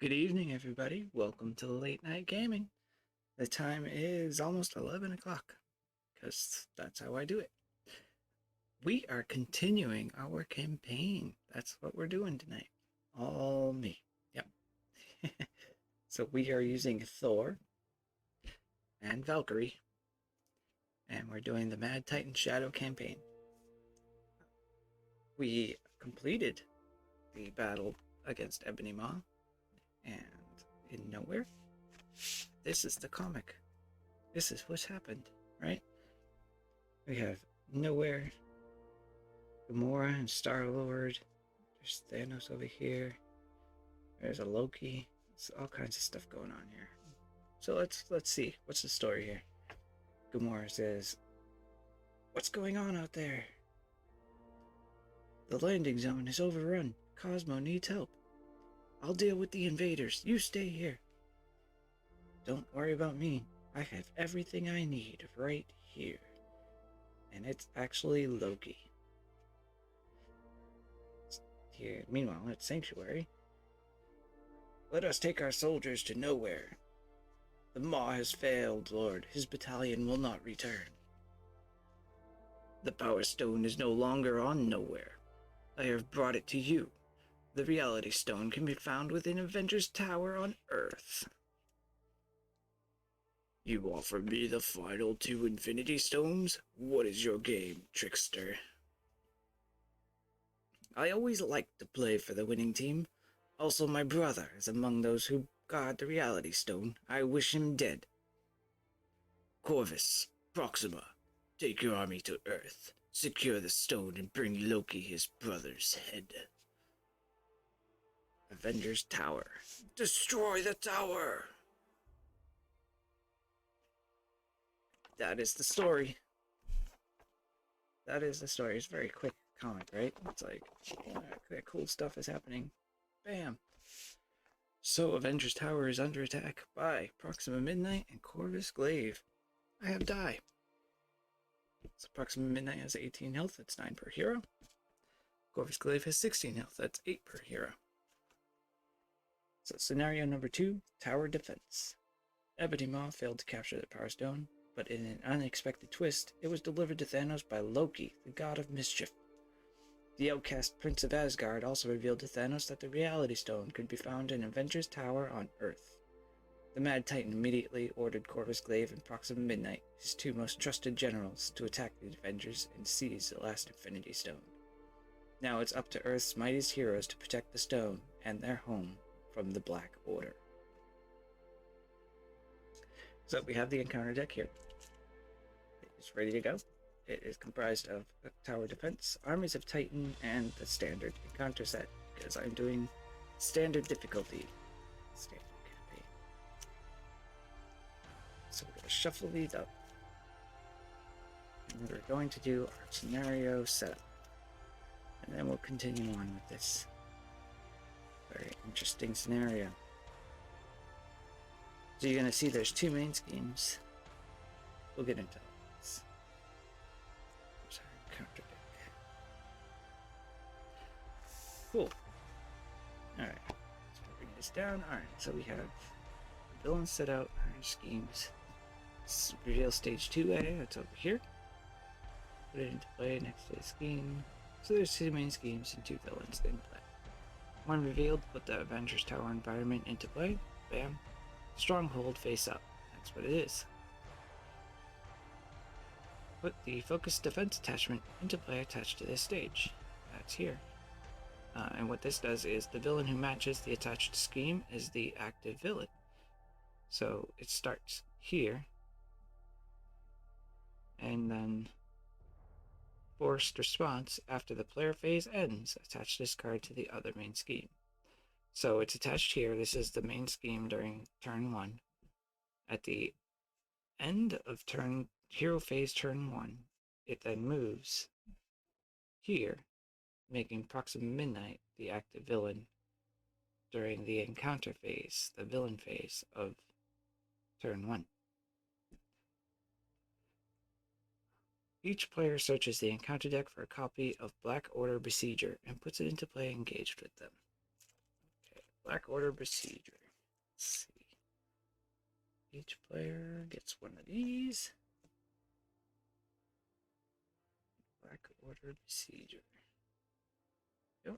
Good evening, everybody. Welcome to Late Night Gaming. The time is almost 11 o'clock, because that's how I do it. We are continuing our campaign. That's what we're doing tonight. All me. Yep. So we are using Thor and Valkyrie, and we're doing the Mad Titan Shadow campaign. We completed the battle against Ebony Maw, and in nowhere, this is the comic. This is what's happened, right? We have Nowhere, Gamora and Star-Lord. There's Thanos over here. There's a Loki. There's all kinds of stuff going on here. So let's see. What's the story here? Gamora says, "What's going on out there? The landing zone is overrun. Cosmo needs help. I'll deal with the invaders. You stay here. Don't worry about me. I have everything I need right here." And it's actually Loki. Here, meanwhile, at Sanctuary. "Let us take our soldiers to Nowhere. The Maw has failed, Lord. His battalion will not return. The Power Stone is no longer on Nowhere. I have brought it to you. The Reality Stone can be found within Avengers Tower on Earth." "You offer me the final 2 Infinity Stones? What is your game, trickster?" "I always liked to play for the winning team. Also, my brother is among those who guard the Reality Stone. I wish him dead. Corvus, Proxima, take your army to Earth. Secure the stone and bring Loki his brother's head." Avengers Tower. "Destroy the tower!" That is the story. That is the story. It's a very quick comic, right? It's like, that cool stuff is happening. Bam! So, Avengers Tower is under attack by Proxima Midnight and Corvus Glaive. I have die. So, Proxima Midnight has 18 health, that's 9 per hero. Corvus Glaive has 16 health, that's 8 per hero. So, scenario number 2, Tower Defense. Ebony Maw failed to capture the Power Stone, but in an unexpected twist, it was delivered to Thanos by Loki, the god of mischief. The outcast Prince of Asgard also revealed to Thanos that the Reality Stone could be found in Avengers Tower on Earth. The Mad Titan immediately ordered Corvus Glaive and Proxima Midnight, his 2 most trusted generals, to attack the Avengers and seize the last Infinity Stone. Now it's up to Earth's mightiest heroes to protect the stone and their home from the Black Order. So we have the encounter deck here. It's ready to go. It is comprised of a Tower Defense, Armies of Titan, and the standard encounter set, because I'm doing standard difficulty. Standard campaign. So we're going to shuffle these up. And we're going to do our scenario setup. And then we'll continue on with this very interesting scenario. So you're going to see there's 2 main schemes. We'll get into this. There's our encounter deck. Cool. Alright, so bring this down. Alright, so we have the villains set out our schemes. Let's reveal stage 2A, that's over here. Put it into play next to the scheme. So there's 2 main schemes and 2 villains in play. One revealed, put the Avengers Tower environment into play. Bam. Stronghold face up. That's what it is. Put the focused defense attachment into play attached to this stage. That's here. And what this does is the villain who matches the attached scheme is the active villain. So it starts here. And then forced response after the player phase ends. Attach this card to the other main scheme. So it's attached here. This is the main scheme during turn 1. At the end of hero phase turn 1, it then moves here, making Proxima Midnight the active villain during the encounter phase, the villain phase of turn 1. Each player searches the encounter deck for a copy of Black Order Besieger and puts it into play engaged with them. Okay. Black Order Besieger. Let's see. Each player gets one of these. Black Order Besieger. Yep.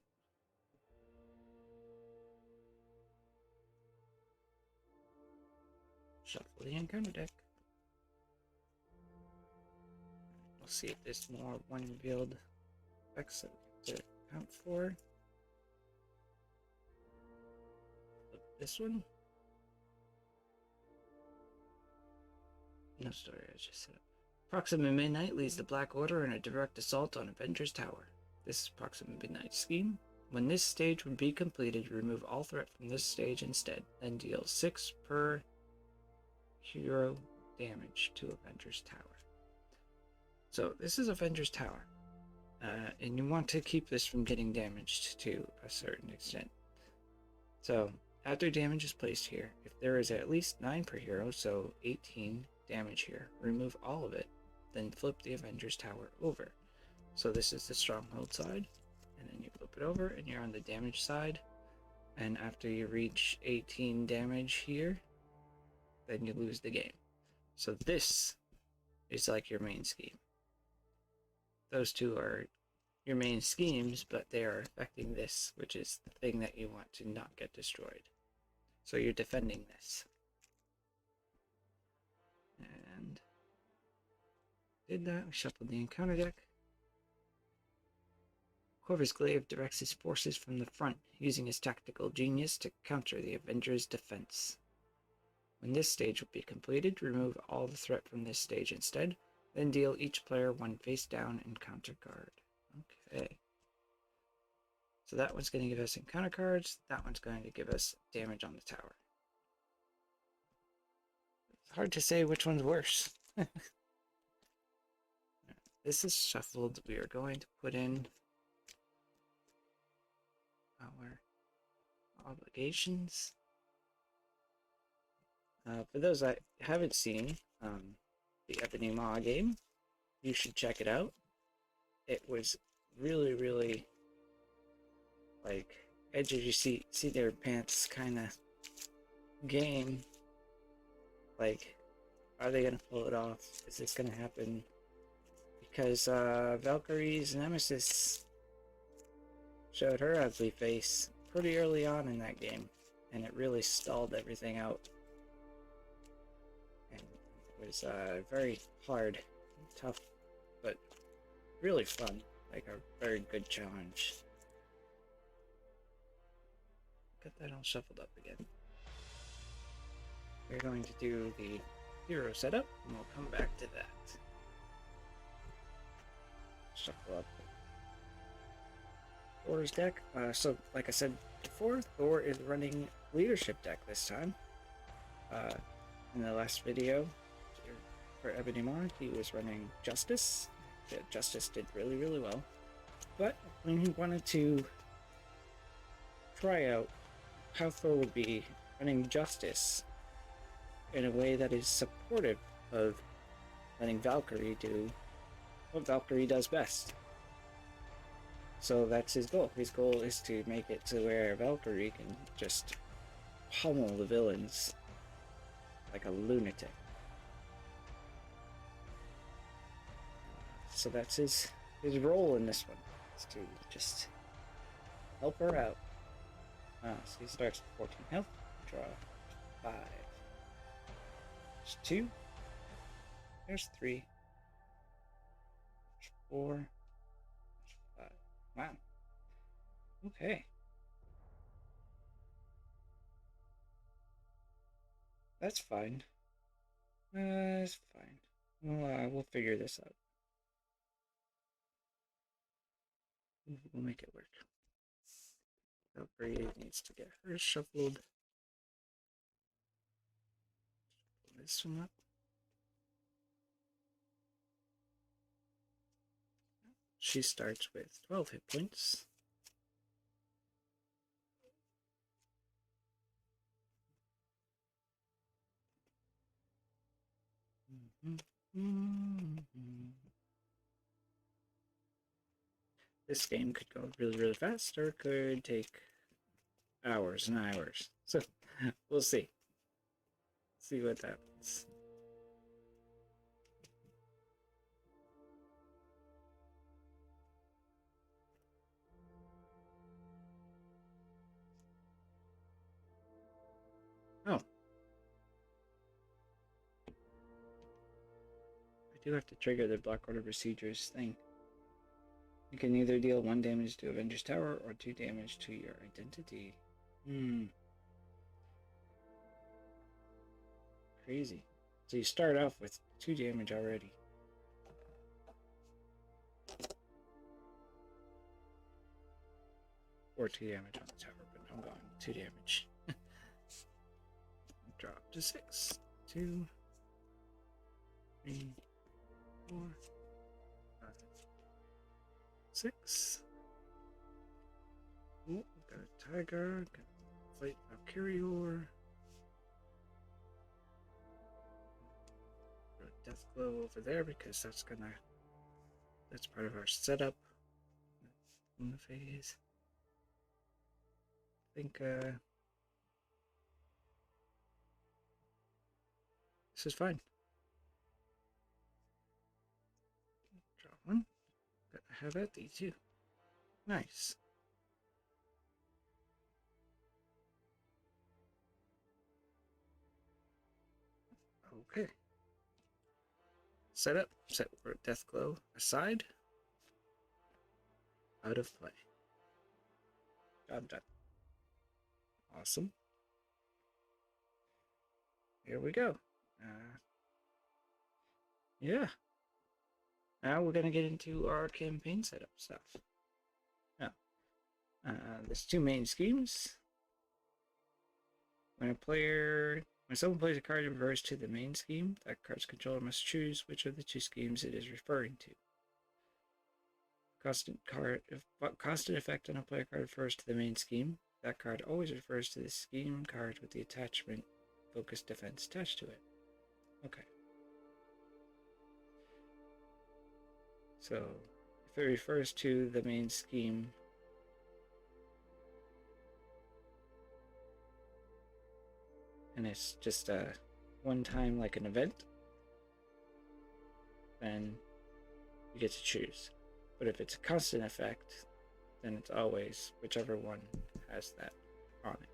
Shuffle the encounter deck. We'll see if there's more one revealed effects that we have to account for. This one? No story, I just set up. Proxima Midnight leads the Black Order in a direct assault on Avengers Tower. This is Proxima Midnight's scheme. When this stage would be completed, remove all threat from this stage instead, then deal 6 per hero damage to Avengers Tower. So this is Avengers Tower, and you want to keep this from getting damaged to a certain extent. So after damage is placed here, if there is at least 9 per hero, so 18 damage here, remove all of it, then flip the Avengers Tower over. So this is the stronghold side, and then you flip it over and you're on the damage side, and after you reach 18 damage here, then you lose the game. So this is like your main scheme. Those two are your main schemes, but they are affecting this, which is the thing that you want to not get destroyed. So you're defending this. And did that. We shuffled the encounter deck. Corvus Glaive directs his forces from the front, using his tactical genius to counter the Avengers' defense. When this stage will be completed, remove all the threat from this stage instead, then deal each player 1 face down encounter card. Okay. So that one's going to give us encounter cards, that one's going to give us damage on the tower. It's hard to say which one's worse. This is shuffled. We are going to put in our obligations. For those that haven't seen the Ebony Maw game, you should check it out. It was really, really like edge of your seat, their pants kind of game. Like, are they gonna pull it off? Is this gonna happen? Because Valkyrie's nemesis showed her ugly face pretty early on in that game, and it really stalled everything out. And it was very hard, tough, but really fun. Like a very good challenge. Get that all shuffled up again. We're going to do the hero setup, and we'll come back to that. Shuffle up Thor's deck. So, like I said before, Thor is running leadership deck this time. In the last video for Ebony Maw, he was running Justice. Justice did really, really well. But when he wanted to try out how Thor would be running Justice in a way that is supportive of letting Valkyrie do what Valkyrie does best. So that's his goal. His goal is to make it to where Valkyrie can just pummel the villains like a lunatic. So that's his role in this one, is to just help her out. So he starts with 14 health, draw 5. There's 2. There's 3. There's 4. There's 5. Wow. Okay. That's fine. That's fine. We'll figure this out. We'll make it work. Valkyrie needs to get her shuffled. Pull this one up. She starts with 12 hit points. This game could go really, really fast, or could take hours and hours. So we'll see. See what happens. Oh. I do have to trigger the block order procedures thing. You can either deal 1 damage to Avengers Tower or 2 damage to your identity. Crazy. So you start off with 2 damage already. Or 2 damage on the tower, but I'm going 2 damage. Drop to 6. 2, 3, 4, 5, 6. Oh, got a tiger. Got a fight Valkyrie. Death glow over there because that's part of our setup in the phase. I think this is fine. Draw 1. Gotta have at D2. Nice. Okay. Set up, set Death Glow aside, out of play. Job done. Awesome. Here we go. Yeah. Now we're gonna get into our campaign setup stuff. Now, there's 2 main schemes. When someone plays a card in reverse to the main scheme, that card's controller must choose which of the 2 schemes it is referring to. Constant effect on a player card refers to the main scheme. That card always refers to the scheme card with the attachment focused defense attached to it. Okay. So, if it refers to the main scheme, and it's just one time like an event, then you get to choose. But if it's a constant effect, then it's always whichever one has that on it.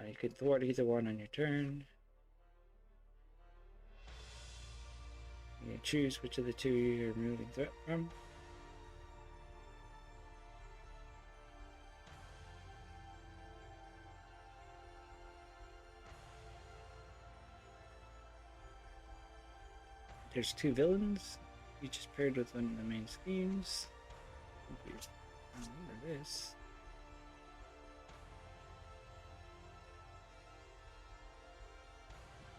You can thwart either one on your turn. You can choose which of the 2 you're removing threat from. There's 2 villains, each is paired with one of the main schemes. Remember this.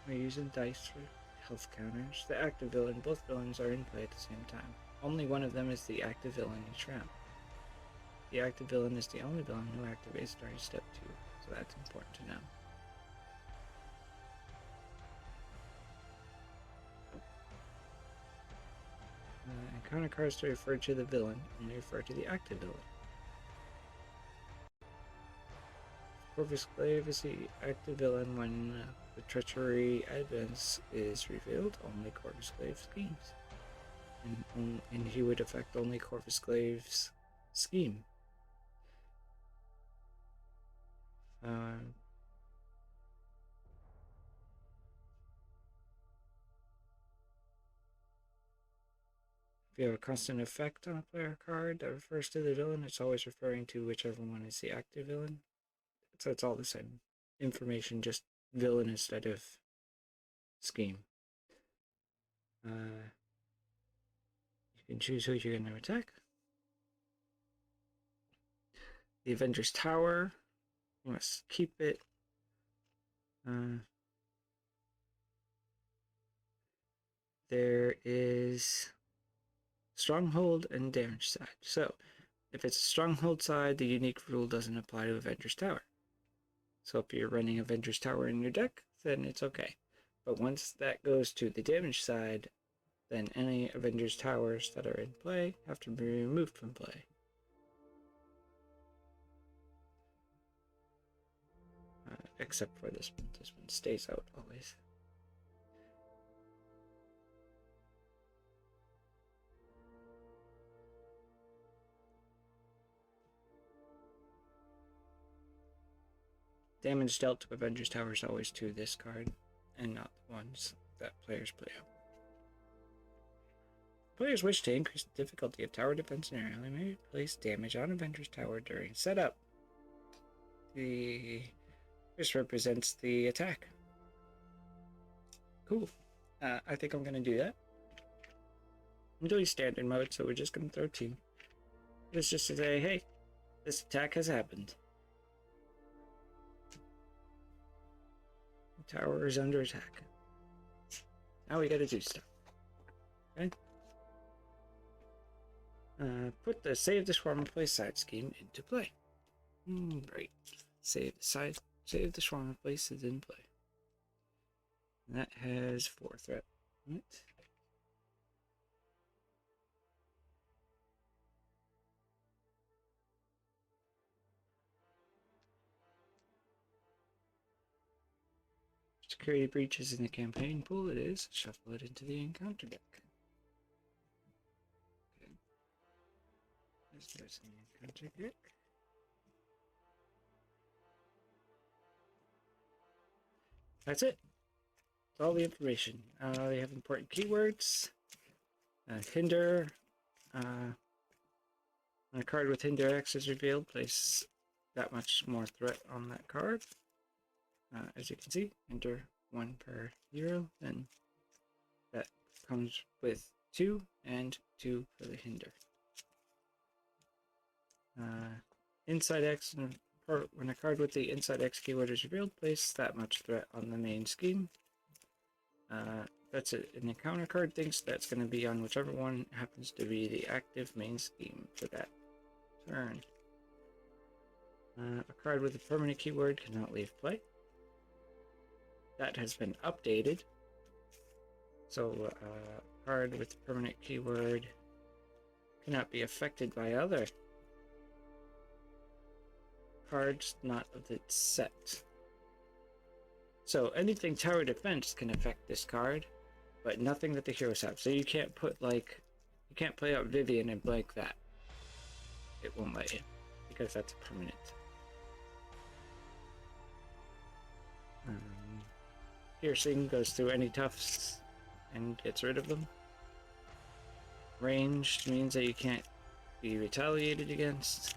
We're using dice for health counters. The active villain, both villains are in play at the same time. Only one of them is the active villain each round. The active villain is the only villain who activates during step 2, so that's important to know. Encounter cards to refer to the villain only refer to the active villain. Corvus Glaive is the active villain when the treachery advance is revealed. Only Corvus Glaive schemes. And he would affect only Corvus Glaive's scheme. If you have a constant effect on a player card that refers to the villain, it's always referring to whichever one is the active villain. So it's all the same information, just villain instead of scheme. You can choose who you're going to attack. The Avengers Tower, you must keep it. There is Stronghold and Damage side. So, if it's a Stronghold side, the unique rule doesn't apply to Avengers Tower. So if you're running Avengers Tower in your deck, then it's okay. But once that goes to the damage side, then any Avengers Towers that are in play have to be removed from play. except for this one. This one stays out always. Damage dealt to Avengers Tower is always to this card, and not the ones that players play out. Players wish to increase the difficulty of tower defense in your ally may place damage on Avengers Tower during setup. This represents the attack. Cool. I think I'm gonna do that. I'm doing standard mode, so we're just gonna throw team. It's just to say, hey, this attack has happened. The tower is under attack. Now we gotta do stuff. Okay? Put the save the swarm and place side scheme into play. Right. Save the swarm and place is in play. And that has 4 threat. Right. Security breaches in the campaign pool. It is. Shuffle it into the encounter deck. Okay. There's an encounter deck. That's it. That's all the information. They have important keywords. Hinder. When a card with Hinder X is revealed, place that much more threat on that card. As you can see, Hinder 1 per hero, and that comes with 2 and 2 for the Hinder. Inside X, when a card with the Inside X keyword is revealed, place that much threat on the main scheme. That's an encounter card thinks that's going to be on whichever one happens to be the active main scheme for that turn. A card with a permanent keyword cannot leave play. That has been updated. So a card with a permanent keyword cannot be affected by other cards not of its set. So anything tower defense can affect this card, but nothing that the heroes have. So you can't put like, you can't play out Vivian and blank that. It won't let you, because that's a permanent. Piercing goes through any toughs and gets rid of them. Ranged means that you can't be retaliated against.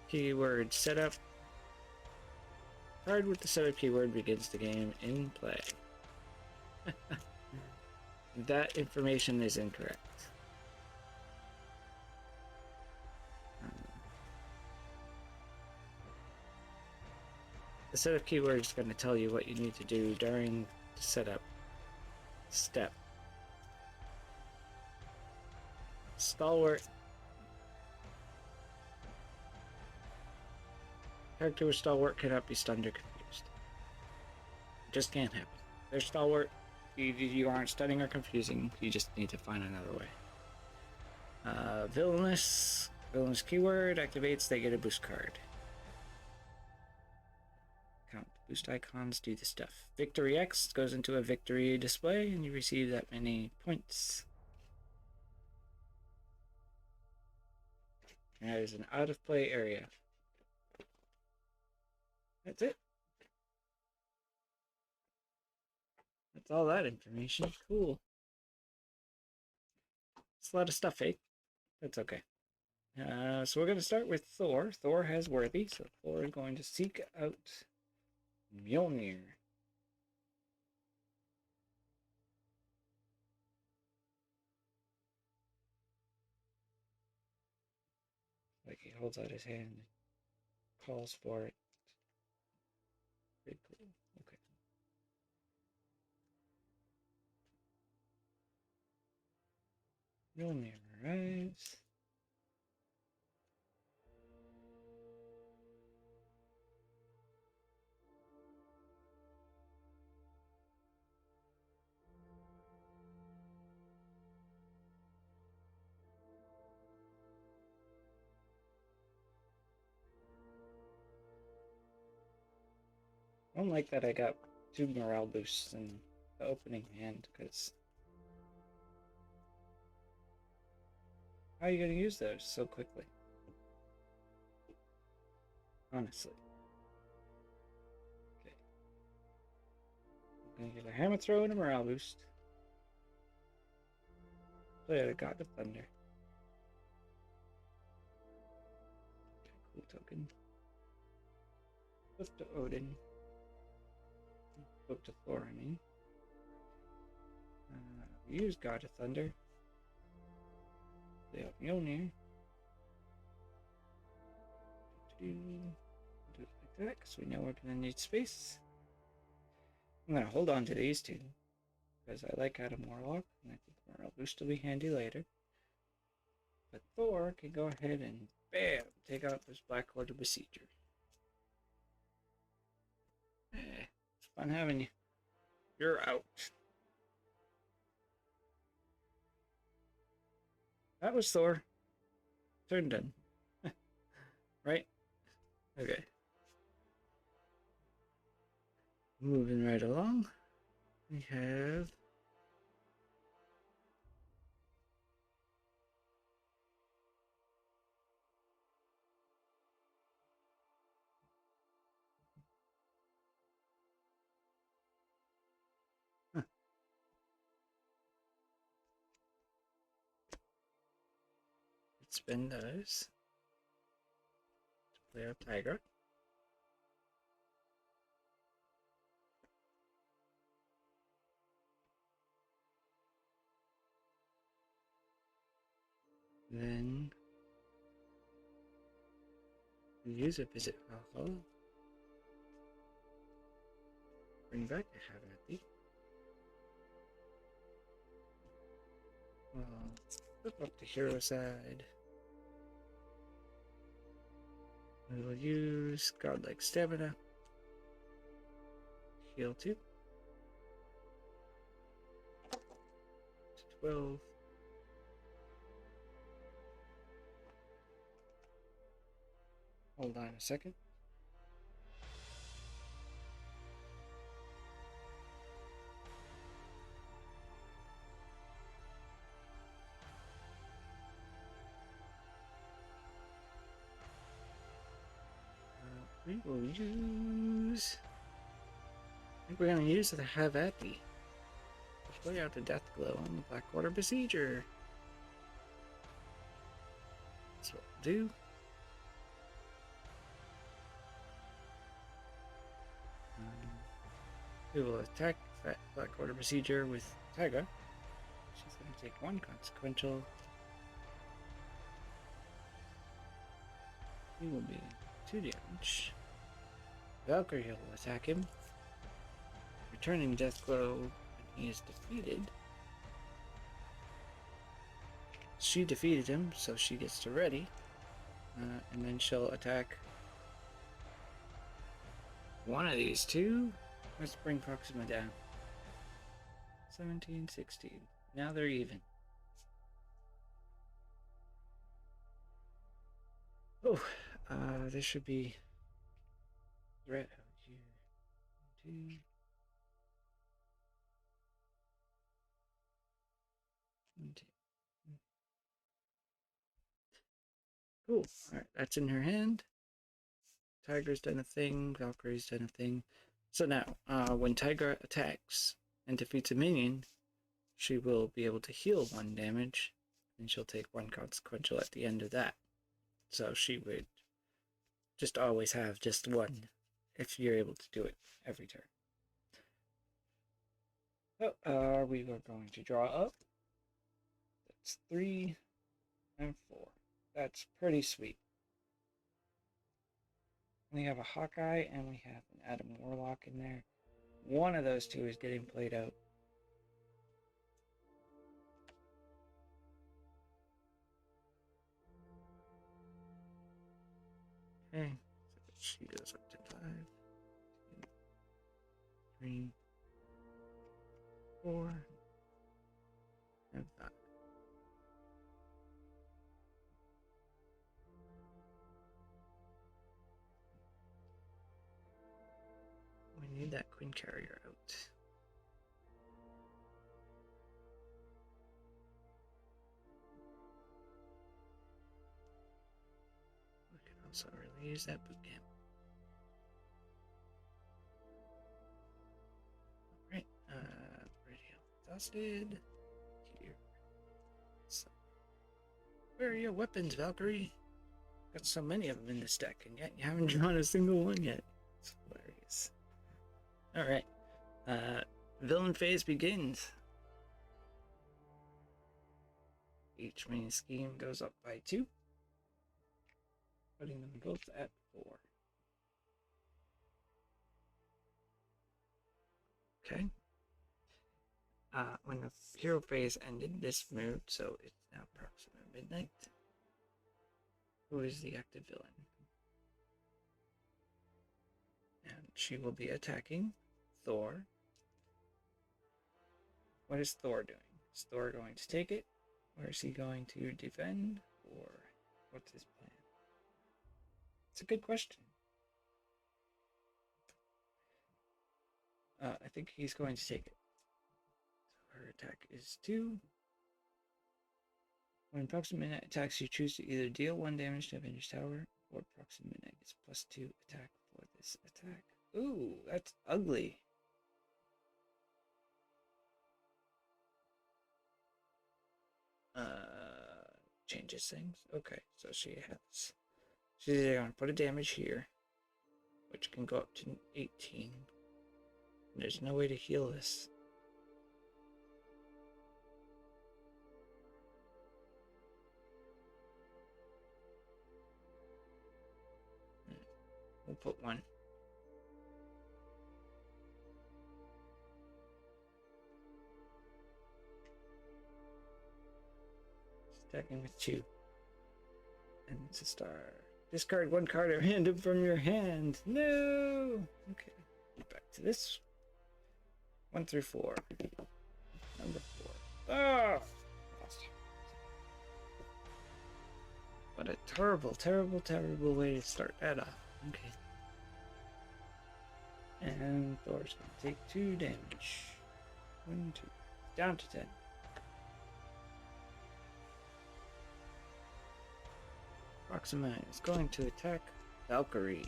Keyword setup. Card with the setup keyword begins the game in play. That information is incorrect. The setup keyword is going to tell you what you need to do during the setup step. Stalwart. Character with Stalwart cannot be stunned or confused. It just can't happen. They're Stalwart. You aren't stunning or confusing. You just need to find another way. Villainous. Villainous keyword activates, they get a boost card. Count boost icons, do the stuff. Victory X goes into a victory display and you receive that many points. That is an out of play area. That's it. That's all that information. Cool. It's a lot of stuff, eh? That's okay. So we're going to start with Thor. Thor has Worthy, so Thor is going to seek out Mjolnir. Like he holds out his hand, calls for it. Pretty cool. Okay. Mjolnir arrives. don't like that I got 2 morale boosts in the opening hand, because how are you going to use those so quickly? Honestly. Okay. I'm going to get a hammer throw and a morale boost. Play out a God of Thunder. Okay, cool token. Flip to Odin. Flip to Thor, I mean. Use God of Thunder. Play out Mjolnir. Do it like that, because we know we're going to need space. I'm going to hold on to these two, because I like Adam Warlock, and I think Morale Boost will be handy later. But Thor can go ahead and, bam, take out this Black Order Besieger. It's fun having you. You're out. That was Thor. Turn done. Right? Okay. Moving right along. We have... Spin those to play our Tiger. Then use a Visit Valhalla. Bring back a Havarti. Flip up the hero side. We will use Godlike Stamina. Heal 2. To 12. Hold on a second. We will use... I think we're going to use the Havarti. Play out the Death Glow on the Black Order Besieger. That's what we'll do. We will attack that Black Order Besieger with Taiga. She's going to take 1 consequential. He will be 2 damage. Valkyrie will attack him, returning Death Glow when he is defeated. She defeated him, so she gets to ready, and then she'll attack one of these two. Let's bring Proxima down. 17, 16. Now they're even. Oh, this should be threat. Two. Cool. Alright, that's in her hand. Tiger's done a thing. Valkyrie's done a thing. So now, when Tiger attacks and defeats a minion, she will be able to heal 1 damage, and she'll take 1 consequential at the end of that. So she would just always have just 1 if you're able to do it every turn. So, we are going to draw up. That's 3 and 4. That's pretty sweet. We have a Hawkeye and we have an Adam Warlock in there. One of those two is getting played out. Okay, so she goes up to 5, 2, 3, 4, and 5. We need that Queen Carrier out. We can also really use that boot camp. Alright, radio exhausted. Here. So, where are your weapons, Valkyrie? Got so many of them in this deck, and yet you haven't drawn a single one yet. It's hilarious. Alright, villain phase begins. Each main scheme goes up by 2, putting them both at 4. Okay. When the hero phase ended, this moved, so it's now approximately midnight. Who is the active villain? And she will be attacking Thor. What is Thor doing? Is Thor going to take it? Or is he going to defend? Or what's his plan? It's a good question. I think he's going to take it. So her attack is 2. When Proximate Midnight attacks, you choose to either deal 1 damage to Avengers Tower, or Proximate Midnight gets +2 attack for this attack. Ooh, that's ugly. Changes things. Okay, so she's going to put a damage here, which can go up to 18. There's no way to heal this. We'll put 1. Attacking with 2. And it's a star. Discard 1 card at random from your hand. No! Okay. Back to this. 1 through 4. Number 4. Ah! What a terrible, terrible, terrible way to start that off. Okay. And Thor's going to take 2 damage. 1, 2. Down to 10. Proxima is going to attack Valkyrie.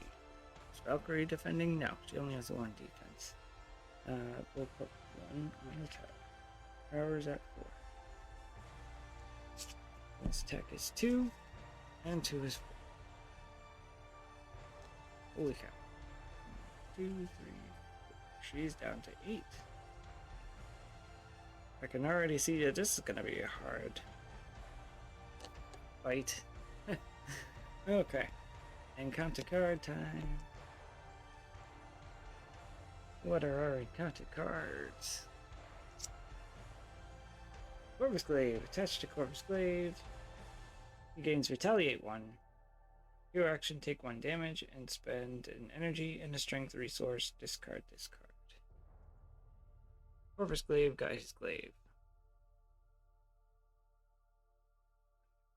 Is Valkyrie defending? No, she only has 1 defense. We'll put 1 on attack. Power's at 4. This attack is 2, and 2 is 4. Holy cow. 2, 3, 4. She's down to 8. I can already see that this is going to be a hard fight. Okay. Encounter card time. What are our encounter cards? Corvus Glaive. Attached to Corvus Glaive. He gains Retaliate 1. Your action, take 1 damage and spend an energy and a strength resource. Discard this card. Corvus Glaive, Guy's Glaive.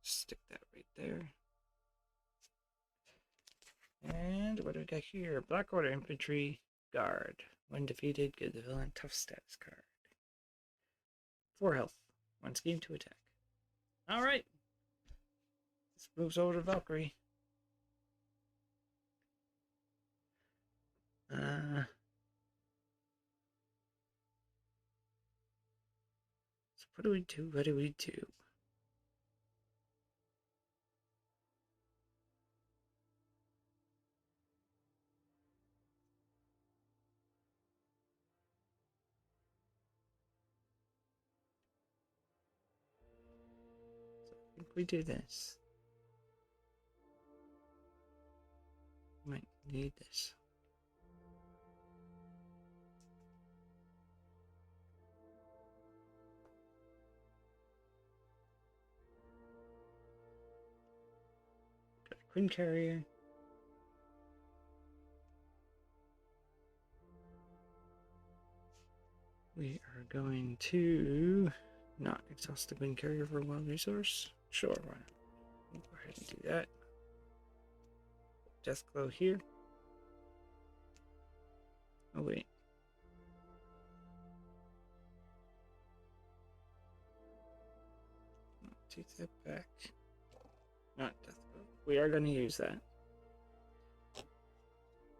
Stick that right there. And what do we got here? Black Order Infantry Guard. When defeated, give the villain tough status card. 4 health. 1 scheme to attack. Alright. This moves over to Valkyrie. So what do we do? What do we do? I think we do this. Might need this. Got a Queen Carrier. We are going to not exhaust the Queen Carrier for 1 resource. Sure, why not? We'll go ahead and do that. Deathglow here. Oh wait, take that back. Not death blow. We are going to use that.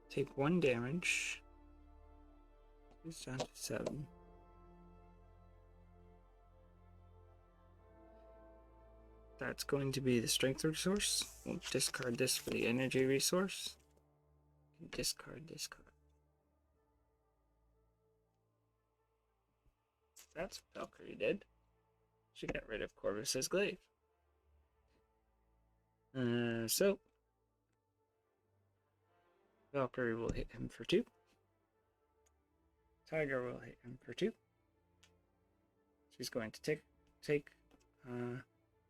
Take 1 damage. He's down to 7. That's going to be the strength resource. We'll discard this for the energy resource. Discard. That's what Valkyrie did. She got rid of Corvus's glaive. So Valkyrie will hit him for 2. Tiger will hit him for 2. She's going to take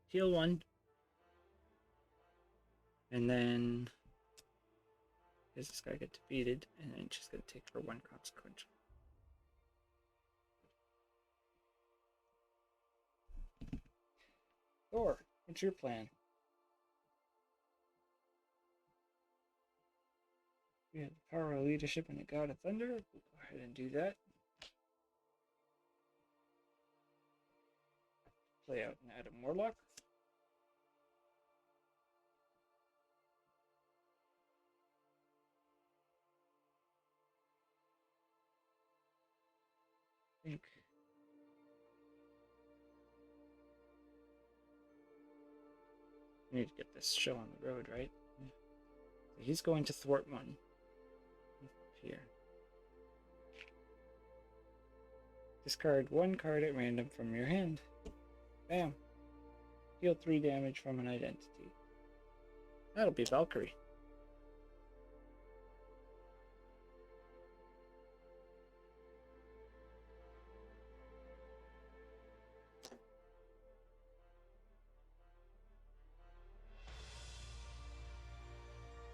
heal 1. And then does this guy get defeated? And then she's going to take her 1 consequential. Thor, what's your plan? We have the power of leadership and the god of thunder. We'll go ahead and do that. Play out an Adam Warlock. I think we need to get this show on the road, right? He's going to thwart 1. Here. Discard 1 card at random from your hand. Bam. Deal 3 damage from an identity. That'll be Valkyrie.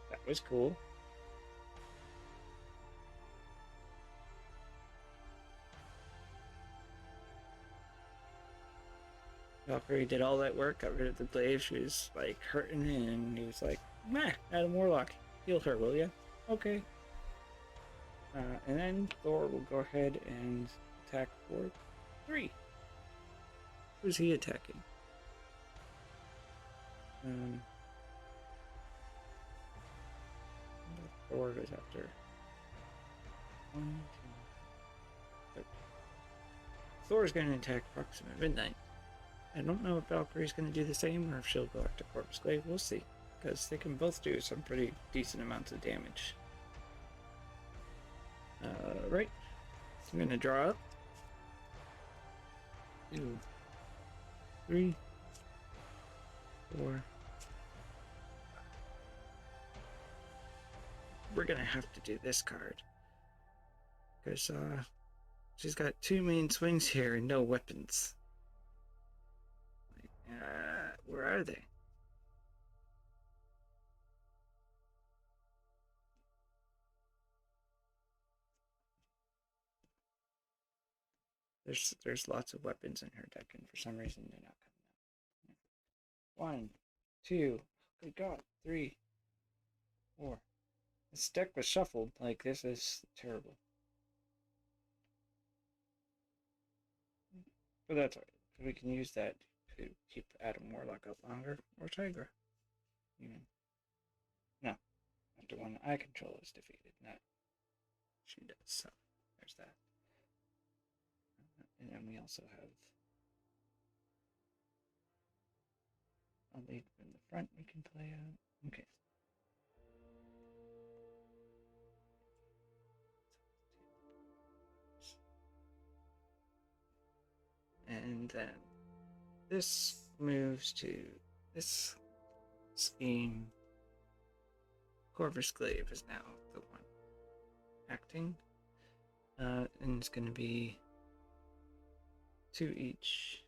That was cool. Valkyrie did all that work, got rid of the glaive. She was like hurting, and he was like, "Meh, Adam Warlock, heal her, will ya?" Okay. And then Thor will go ahead and attack for 3. Who's he attacking? Thor is after 1, 2, 3. Thor's going to attack Proxima Midnight. I don't know if Valkyrie's going to do the same or if she'll go after Corvus Glaive. We'll see, because they can both do some pretty decent amounts of damage. Right. I'm going to draw up. 2, 3, 4. We're going to have to do this card, because she's got 2 main swings here and no weapons. Where are they? There's lots of weapons in her deck, and for some reason they're not coming out. 1, 2, good God, 3, 4. This deck was shuffled. Like, this is terrible. But that's alright. We can use that to keep Adam Warlock up longer, or Tigra. Even. No. After one I control is defeated. Not she does, so there's that. And then we also have a lead in the front we can play out. Okay. And then this moves to this scheme. Corvus Glaive is now the one acting. And it's going to be 2 each.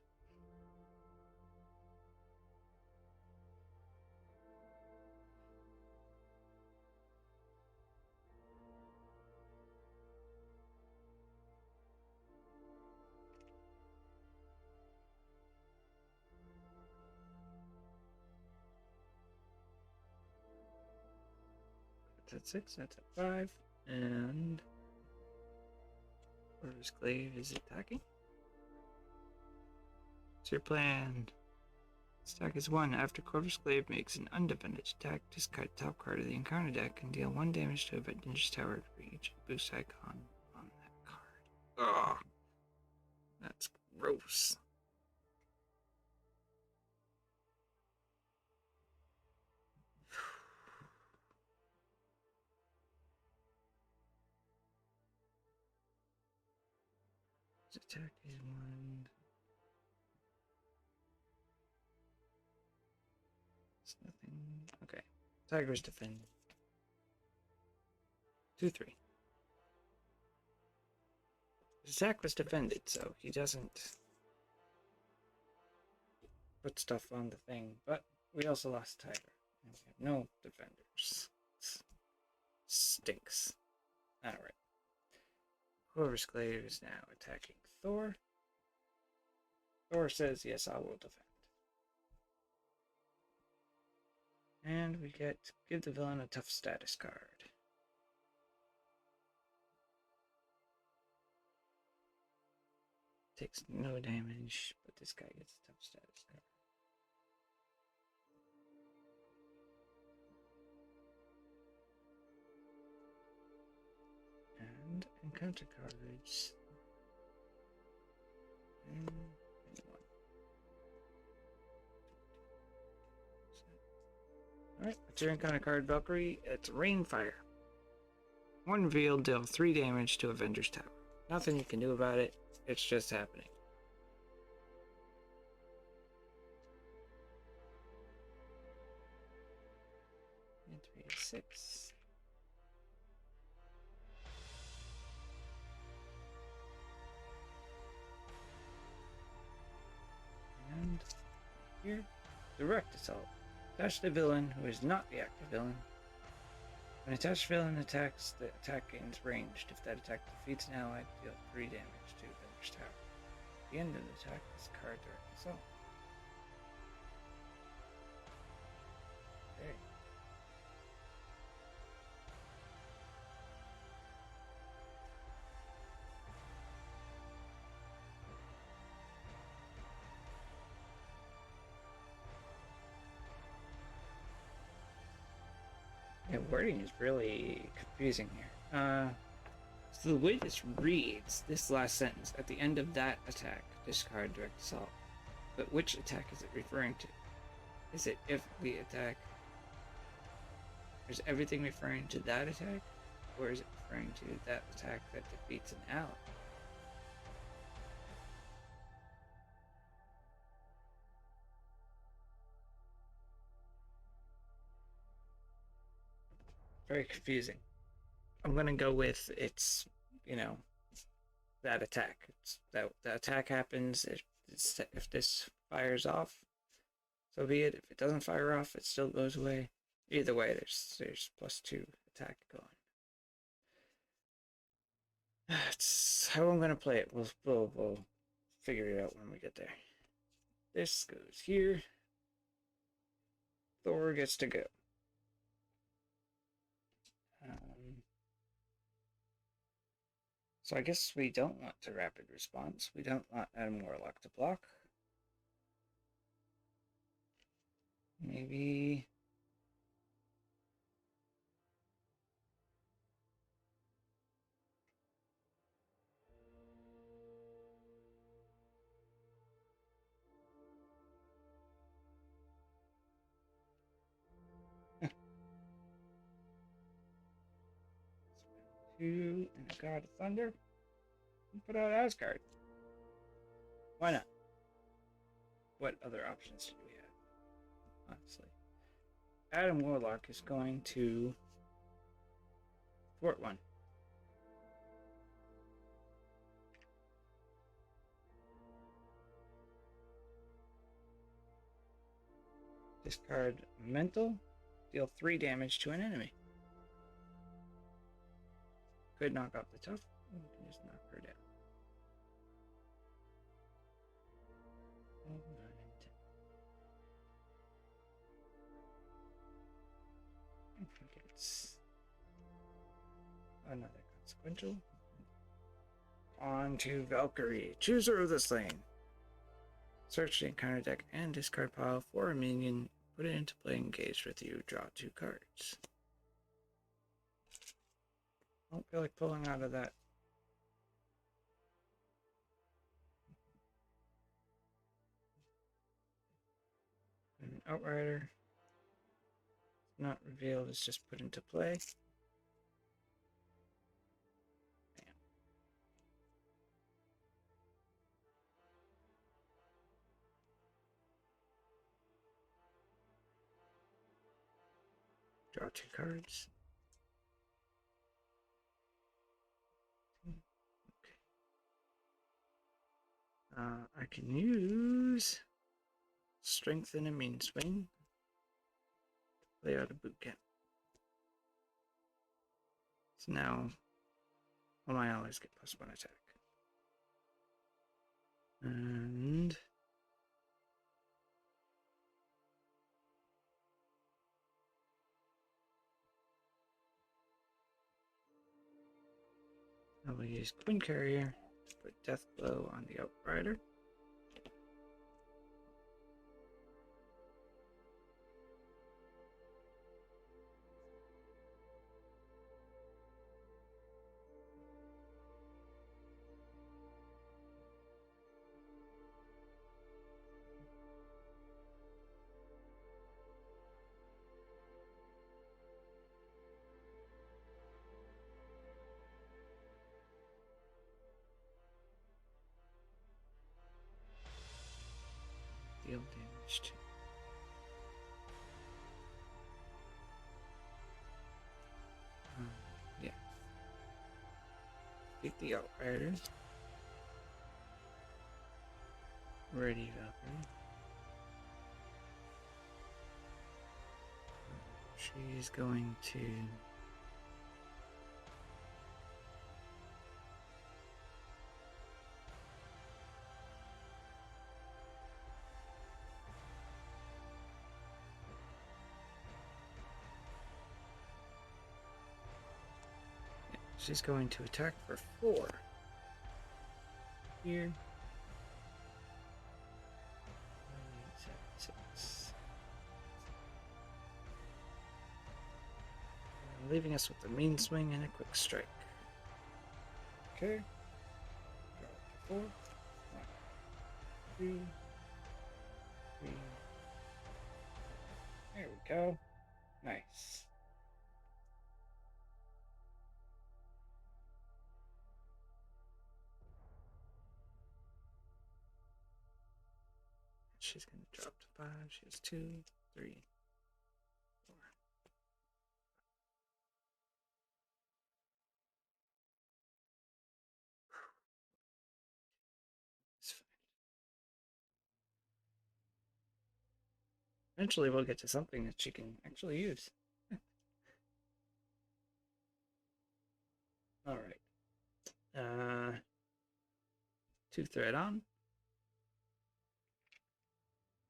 That's 6, that's at 5, and Corvus Glaive is attacking. What's your plan? This attack is 1. After Corvus Glaive makes an undefended attack, discard the top card of the encounter deck and deal 1 damage to Avengers Tower for each boost icon on that card. Ugh. That's gross. This attack is 1. It's nothing. Okay. Tiger's defend. 2-3. His attack was defended, so he doesn't put stuff on the thing. But we also lost Tiger. And we have no defenders. Stinks. Alright. Corvus Glaive is now attacking Thor. Thor says, yes, I will defend. And we get give the villain a tough status card. Takes no damage, but this guy gets a tough status card. And encounter cards. And one. Alright, what's your encounter card, Valkyrie? It's Rainfire. 1 reveal, deal 3 damage to Avengers Tower. Nothing you can do about it. It's just happening. And 3 to 6. And here, direct assault. Attach the villain who is not the active villain. When attached villain attacks, the attack gains ranged. If that attack defeats an ally, deal 3 damage to Avengers Tower. At the end of the attack, this card direct assault. Okay. Yeah, wording is really confusing here. So the way this reads, this last sentence, at the end of that attack, discard direct assault. But which attack is it referring to? Is it if the attack... Is everything referring to that attack? Or is it referring to that attack that defeats an ally? Very confusing. I'm gonna go with it's, you know, that attack. It's that attack happens. If this fires off, so be it. If it doesn't fire off, it still goes away. Either way, there's +2 attack going. That's how I'm gonna play it. We'll figure it out when we get there. This goes here. Thor gets to go. So I guess we don't want to rapid response. We don't want Adam Warlock to block. Maybe... and a God of Thunder. And put out Asgard. Why not? What other options do we have? Honestly. Adam Warlock is going to thwart one. Discard Mental. Deal 3 damage to an enemy. Could knock off the tough. We can just knock her down. 9 and 10. I think it's another consequential. On to Valkyrie, chooser of the slain. Search the encounter deck and discard pile for a minion. Put it into play engaged with you. Draw 2 cards. I don't feel like pulling out of that. An Outrider. Not revealed, it's just put into play. Bam. Draw 2 cards. Okay. I can use Strengthen and Mean Swing. Play out a boot camp. So now all my allies get +1 attack. And I will use Queen Carrier to put Death Blow on the Outrider. Deal damage to. Yeah. Take the Outrider. Ready, Valkyrie. She's going to she's going to attack for 4. Here. 7, 6. Leaving us with a Mean Swing and a Quick Strike. Okay. Draw up to 4. 1, 2, 3. There we go. Nice. She's going to drop to 5. She has 2, 3, 4. It's fine. Eventually we'll get to something that she can actually use. Alright. 2 thread on.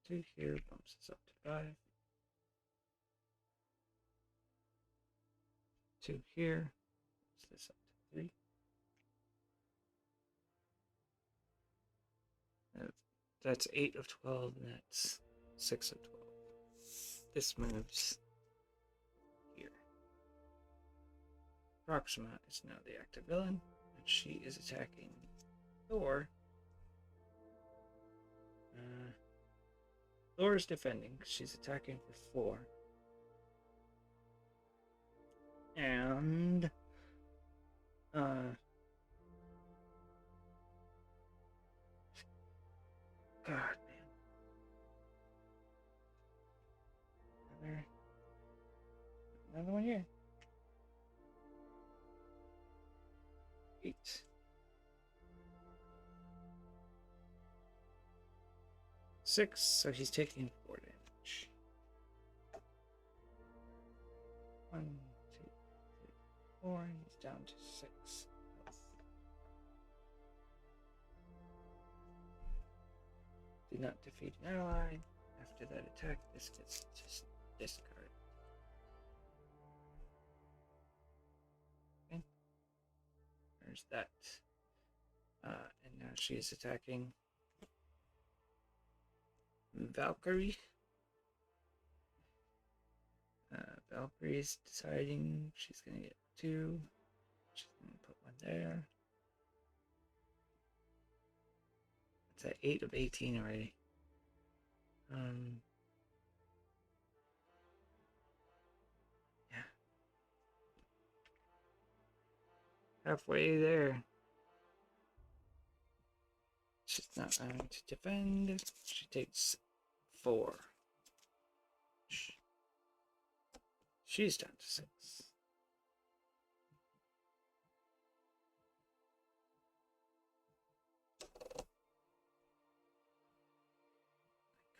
2 here, bumps us up to 5. 2 here, bumps this up to 3. That's 8 of 12, and that's 6 of 12. This moves here. Proxima is now the active villain, and she is attacking Thor. Thor is defending. She's attacking for 4. And God, man. Another one here. 8. 6, so he's taking 4 damage. 1, 2, 3, 4, and he's down to 6 health. Did not defeat an ally. After that attack, this gets just discard. Okay. There's that. And now she is attacking Valkyrie. Valkyrie's deciding she's gonna get 2. She's gonna put 1 there. It's at 8 of 18 already. Yeah. Halfway there. She's not going to defend. She takes 4. She's down to 6.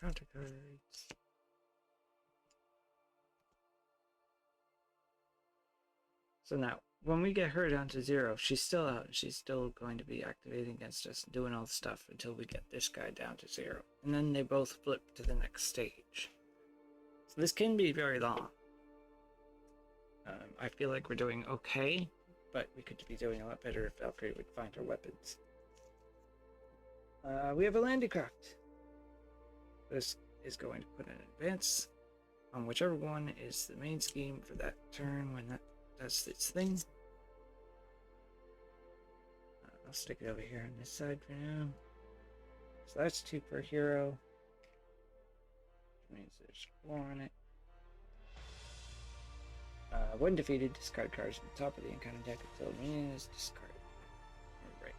Counter cards. So now, when we get her down to 0, she's still out. She's still going to be activating against us and doing all the stuff until we get this guy down to 0. And then they both flip to the next stage. So this can be very long. I feel like we're doing okay, but we could be doing a lot better if Valkyrie would find her weapons. We have a Landicraft. This is going to put an advance on whichever one is the main scheme for that turn when that does its thing. I'll stick it over here on this side for now. So that's 2 per hero. Which means there's 4 on it. When defeated, discard cards from the top of the encounter deck until the minion is discarded. Alright.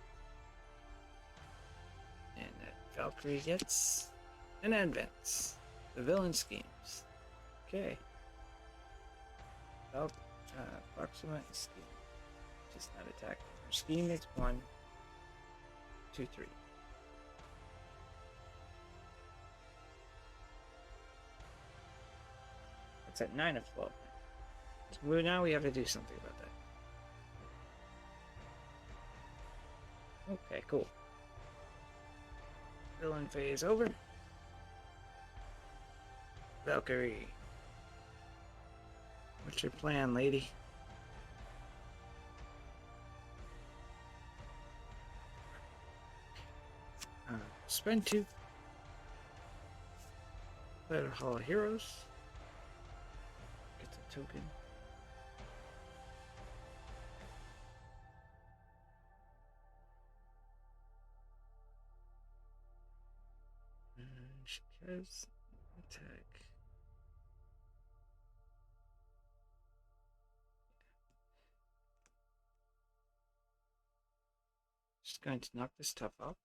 And that Valkyrie gets an advance. The villain schemes. Okay. Proxima is scheme. Just not attack. Her scheme is 1, 2, 3. That's at 9 of 12. So now we have to do something about that. Okay, cool. Villain phase over. Valkyrie. What's your plan, lady? Spend 2. Play a Hall of Heroes. Get the token. She has attack. Just going to knock this stuff off.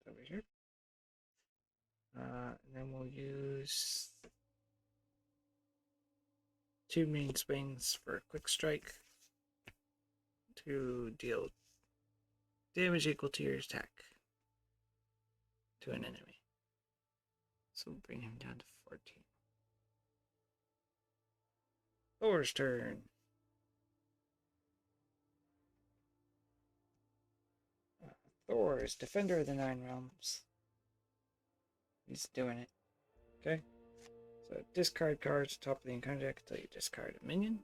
Over here. And then we'll use 2 main swings for a quick strike to deal damage equal to your attack to an enemy. So we'll bring him down to 14. Thor's turn. Thor is Defender of the 9 Realms. He's doing it. Okay. So discard cards top of the encounter deck until you discard a minion.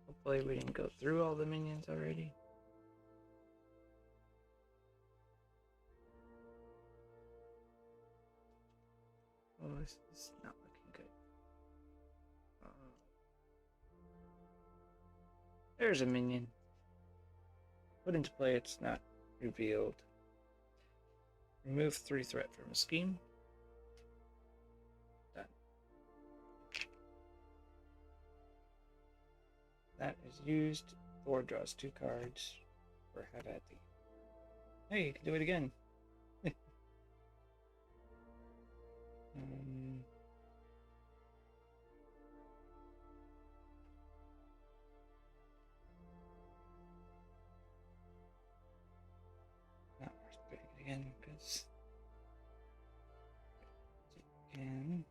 Hopefully we didn't go through all the minions already. Oh, this is not looking good. There's a minion. Put into play, it's not revealed. Remove 3 threat from a scheme. Done. That is used. Thor draws 2 cards. For have at thee. Hey, you can do it again. Not worth doing it again because you can.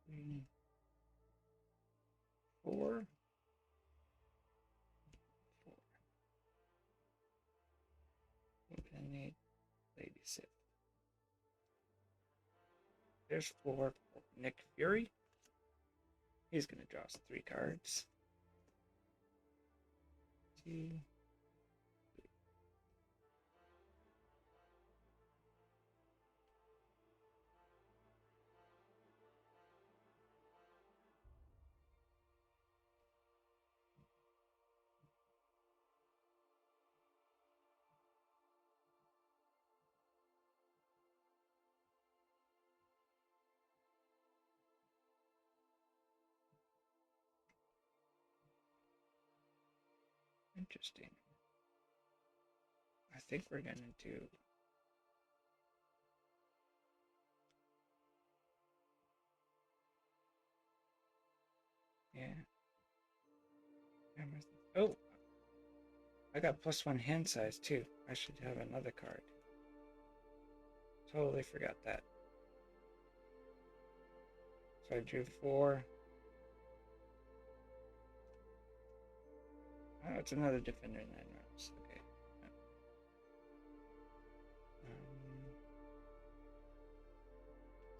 3, 4. We're gonna need Lady Sif. There's 4 for Nick Fury. He's gonna draw us 3 cards. 2. Interesting. I think we're gonna do. Yeah. Oh! I got +1 hand size too. I should have another card. Totally forgot that. So I drew 4. Oh, it's another defender in 9 rounds. Okay.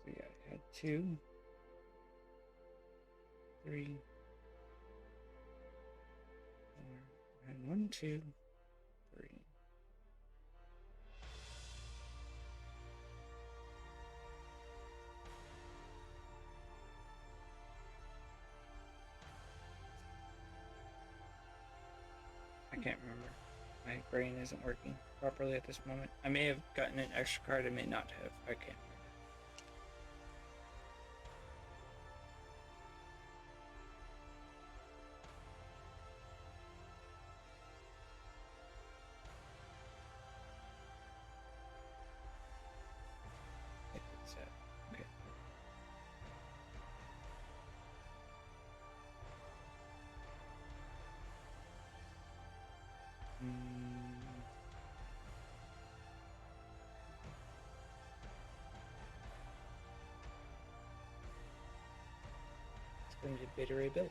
So yeah, I had 2, 3, 4. I had 1, 2, 3. I can't remember. My brain isn't working properly at this moment. I may have gotten an extra card, I may not have. I can't remember. Okay. It's going to be Beta Ray build.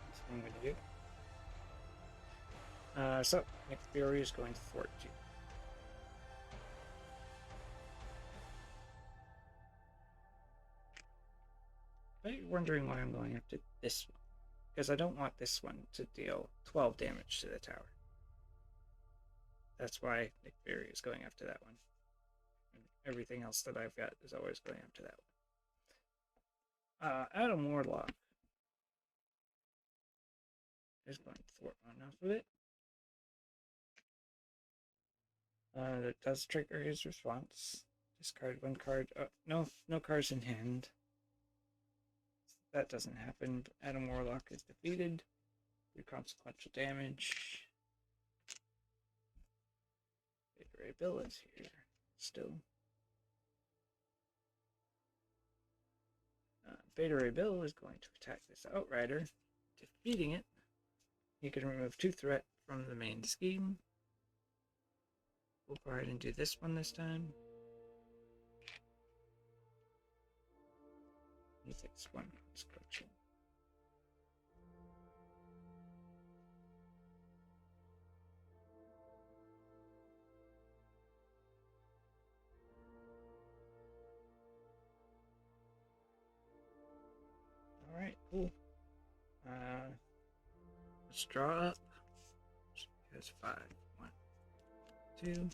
That's what I'm going to do. So, Nick Fury is going to Thor 2. But you're wondering why I'm going after this one. Because I don't want this one to deal 12 damage to the tower. That's why Nick Fury is going after that one. And everything else that I've got is always going after that one. Adam Warlock is going to thwart one off of it. That does trigger his response. Discard 1 card. No cards in hand. That doesn't happen. Adam Warlock is defeated. 3 consequential damage. Beta Ray Bill is here still. Beta Ray Bill is going to attack this Outrider, defeating it. He can remove 2 threat from the main scheme. We'll go ahead and do this one this time. He takes 1 consequential. Alright, cool. Let's draw up. He has 5. 1, 2,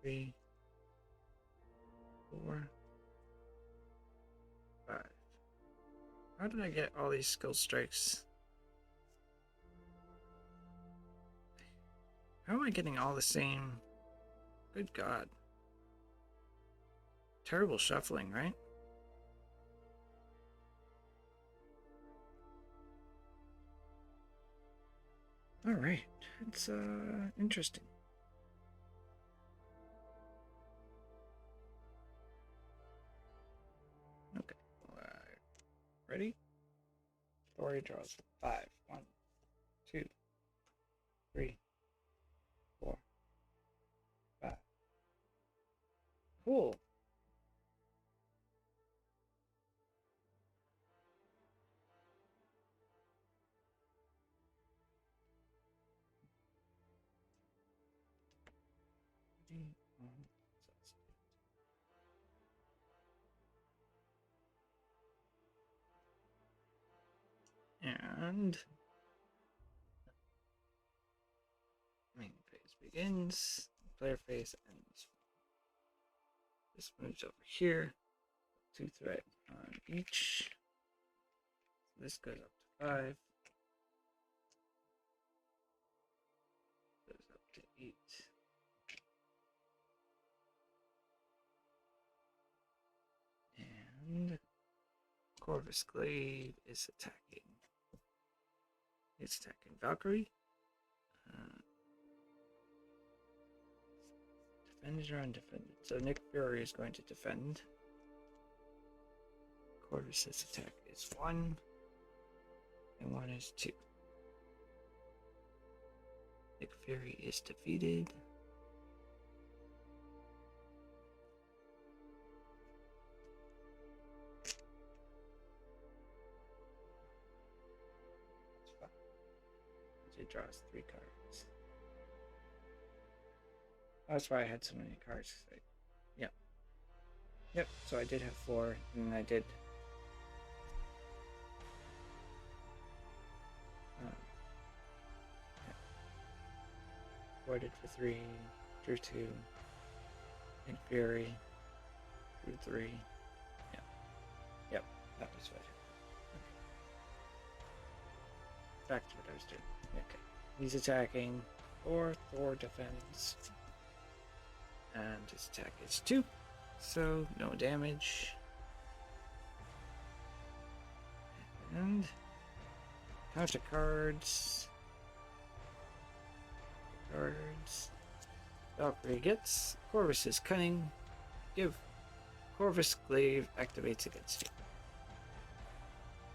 3, 4, 5. How did I get all these skill strikes? How am I getting all the same? Good God. Terrible shuffling, right? Alright, it's interesting. Okay, ready? Thor draws 5. 1, 2, 3, 4, 5. Cool. And main phase begins. Player phase ends. This moves over here. 2 threat on each. So this goes up to 5. Goes up to 8. And Corvus Glaive is attacking. It's attacking Valkyrie. Defended or undefended. So Nick Fury is going to defend. Corvus's attack is 1. And 1 is 2. Nick Fury is defeated. It draws 3 cards. Oh, that's why I had so many cards. Yep. Yep, so I did have 4, and I did... Warded for 3, drew 2, in Fury, drew 3. Yep. Yep, that was what happened. Back to what I was doing. Okay. He's attacking, or Thor defends. And his attack is 2, so no damage. And counter cards. Valkyrie gets Corvus's Cunning. Give Corvus Glaive activates against you.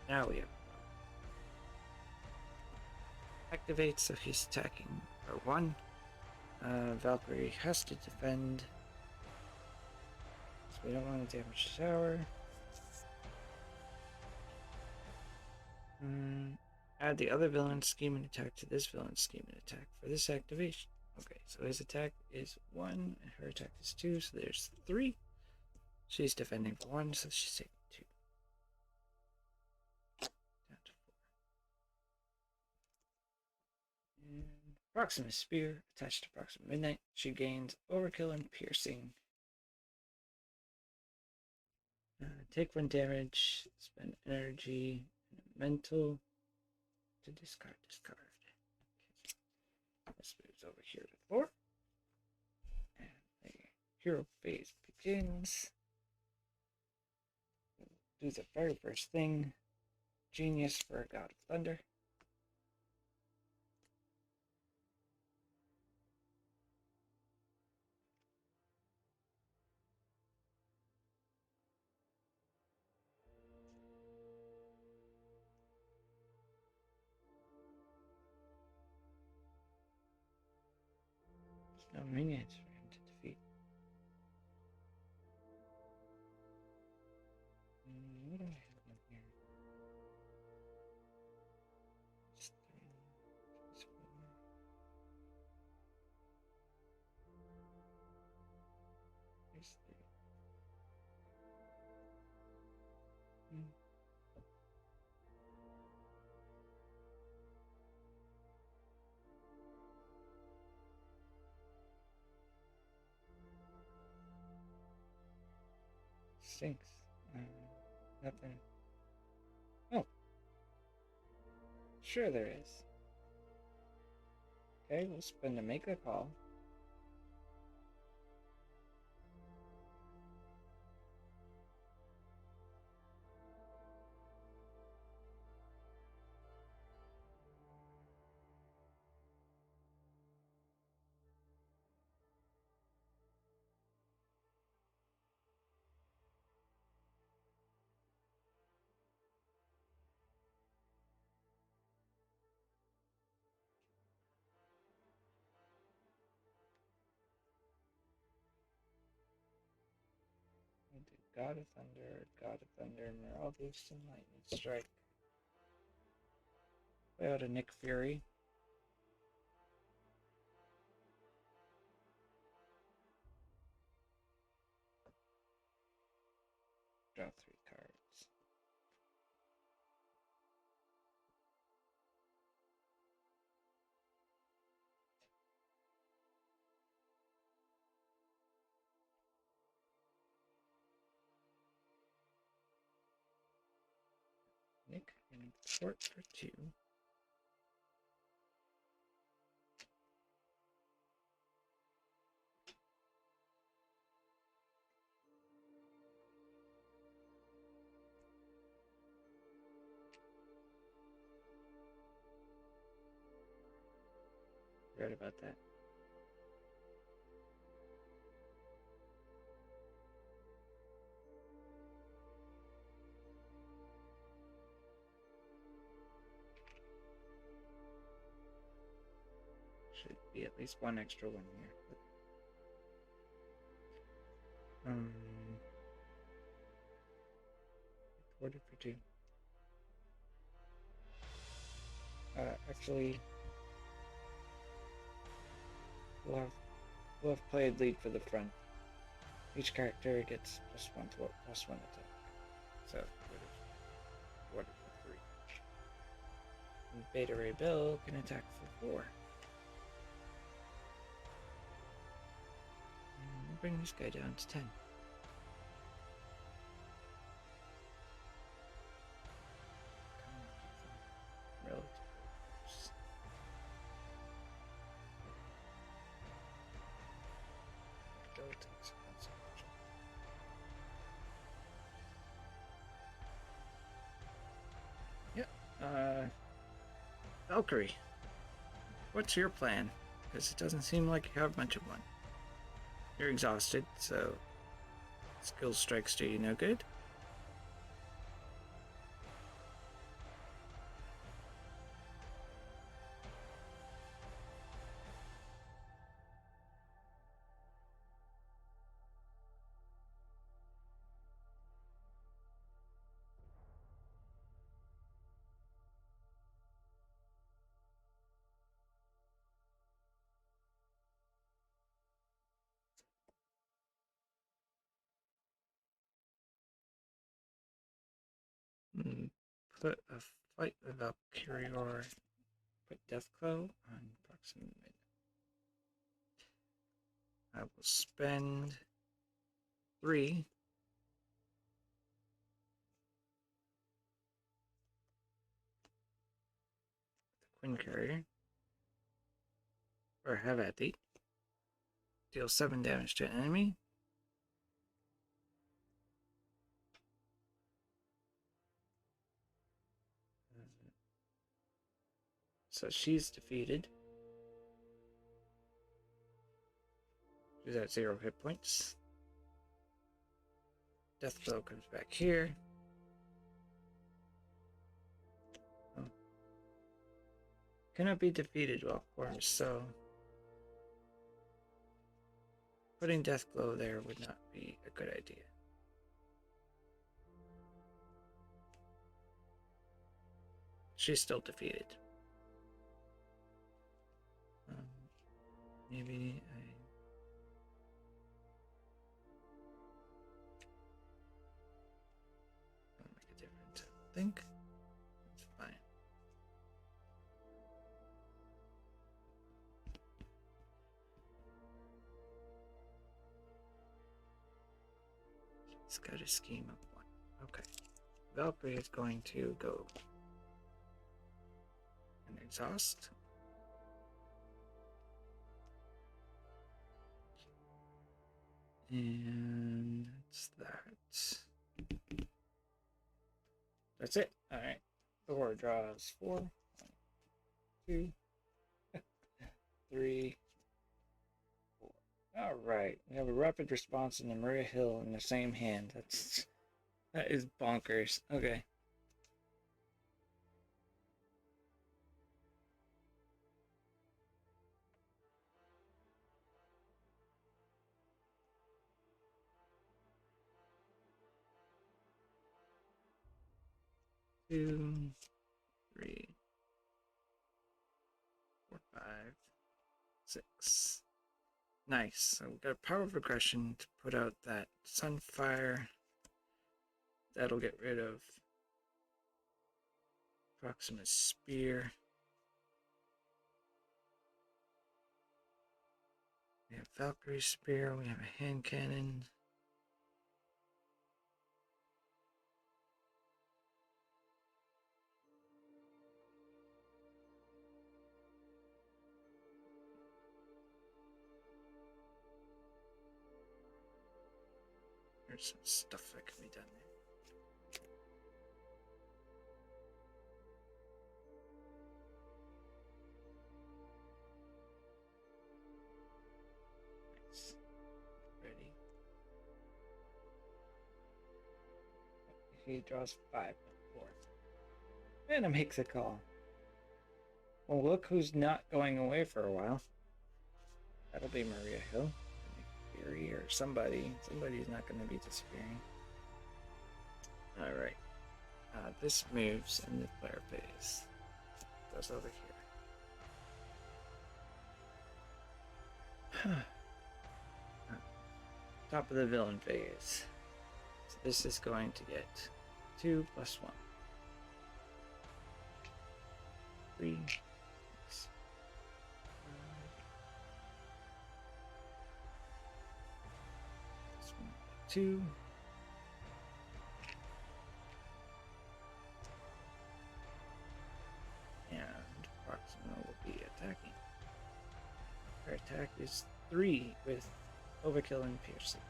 Now we have activates, so he's attacking for 1. Valkyrie has to defend, so we don't want to damage the tower. Add the other villain's scheme and attack to this villain's scheme and attack for this activation. Okay, so his attack is 1, and her attack is 2, so there's 3. She's defending for 1, so she's taking 2. Down to 4. And Proximus Spear, attached to Proxima Midnight. She gains Overkill and Piercing. Take 1 damage, spend energy, and mental to discard. Okay. This moves over here to 4. And the hero phase begins. We'll do the very first thing. Genius for a God of Thunder. No minions for him to defeat. What do I have in here? Just 3, just 4. There's 3. 6. Nothing. Oh. Sure there is. Okay, we'll spend to make a call. We'll do God of Thunder, Miraldos, and Lightning Strike. Play out a Nick Fury. Draw 3 cards. And port for 2. Forgot about that. Should be at least one extra one here. Ported for 2. Actually, we'll have played lead for the front. Each character gets +1 attack. So, what for 3. And Beta Ray Bill can attack for 4. And we'll bring this guy down to 10. Relative. Valkyrie, what's your plan? Because it doesn't seem like you have much of one. You're exhausted, so skill strikes do you no good. Put a fight with Valkyrie or put Deathclaw on approximate minute. I will spend 3. The Queen Carrier. Or have at thee. Deal 7 damage to an enemy. So she's defeated. She's at 0 hit points. Deathblow comes back here. Oh. Cannot be defeated while formed, so putting Deathblow there would not be a good idea. She's still defeated. Maybe I'll make a difference. I think it's fine. It's got a scheme of 1. Okay. Valkyrie is going to go and exhaust. And that's that. That's it. Alright. Thor draws 4. 1, 2, 3, 4. Alright. We have a rapid response and a Maria Hill in the same hand. That is bonkers. Okay. Two, 3, 4, 5, 6. Nice. So we've got a power of aggression to put out that Sunfire. That'll get rid of Proximus Spear. We have Valkyrie Spear. We have a hand cannon. There's some stuff that can be done there. Nice. Ready. He draws 5 4. And it makes a call. Well, look who's not going away for a while. That'll be Maria Hill. Fury or somebody. Somebody's not going to be disappearing. Alright. This moves in the player phase. Goes over here. Top of the villain phase. So this is going to get 2 plus 1. 3. 6. 2. And Proxima will be attacking. Her attack is 3 with overkill and piercing.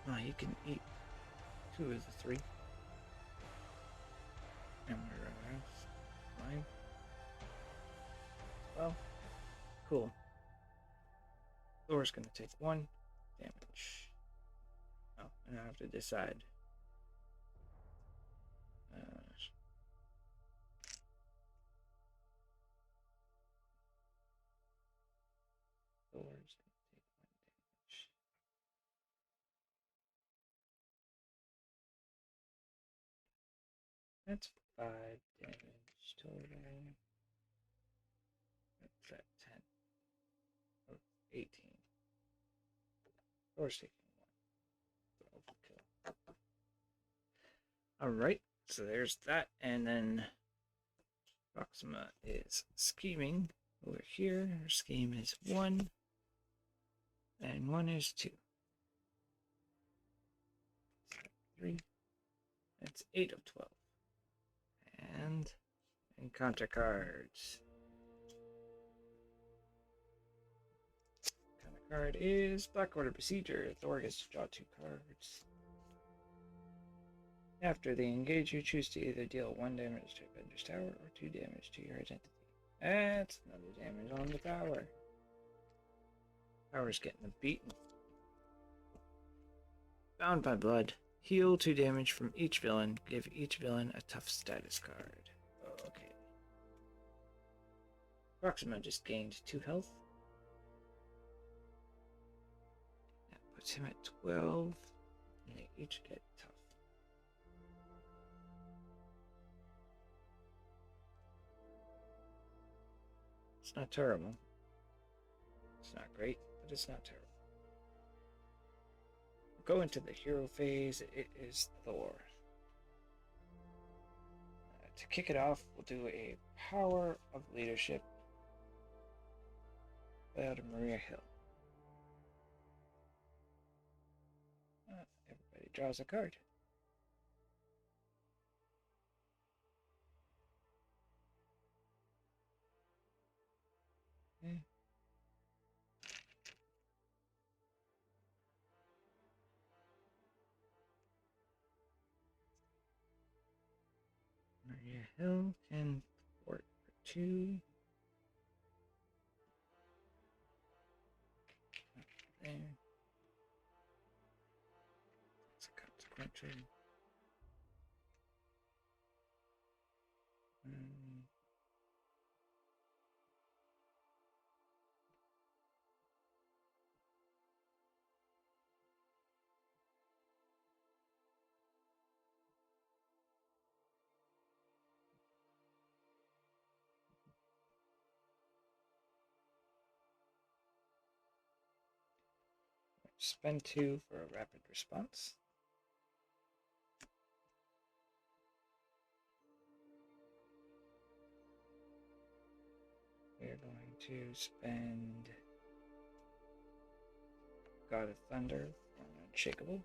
Oh, you can eat 2 of the 3. And we're mine. Well, cool. Thor's gonna take 1 damage. Oh, and I have to decide. Thor's gonna take 1 damage. That's 5 damage total. That's at 10. Oh, 18. Thor's taking 1. Overkill. Alright, so there's that, and then Proxima is scheming over here. Her scheme is 1, and 1 is 2. 3. That's 8 of 12. And encounter cards. Encounter card is Blackwater Besieger. Thor gets to draw 2 cards. After they engage, you choose to either deal 1 damage to Avengers Tower or 2 damage to your identity. That's another damage on the tower. Tower's getting beaten. Bound by Blood. Heal 2 damage from each villain. Give each villain a tough status card. Okay. Proxima just gained 2 health. That puts him at 12. And they each get tough. It's not terrible. It's not great, but it's not terrible. Go into the hero phase. It is Thor. To kick it off, we'll do a Power of Leadership out of Maria Hill. Everybody draws a card. Okay. Maria Hill can thwart for 2. There. It's a consequential. Spend 2 for a rapid response. We're going to spend God of Thunder for an Unshakable.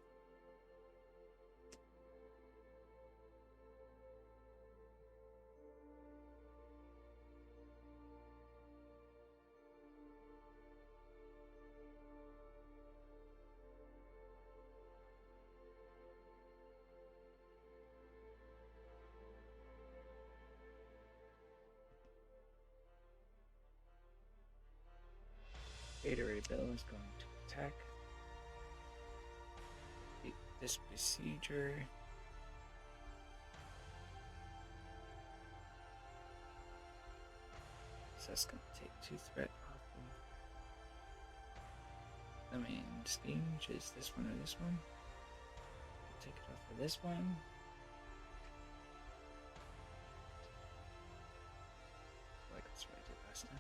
Gatorade Bill is going to attack this Besieger. So that's going to take 2 threat off of. I mean, Stinge is this one or this one. Take it off of this one. Like that's what I did last time.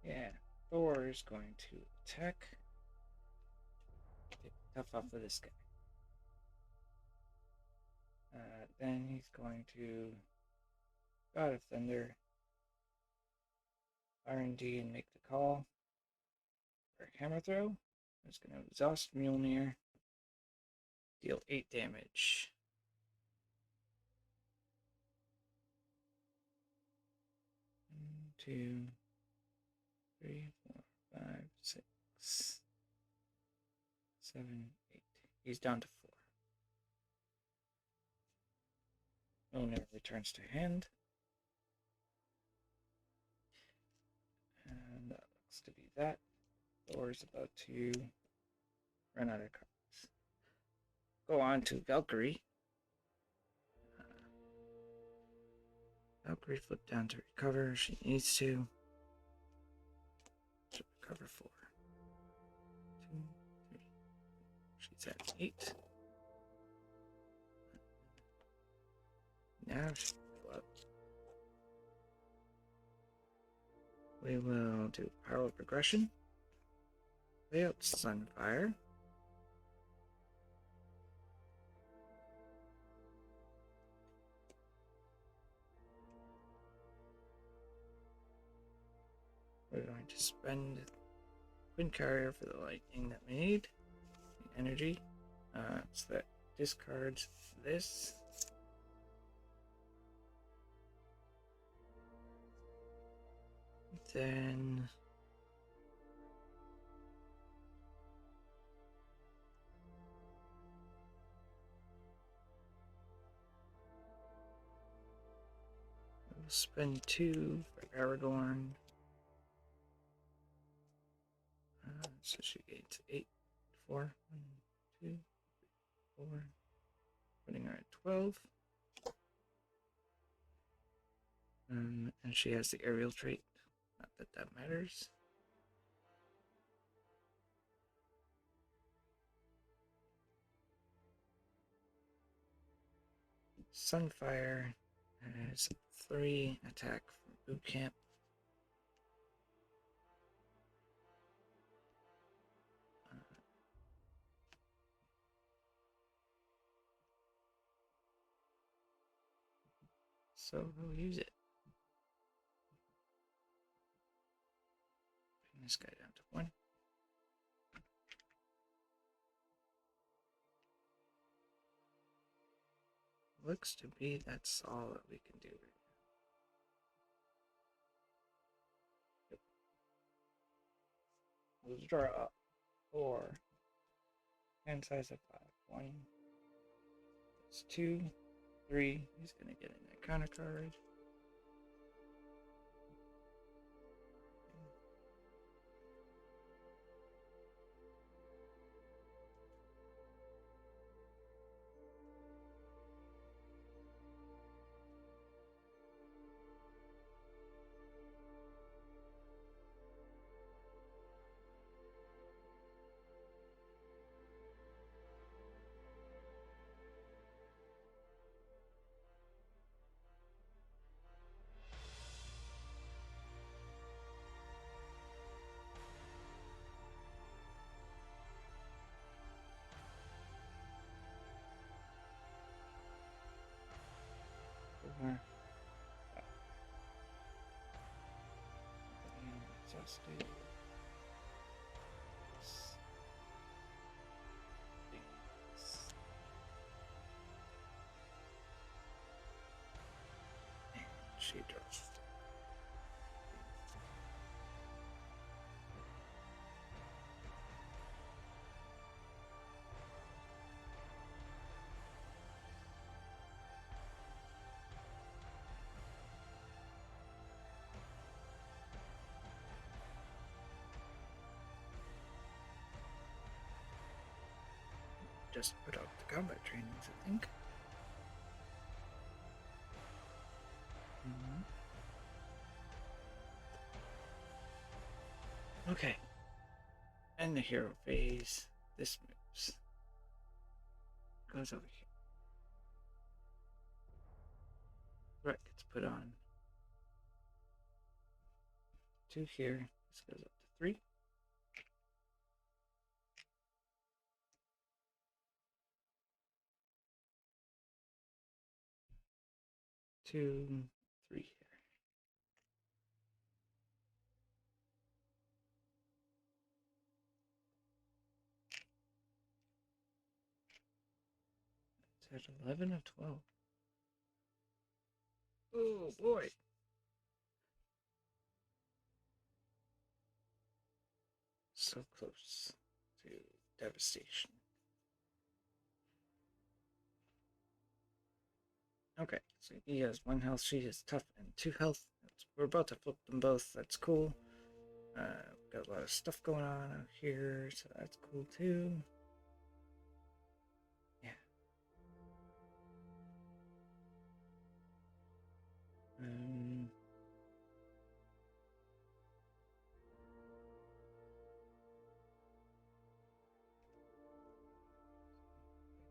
Yeah, Thor is going to attack. Take tough off of this guy. Then he's going to God of Thunder, R&D, and make the call for Hammer Throw. It's going to exhaust Mjolnir, deal 8 damage. One, 2, 3, 4, 5, 6, 7, 8. He's down to 4. Mjolnir returns to hand. And that looks to be that. Thor's about to run out of cards. Go on to Valkyrie. Valkyrie flipped down to recover. She needs to. She'll recover 4. 2, 3. She's at 8. Now she can go up. We will do power progression. Lay out Sunfire. We're going to spend Wind Carrier for the lightning that we need. The energy. So that discards this. Then we'll spend 2 for Aragorn. So she gets 8, 4, 1, 2, 4, putting her at 12. And she has the aerial trait. Not that that matters. Sunfire has 3 attack from boot camp. So we'll use it. Bring this guy down to 1. Looks to be that's all that we can do right now. Yep. We'll draw 4. Hand size of 5. 1. That's 2. 3. He's gonna get in that counter card. busted. And she drops. Just put out the combat trainings, I think. Okay. And the hero phase. This moves. Goes over here. Right, gets put on. 2 here. This goes up to 3. Two, 3 here. It's at 11 of 12. Oh boy. So close to devastation. Okay, so he has 1 health, she has tough and 2 health. We're about to flip them both, that's cool. Got a lot of stuff going on out here, so that's cool too. Yeah.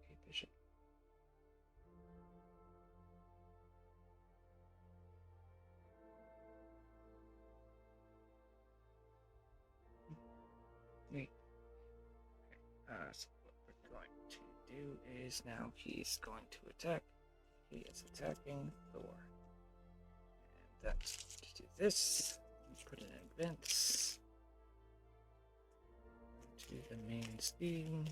Okay, bishop. Wait. So what we're going to do is now he's going to attack. He is attacking Thor. And that's to do this. Put an advance to the main steam,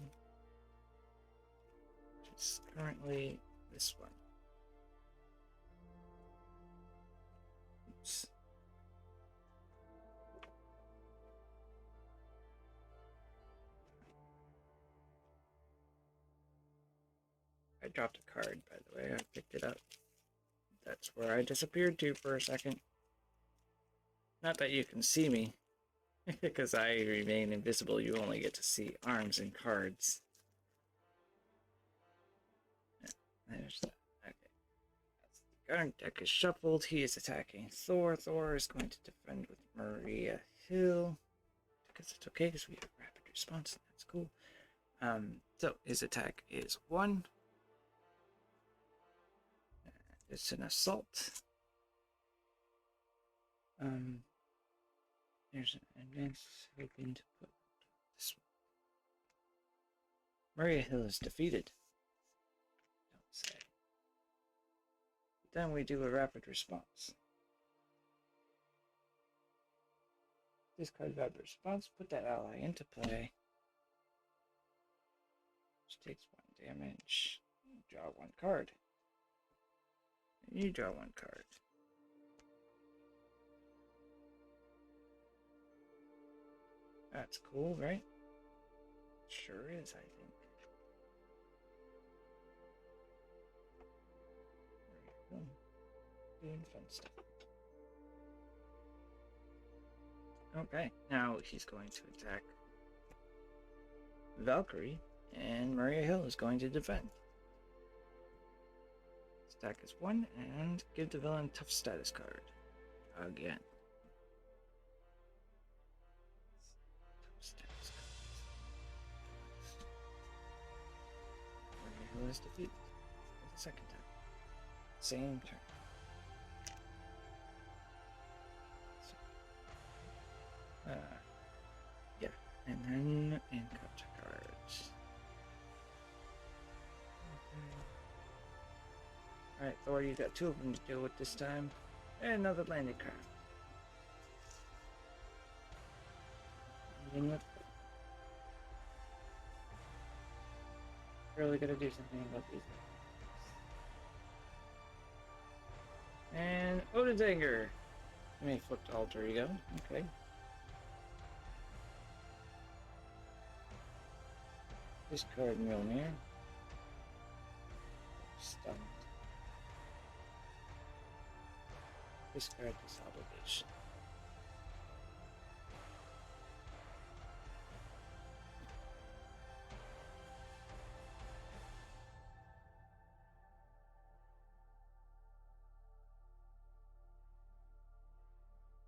which is currently this one. Oops. I dropped a card, by the way. I picked it up. That's where I disappeared to for a second. Not that you can see me, because I remain invisible. You only get to see arms and cards. Yeah, there's that. Okay. The guard deck is shuffled. He is attacking Thor. Thor is going to defend with Maria Hill. Because it's okay, because we have rapid response. That's cool. So his attack is 1. It's an assault. There's an advance hoping to put this one. Maria Hill is defeated. Don't say. Then we do a rapid response. Discard rapid response, put that ally into play. Which takes 1 damage. Draw 1 card. You draw 1 card. That's cool, right? Sure is, I think. There you go. Doing fun stuff. Okay, now he's going to attack Valkyrie, and Maria Hill is going to defend. Attack is 1, and give the villain tough status card. Again. Tough status card. Maria Hill is defeated for the 2nd time. Same turn. Yeah, and then encounter cards. Alright, Thor, you got 2 of them to deal with this time. And another landing craft. begin with. Really gotta do something about these. And Odin's Anger. You may flip to alter ego. Okay. Discard Mjolnir. Stunned. Discard this obligation.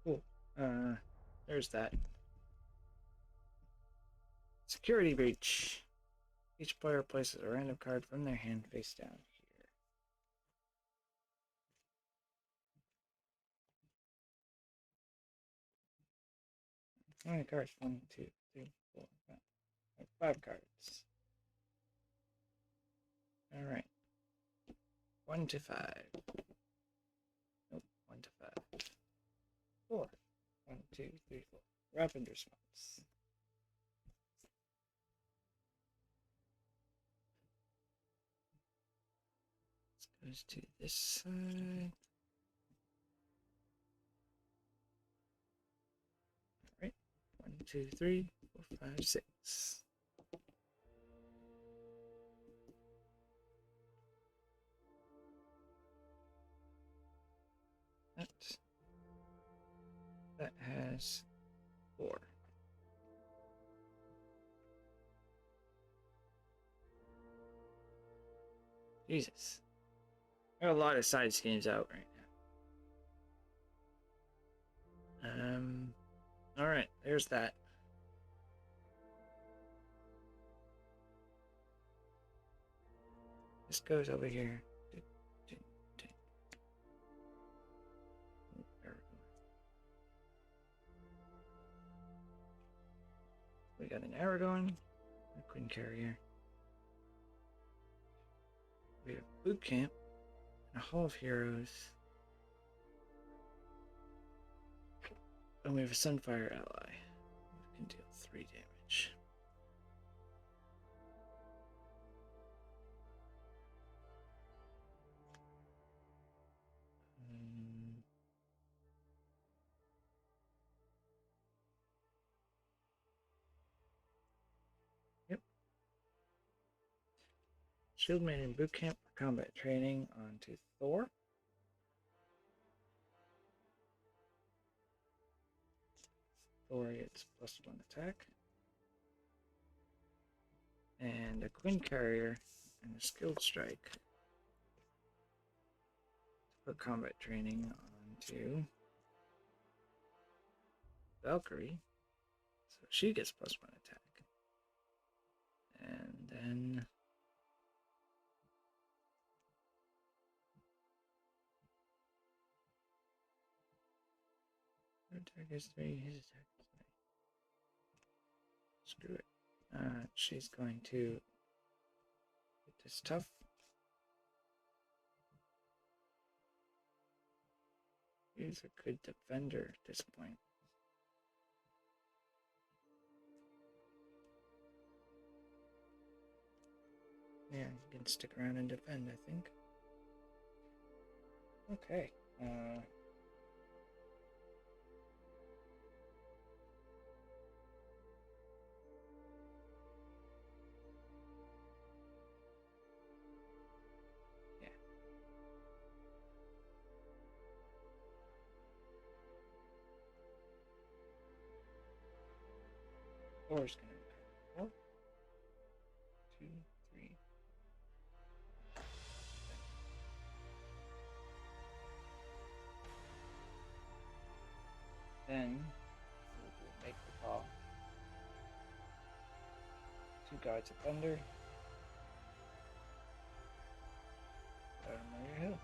Cool. There's that. Security breach. Each player places a random card from their hand face down here. How many cards? 1, 2, 3, 4, 5. 5 cards. Alright. 1 to 5. Nope, 1 to 5. 4. 1, 2, 3, 4. Rapid response. This goes to this side. Alright. 1, 2, 3, 4, 5, 6. That has 4. Jesus. I got a lot of side schemes out right now. Alright, there's that. This goes over here. We got an Aragon, a Queen Carrier. We have Boot Camp, and a Hall of Heroes. And we have a Sunfire ally. We can deal 3 damage. Yep. Shield Maiden Boot Camp for combat training onto Thor. Thor gets +1 attack. And a Queen Carrier and a Skilled Strike. To put combat training onto Valkyrie. So she gets +1 attack. And then her attack is 3, his attack is 9. Screw it. She's going to get this tough. She's a good defender at this point. Yeah, you can stick around and defend, I think. Okay. Yeah. Thor's gonna recover 4, 2, 3. Then we'll make the call. 2 Guards of Thunder. Murder Hill.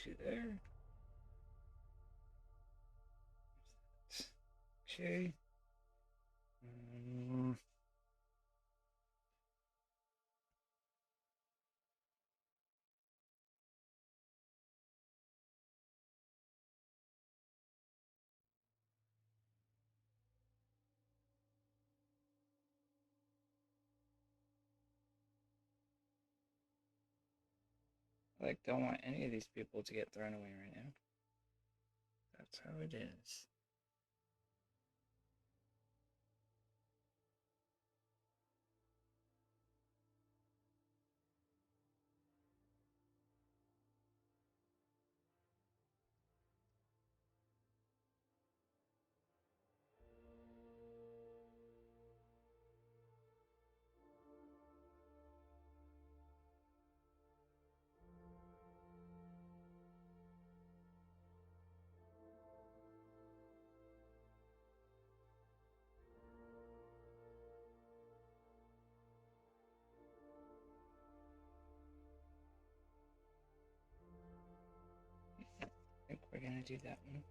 2 there. Okay. Like, don't want any of these people to get thrown away right now. That's how it is. I think we're gonna do that one.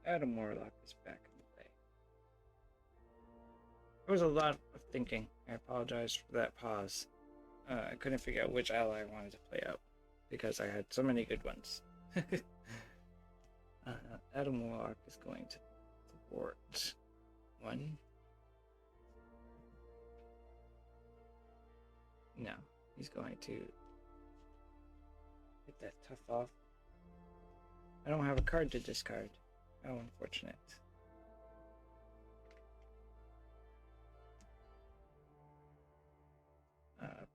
Adam Warlock is back in the play. There was a lot of thinking. I apologize for that pause. I couldn't figure out which ally I wanted to play out because I had so many good ones. Adam Warlock is going to thwart one. No, he's going to get that tough off. I don't have a card to discard. How unfortunate.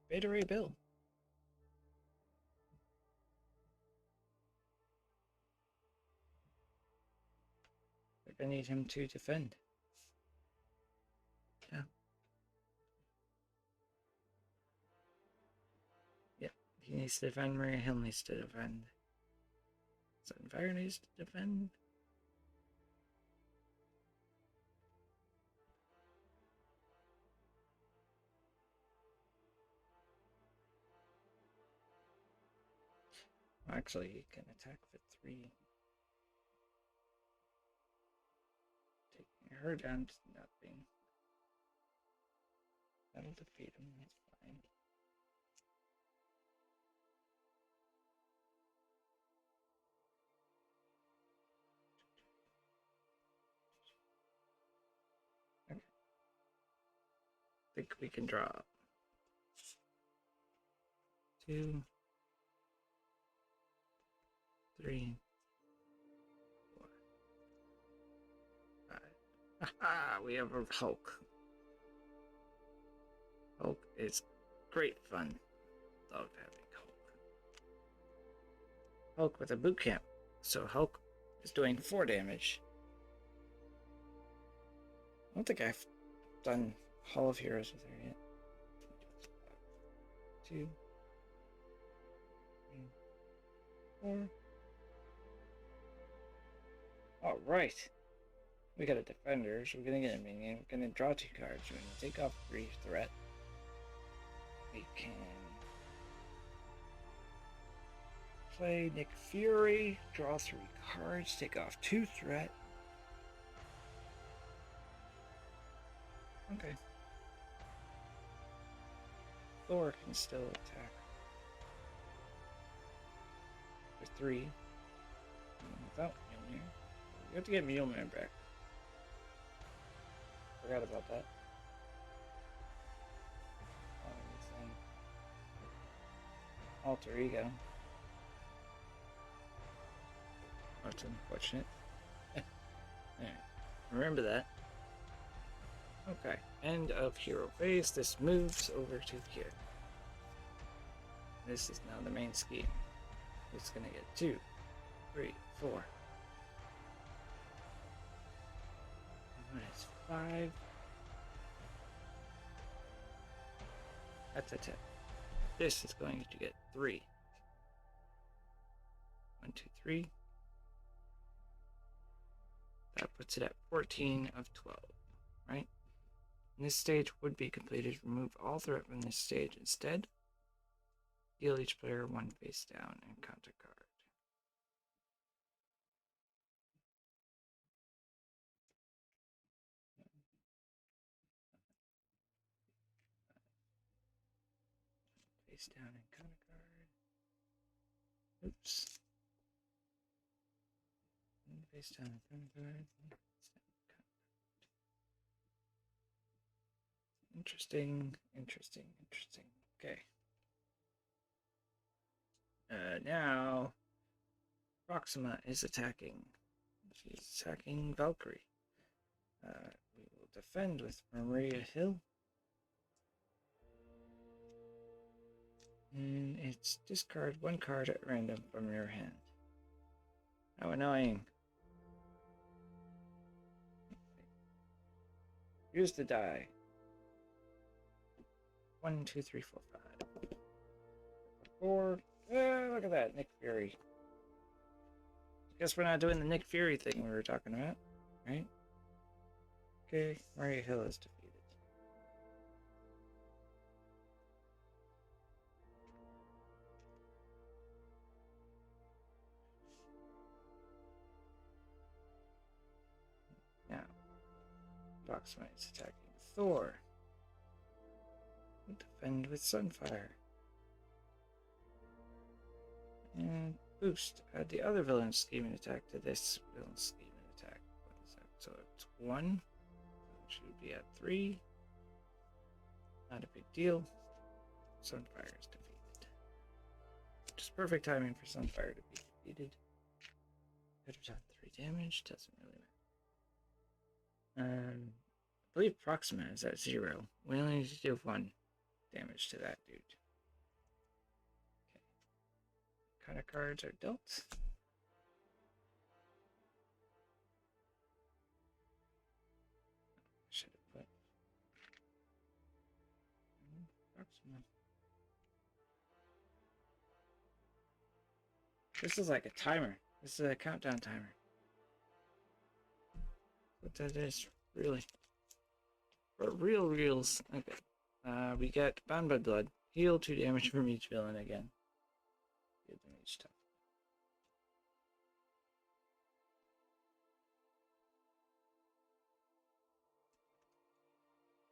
Beta Ray Bill. Like, I need him to defend. Yeah. Yep. He needs to defend. Maria Hill needs to defend. Sunfire needs to defend. Actually, he can attack for 3. Taking her down to nothing. That'll defeat him, that's fine. Okay. I think we can draw. 2, 3, 4, 5. Haha, we have a Hulk. Hulk is great fun. Love having Hulk. Hulk with a boot camp. So Hulk is doing 4 damage. I don't think I've done Hall of Heroes with her yet. 2, 3, 4. Alright. We got a defender, so we're gonna get a minion. We're gonna draw 2 cards. We're gonna take off 3 threat. We can play Nick Fury, draw 3 cards, take off 2 threat. Okay. Thor can still attack for 3 without Mjolnir. We have to get Mjolnir back. Forgot about that. Alter Ego. That's unfortunate. Alright, remember that. Okay, end of hero phase. This moves over to here. This is now the main scheme. It's gonna get 2, 3, 4. What is 5? That's a 10. This is going to get 3. 1, 2, 3. That puts it at 14 of 12, right? And this stage would be completed. Remove all threat from this stage instead. Deal each player one face down and count a card. Face down and count a card. Oops. Face down and count a card. Interesting. Okay. Now Proxima is attacking. She's attacking Valkyrie. We will defend with Maria Hill. And it's discard one card at random from your hand. How annoying. Use the die. 1, 2, 3, 4, 5. 4. Look at that, Nick Fury. Guess we're not doing the Nick Fury thing we were talking about, right? Okay, Maria Hill is defeated. Now, Proxima is attacking Thor. We'll defend with Sunfire. And boost. Add the other villain's scheming attack to this villain's scheming attack. What is that? So it's 1. Should be at 3. Not a big deal. Sunfire is defeated. Just perfect timing for Sunfire to be defeated. Could have done 3 damage. Doesn't really matter. I believe Proxima is at 0. We only need to do 1 damage to that dude. Okay. What kind of cards are dealt? Should have put Proxima. This is like a timer. This is a countdown timer. What that is, really. For real reals. Okay. We get Bound by Blood. Heal 2 damage from each villain again. Heal them each time.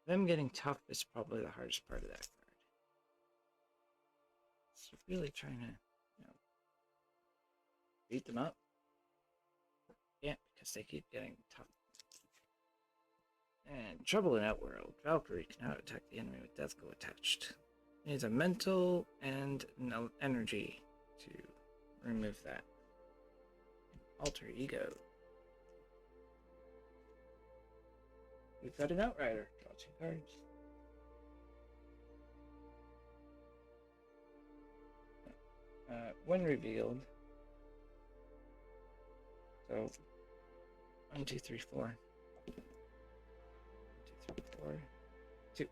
Them getting tough is probably the hardest part of that card. So really trying to, beat them up. Can't because they keep getting tough. And Trouble in Outworld. Valkyrie cannot attack the enemy with Death Glow attached. It needs a mental and no energy to remove that. Alter Ego. We've got an Outrider. Draw 2 cards. When revealed. So 1, 2, 3, 4. 1, 2, 3, 4. 2.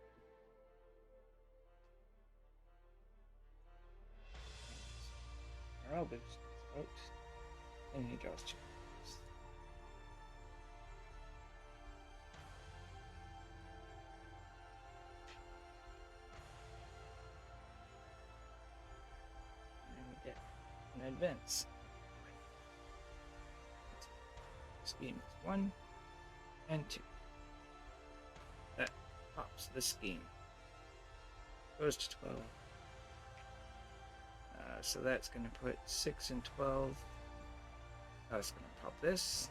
Morale boost. Out. And he draws 2 cards. And we get an advance. Scheme is 1 and 2. That pops the scheme. Goes to 12. So that's going to put 6 and 12. That's going to pop this.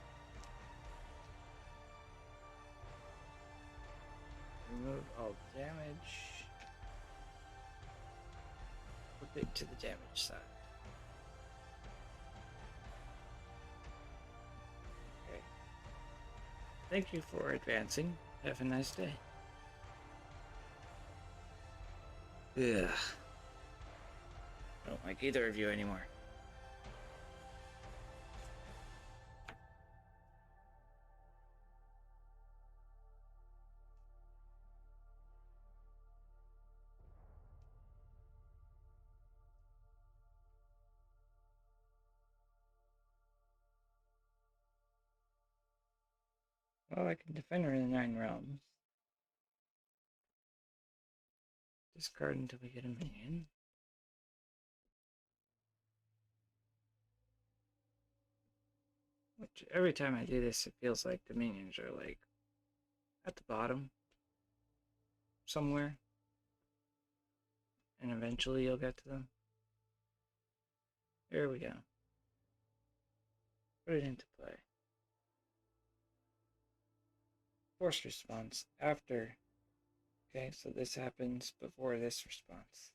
Remove all damage. Flip it to the damage side. Okay. Thank you for advancing. Have a nice day. Ugh. I don't like either of you anymore. Well, I can defend her in the 9 realms. Discard until we get a minion. Every time I do this, it feels like the minions are like at the bottom somewhere, and eventually you'll get to them. There we go. Put it into play. Force response after. Okay, so this happens before this response.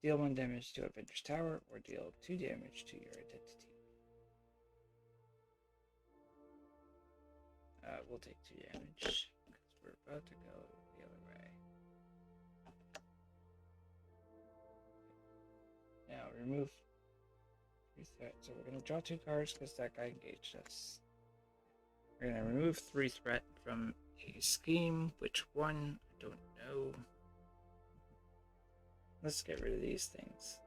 Deal 1 damage to Avengers Tower, or deal 2 damage to your identity. We'll take 2 damage, because we're about to go the other way. Now, remove 3 threats. So we're going to draw 2 cards, because that guy engaged us. We're going to remove 3 threat from a scheme. Which one? I don't know. Let's get rid of these things.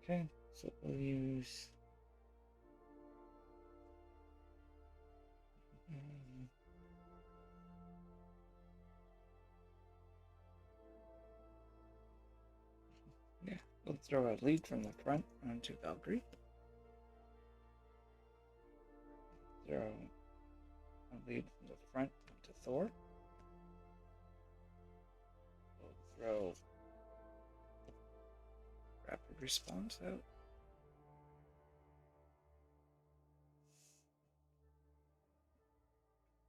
Okay, so we'll use... yeah, we'll throw a lead from the front onto Valkyrie. Throw a lead from the front onto Thor. We'll throw rapid response out.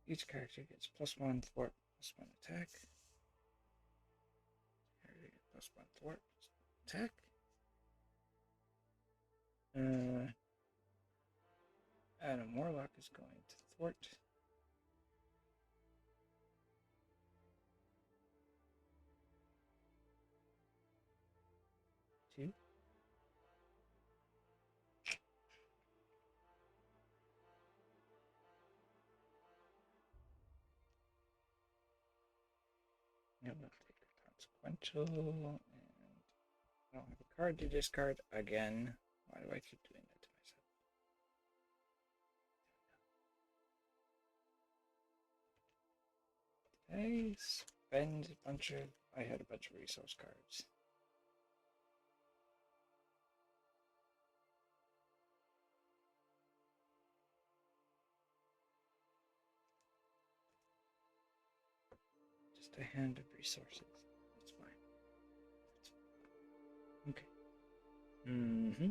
Each character gets +1 thwart, +1 attack. Character gets +1 thwart, +1 attack. Adam Warlock is going to thwart. Two. And we'll take a consequential, and I don't have a card to discard again. Why do I keep doing that to myself? I spend a bunch of... I had a bunch of resource cards. Just a hand of resources. That's fine. Okay. Mm-hmm.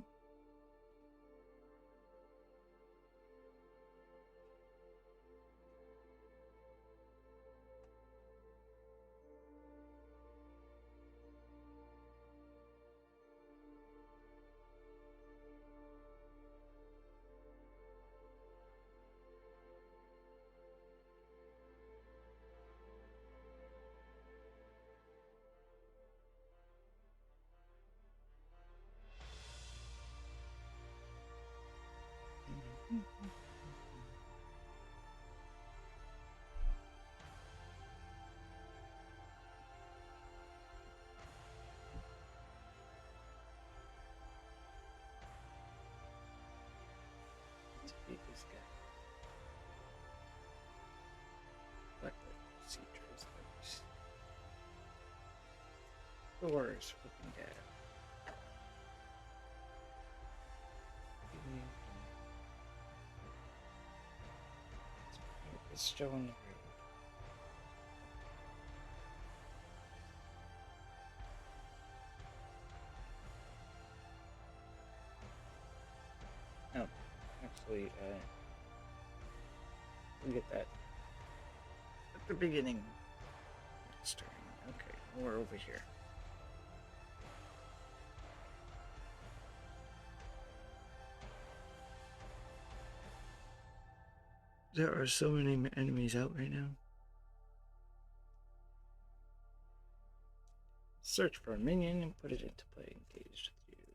Let's beat this guy. Black sea translators. Thor's flipping dad. It's showing the road. Oh, actually, we get that at the beginning. Okay, we're over here. There are so many enemies out right now. Search for a minion and put it into play. Engaged with you.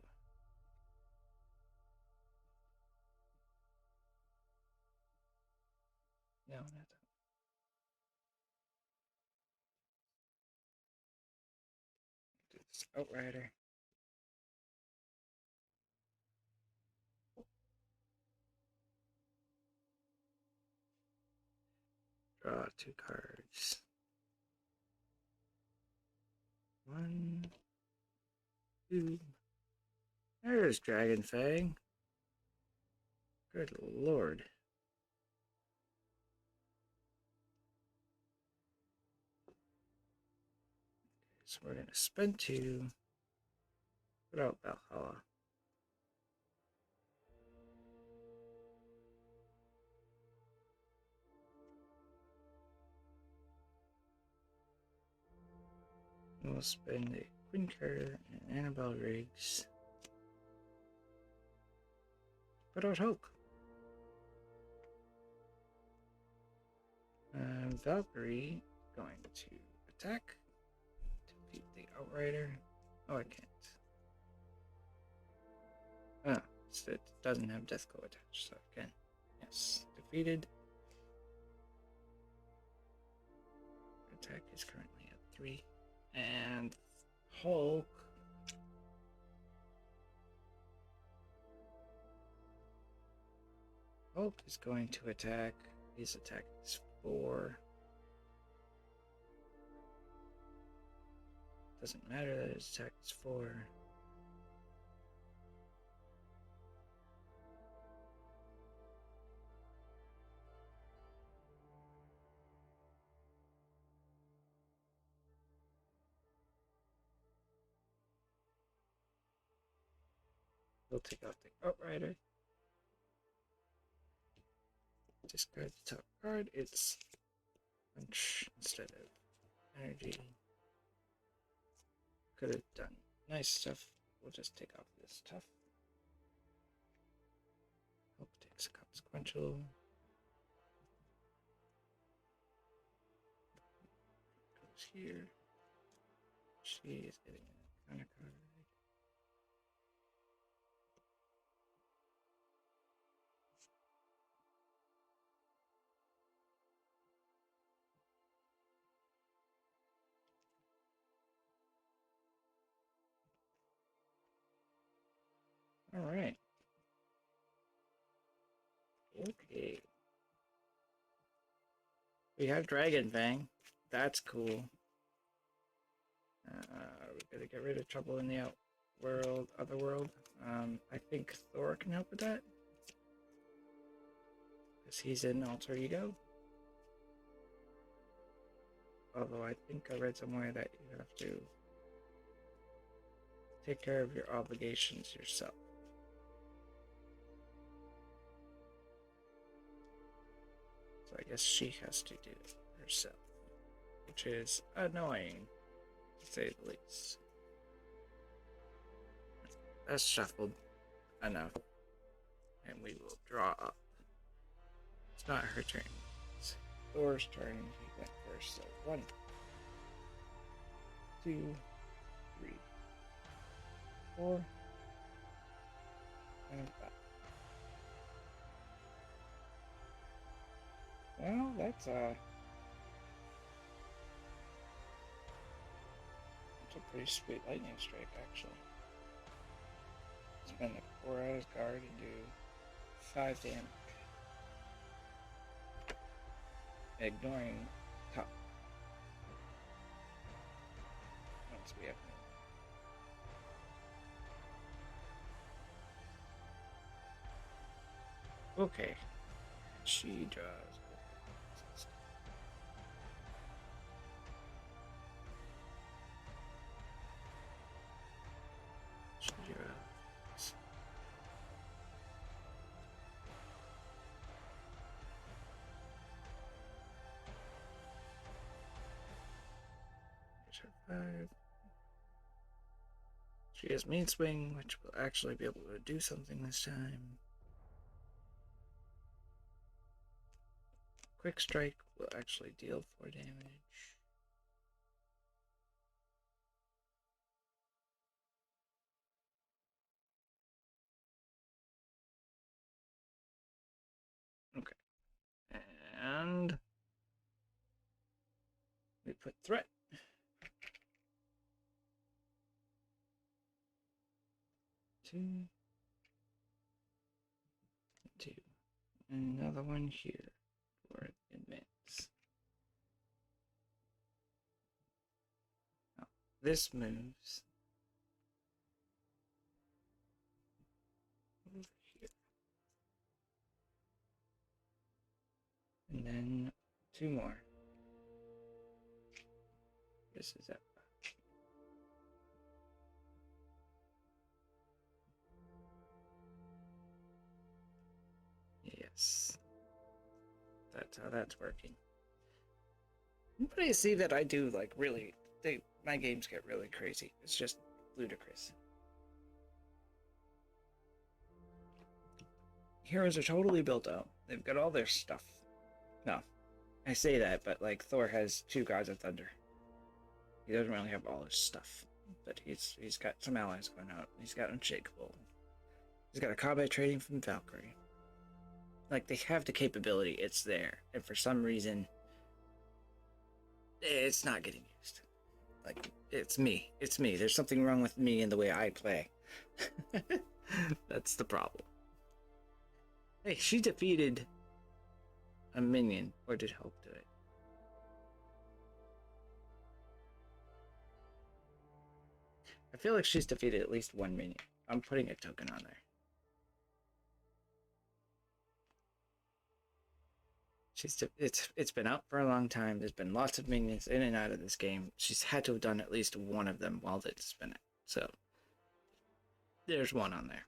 No, not that. Do this Outrider. Draw 2 cards. 1, 2, There's Dragon Fang. Good lord. So we're gonna spend 2. Put out Valhalla. We'll spend a Quinker and Annabelle Riggs. Put out Hulk. Valkyrie going to attack. Defeat the Outrider. Oh, I can't. Oh, so it doesn't have Death Glow attached, so I can. Yes, defeated. Attack is currently at 3. And Hulk. Hulk is going to attack. His attack is 4. Doesn't matter that his attack is 4. We'll take out the Outrider. Discard the top card. It's punch instead of energy. Could have done nice stuff. We'll just take off this tough. Hope takes a consequential. Goes here. She is getting a counter card. All right. Okay. We have Dragon Fang. That's cool. We gotta get rid of trouble in the otherworld. I think Thor can help with that. Because he's in Alter Ego. Although I think I read somewhere that you have to take care of your obligations yourself. So I guess she has to do it herself. Which is annoying, to say the least. That's shuffled enough. And we will draw up. It's not her turn. It's Thor's turn. He went first, so 1, 2, 3, 4, and 5. Well, that's a pretty sweet lightning strike, actually. Spend the 4 out of guard and do 5 damage. Ignoring top. Once we have no. Okay. She draws. She draws. There's her 5. She has Mean Swing, which will actually be able to do something this time. Quick Strike will actually deal 4 damage. Okay. And we put Threat. 2. 2. And another one here for advance. Now, this moves. And then 2 more. This is it. Yes. That's how that's working. But you see that I do, like, really... my games get really crazy. It's just ludicrous. Heroes are totally built out. They've got all their stuff. No. I say that, but, like, Thor has 2 Gods of Thunder. He doesn't really have all his stuff. But he's got some allies going out. He's got Unshakable. He's got a combat trading from Valkyrie. Like, they have the capability. It's there. And for some reason, it's not getting used. Like, it's me. It's me. There's something wrong with me in the way I play. That's the problem. Hey, she defeated a minion. Or did Hulk do it? I feel like she's defeated at least 1 minion. I'm putting a token on there. It's been out for a long time. There's been lots of minions in and out of this game. She's had to have done at least 1 of them while it's been out. So there's 1 on there.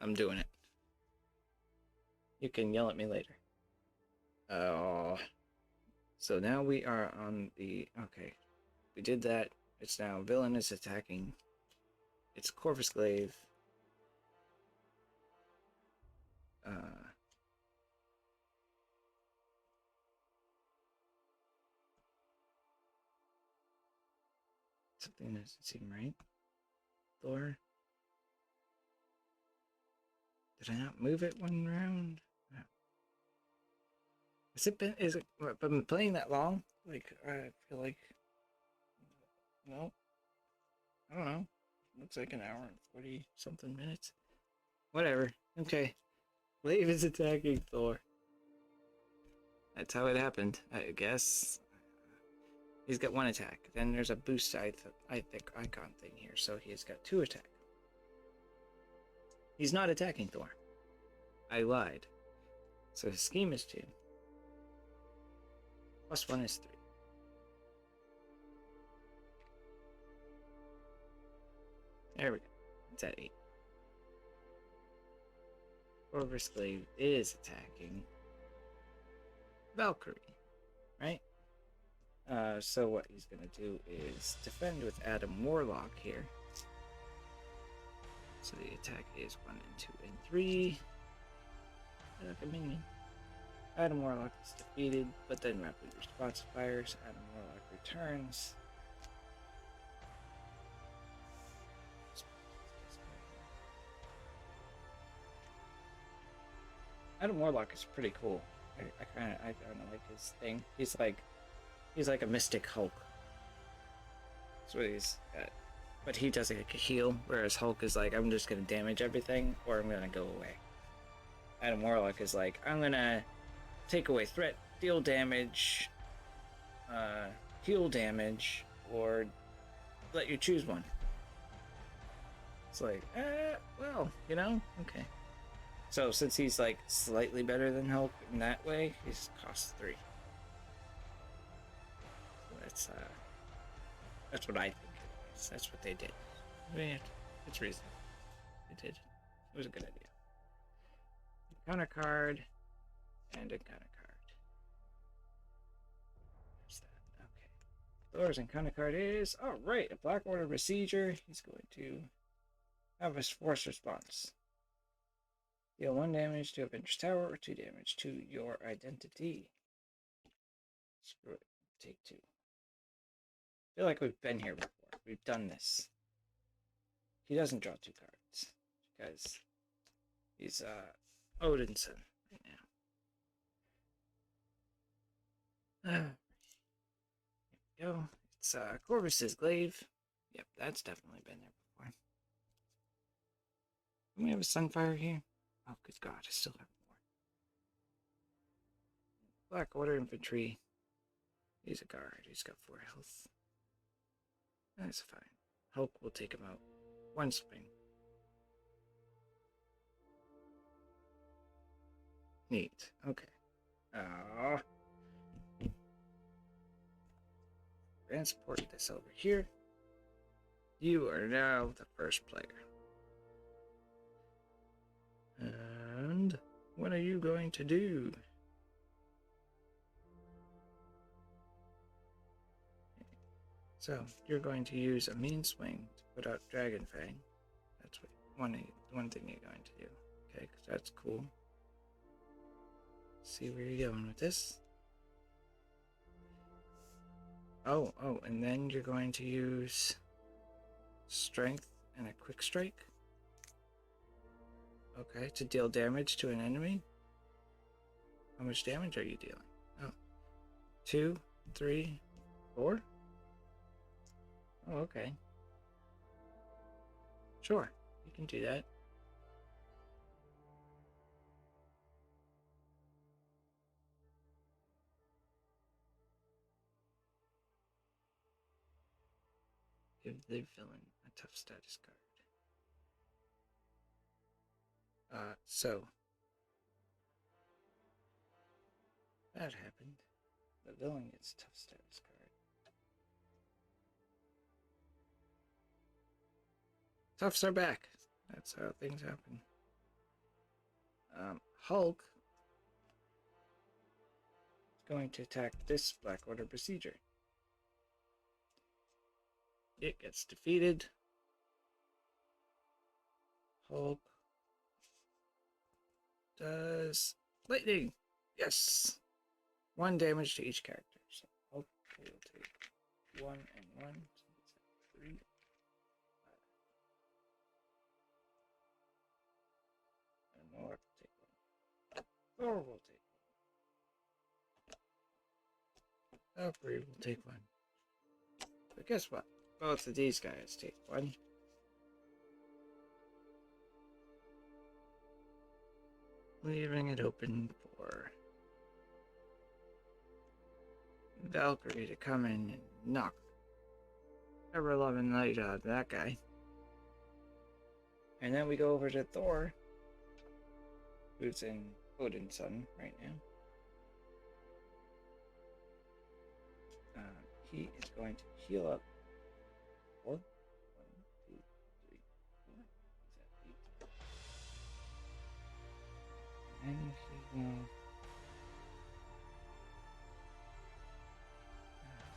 I'm doing it. You can yell at me later. Oh. So now we are on the... Okay. We did that. It's now villain is attacking. It's Corvus Glaive. Something doesn't seem right. Thor. Did I not move it 1 round? No. Is it been playing that long? Like, I feel like... No. I don't know. Looks like an hour and 40 something minutes. Whatever. Okay. Glaive is attacking Thor. That's how it happened, I guess. He's got 1 attack. Then there's a boost I think icon thing here, so he's got 2 attack. He's not attacking Thor. I lied. So his scheme is 2. Plus 1 is 3. There we go. It's at 8. Corvus Glaive is attacking Valkyrie, right? So what he's gonna do is defend with Adam Warlock here. So the attack is 1 and 2 and 3. Like a minion. Adam Warlock is defeated, but then rapid response fires. Adam Warlock returns. Adam Warlock is pretty cool. I kind of like his thing. He's like a mystic Hulk. That's what he's got. But he does like a heal, whereas Hulk is like, I'm just gonna damage everything, or I'm gonna go away. Adam Warlock is like, I'm gonna take away threat, deal damage, heal damage, or let you choose one. It's like, well, you know, okay. So since he's like slightly better than Hulk in that way, he's cost 3. So that's what I think it is. That's what they did. I mean, it's reasonable. They did. It was a good idea. Encounter card and encounter card. There's that. Okay. Thor's encounter card is alright, a Black Order Besieger. He's going to have his force response. Deal 1 damage to Avengers Tower or 2 damage to your identity. Screw it. Take 2. I feel like we've been here before. We've done this. He doesn't draw 2 cards because he's Odinson right now. Here we go. It's Corvus's Glaive. Yep, that's definitely been there before. Do we have a Sunfire here? Oh, good God, I still have more. Black Order Infantry. He's a guard. He's got 4 health. That's fine. Hulk will take him out. 1 swing. Neat. Okay. transport this over here. You are now the first player. And what are you going to do? So, you're going to use a mean swing to put out Dragon Fang. That's what one thing you're going to do. Okay, because that's cool. Let's see where you're going with this. Oh, and then you're going to use Strength and a Quick Strike. Okay, to deal damage to an enemy. How much damage are you dealing? Oh, 2, 3, 4? Oh, okay. Sure, you can do that. Give the villain a tough status card. So that happened. The villain gets tough status card. Toughs are back. That's how things happen. Hulk is going to attack this Black Order Besieger. It gets defeated. Hulk does lightning. Yes. 1 damage to each character. So Hulk will take 1 and 1. So 3. And Mark will take 1. Thor will take 1. Valkyrie will take 1. But guess what? Both of these guys take 1. Leaving it open for Valkyrie to come in and knock ever-loving light out of that guy. And then we go over to Thor, who's in Odin's son right now. He is going to heal up 4. 1, 2, 3, 4. He's at 8. And he will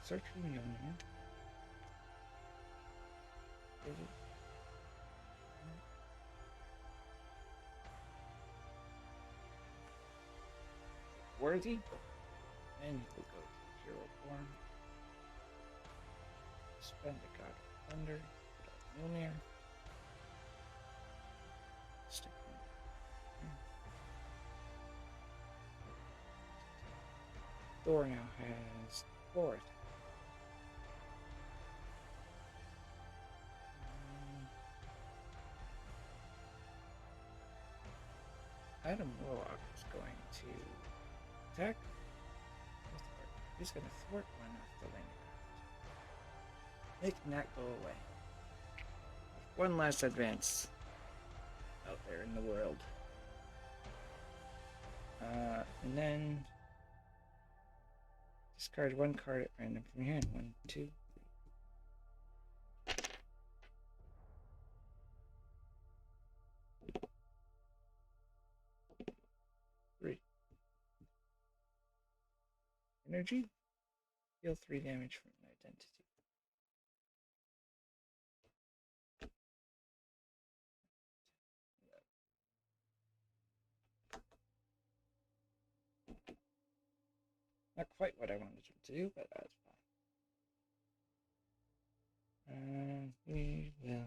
search for Mjolnir. Worthy, and he will go to hero form. Spend the God of Thunder, put out Mjolnir. Stick him here. Thor now has 4 attacks. Adam Warlock is going to attack. He's going to thwart one off the landing craft, making that go away. One last advance out there in the world. And then discard 1 card at random from your hand. 1, 2, 3. Energy. Deal 3 damage from an identity. Not quite what I wanted him to do, but that's fine. We will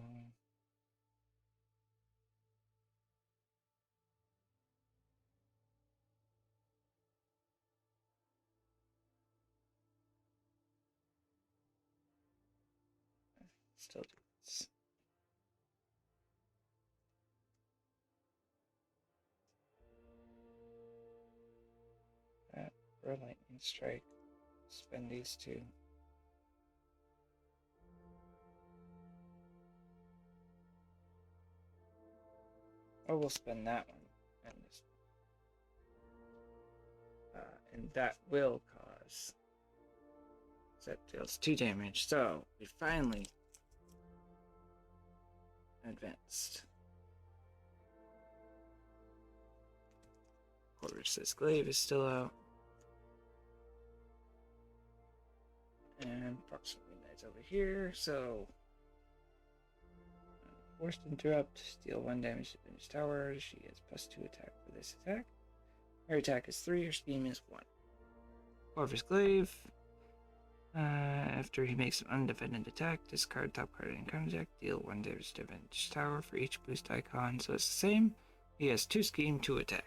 still do this. That for a lightning strike. Spend these 2. Or we'll spend that one and this one. And that will cause That deals 2 damage. So we finally advanced. Corvus's Glaive is still out. And approximately Knight's over here, so forced interrupt, deal 1 damage to Avengers Tower. She has +2 attack for this attack. Her attack is 3, her speed is 1. Corvus Glaive. After he makes an undefended attack, discard top card in counter deck, deal 1 damage to Avengers Tower for each boost icon, so it's the same. He has 2 scheme, 2 attack.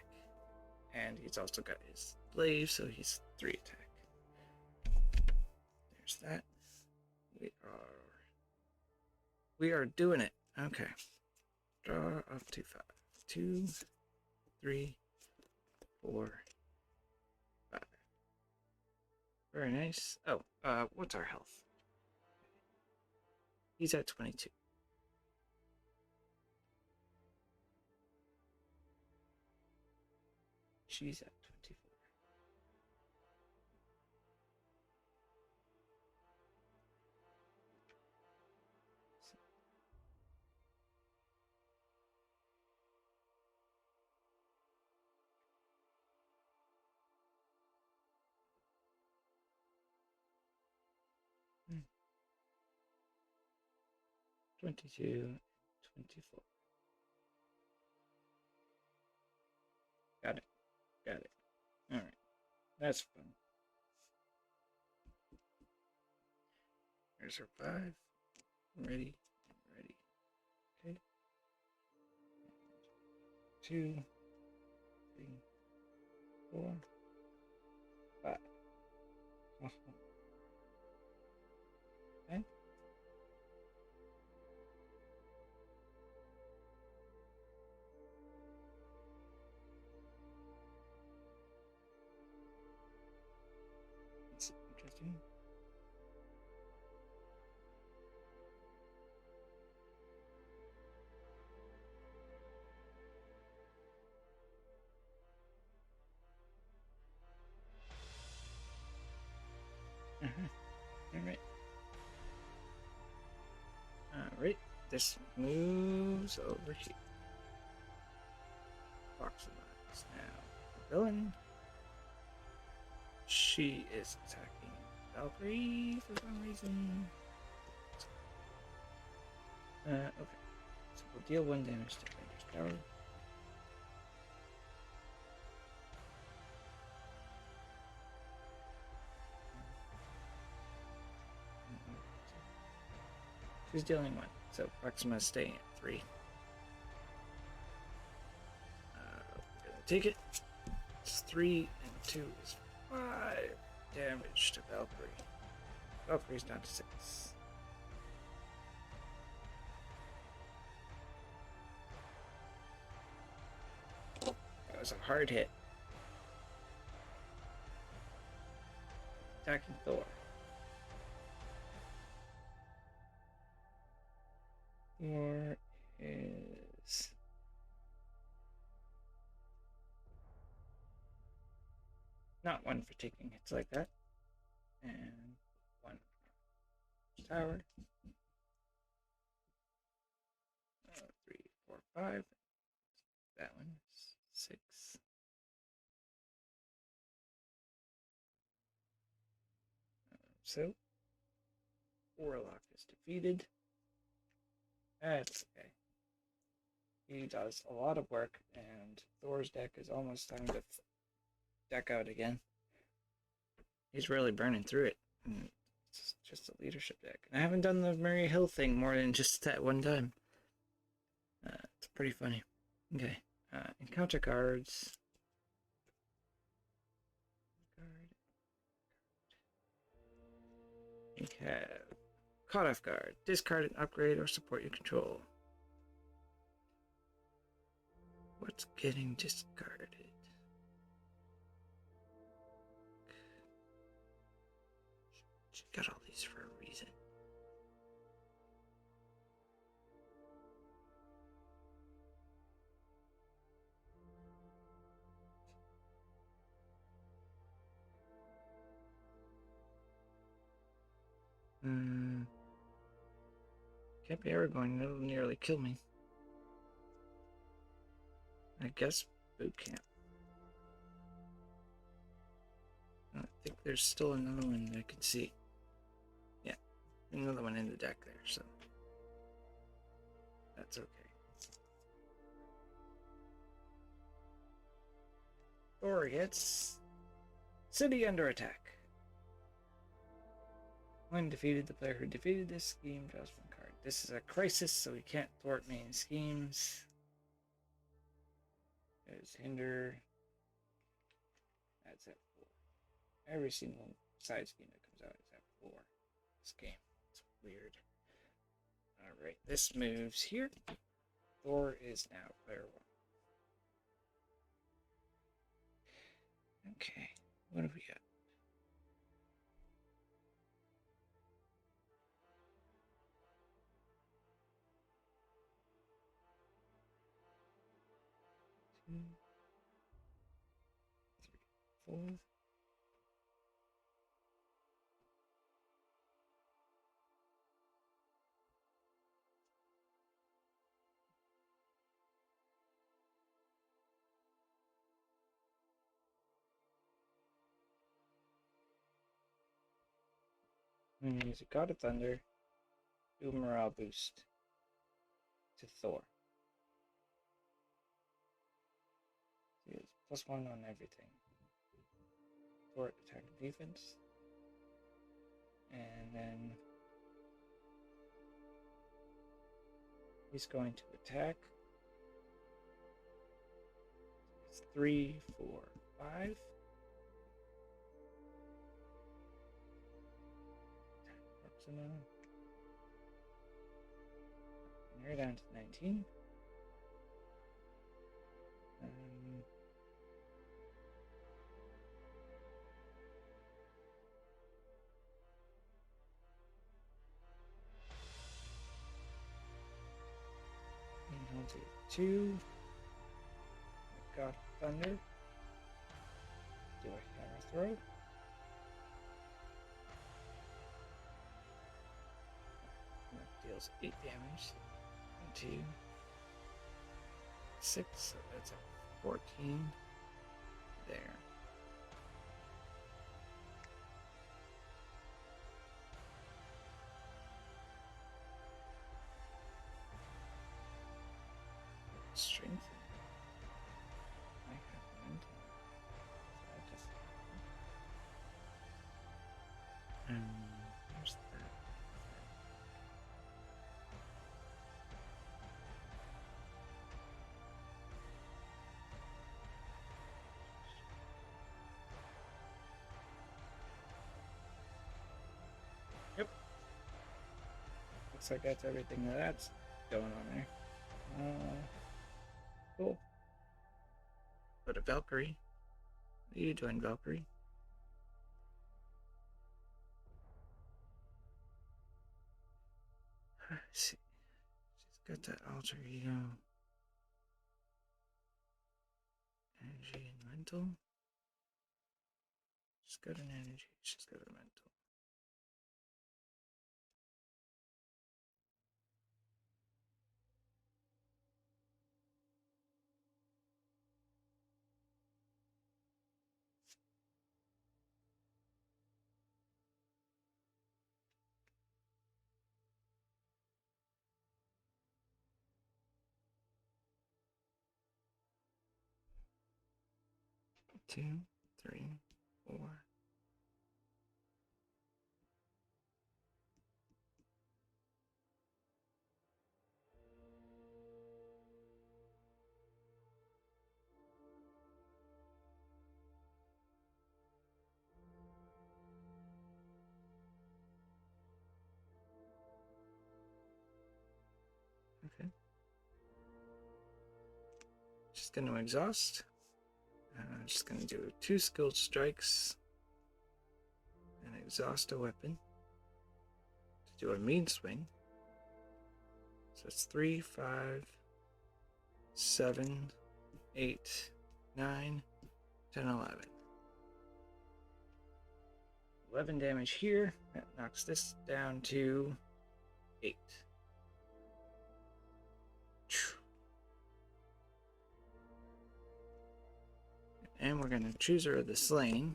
And he's also got his glaive, so he's 3 attack. There's that. We are doing it. Okay. Draw up to 5. 2, 3, 4, 5. Very nice. Oh, what's our health? He's at 22. She's at 24. Hmm. 22, 24. Got it. Got it. Alright. That's fun. There's her 5. Ready. Ready. Okay. 2, 3, 4, 5. Okay. That's interesting. Alright. Alright. This moves over here. Proximize now. The villain. She is attacking Valkyrie for some reason. Okay. So we'll deal 1 damage to Avengers Tower. She's dealing 1, so Proxima's staying at 3. We're gonna take it. It's 3 and 2 is 5 damage to Valkyrie. Valkyrie's down to 6. That was a hard hit. Attacking Thor. Thor is not 1 for taking hits like that. And 1 tower. 3, 4, 5. That one is 6. So Warlock is defeated. That's okay. He does a lot of work, and Thor's deck is almost time to deck out again. He's really burning through it. It's just a leadership deck. And I haven't done the Murray Hill thing more than just that one time. It's pretty funny. Okay. Encounter cards. We have Caught Off Guard. Discard an upgrade or support you control. What's getting discarded? She got all these for a reason. Can't be Aragorn, it'll nearly kill me. I guess boot camp. I think there's still another one I can see. Yeah, another one in the deck there, so that's okay. Thor gets City under attack. When defeated, the player who defeated this scheme draws one card. This is a crisis, so he can't thwart main schemes. There's hinder. That's at 4. Every single side scheme that comes out is at 4. This game. It's weird. Alright, this moves here. Thor is now player 1. Okay, what have we got? Two, 3, 4. I'm going to use a God of Thunder, do a morale boost to Thor. So he has +1 on everything. Thor attack and defense. And then he's going to attack. It's 3, 4, 5. And you're down to 19. And he'll do 2. Got Thunder. Do a hammer throw. Deals 8 damage. 1, 2, 6. So that's a 14. There. Strength. I have mental. Where's that? Yep. Looks like that's everything that's going on there. Cool. Go to Valkyrie. You join Valkyrie. Let's see. She's got that alter ego. Energy and mental. She's got an energy. She's got a mental. Two, 3, 4. Okay. Just going to exhaust. Just going to do 2 skilled strikes and exhaust a weapon to do a mean swing. So it's 3, 5, 7, 8, 9, 10, 11. 11 damage here. That knocks this down to 8. And we're going to choose her the slain.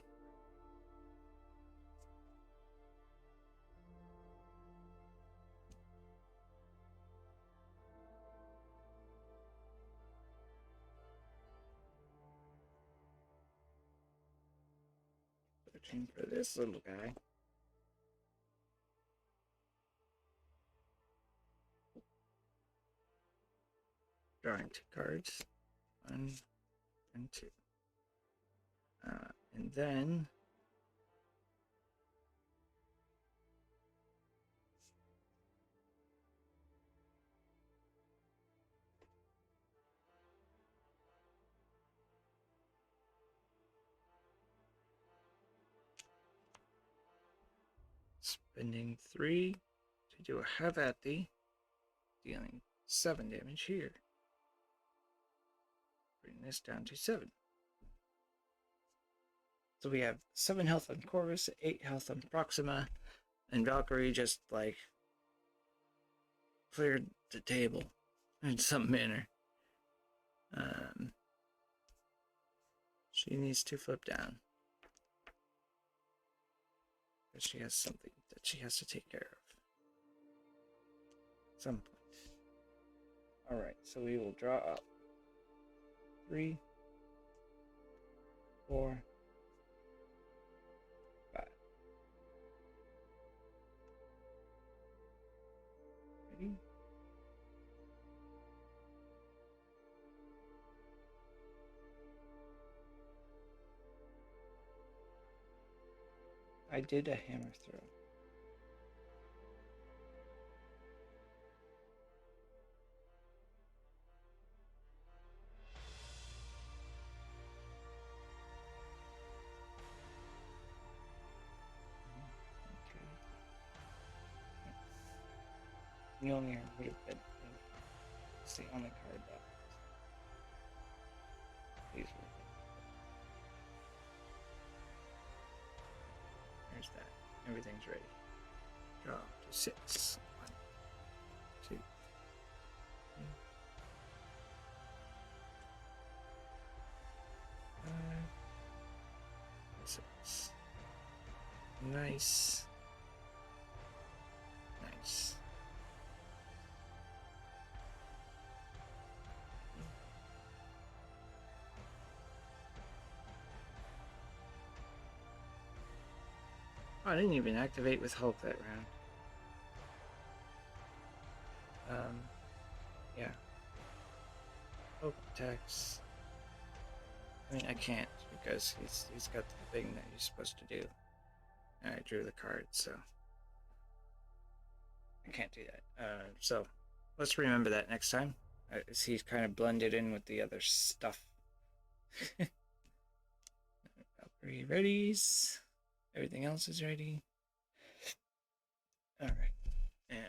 Searching for this little guy. Drawing 2 cards. 1 and 2. And then spending 3 to do a have at thee, dealing 7 damage here. Bring this down to 7. So we have 7 health on Corvus, 8 health on Proxima, and Valkyrie just like cleared the table in some manner. She needs to flip down. But she has something that she has to take care of. At some point. Alright, so we will draw up 3, 4, 5. Ready? I did a hammer throw. Mjolnir would have been it's the only card that these were. There's that. Everything's ready. Draw to 6. 1, 2, 3, 5, 6. Nice. Nice. Oh, I didn't even activate with Hulk that round. Yeah. Hulk attacks. I mean, I can't because he's got the thing that he's supposed to do. And I drew the card, so I can't do that. So let's remember that next time. He's kind of blended in with the other stuff. Valkyrie readies. Everything else is ready. Alright. And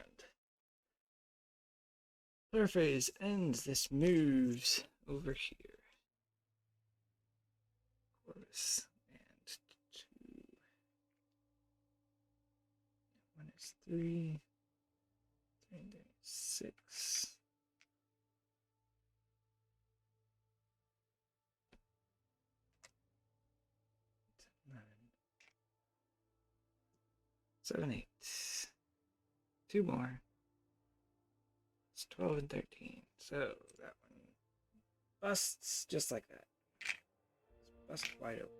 player phase ends. This moves over here. Corvus and 2. 1 is 3. 3 and 6. 7, 8. 2 more. It's 12 and 13. So that one busts just like that. It's bust wide open.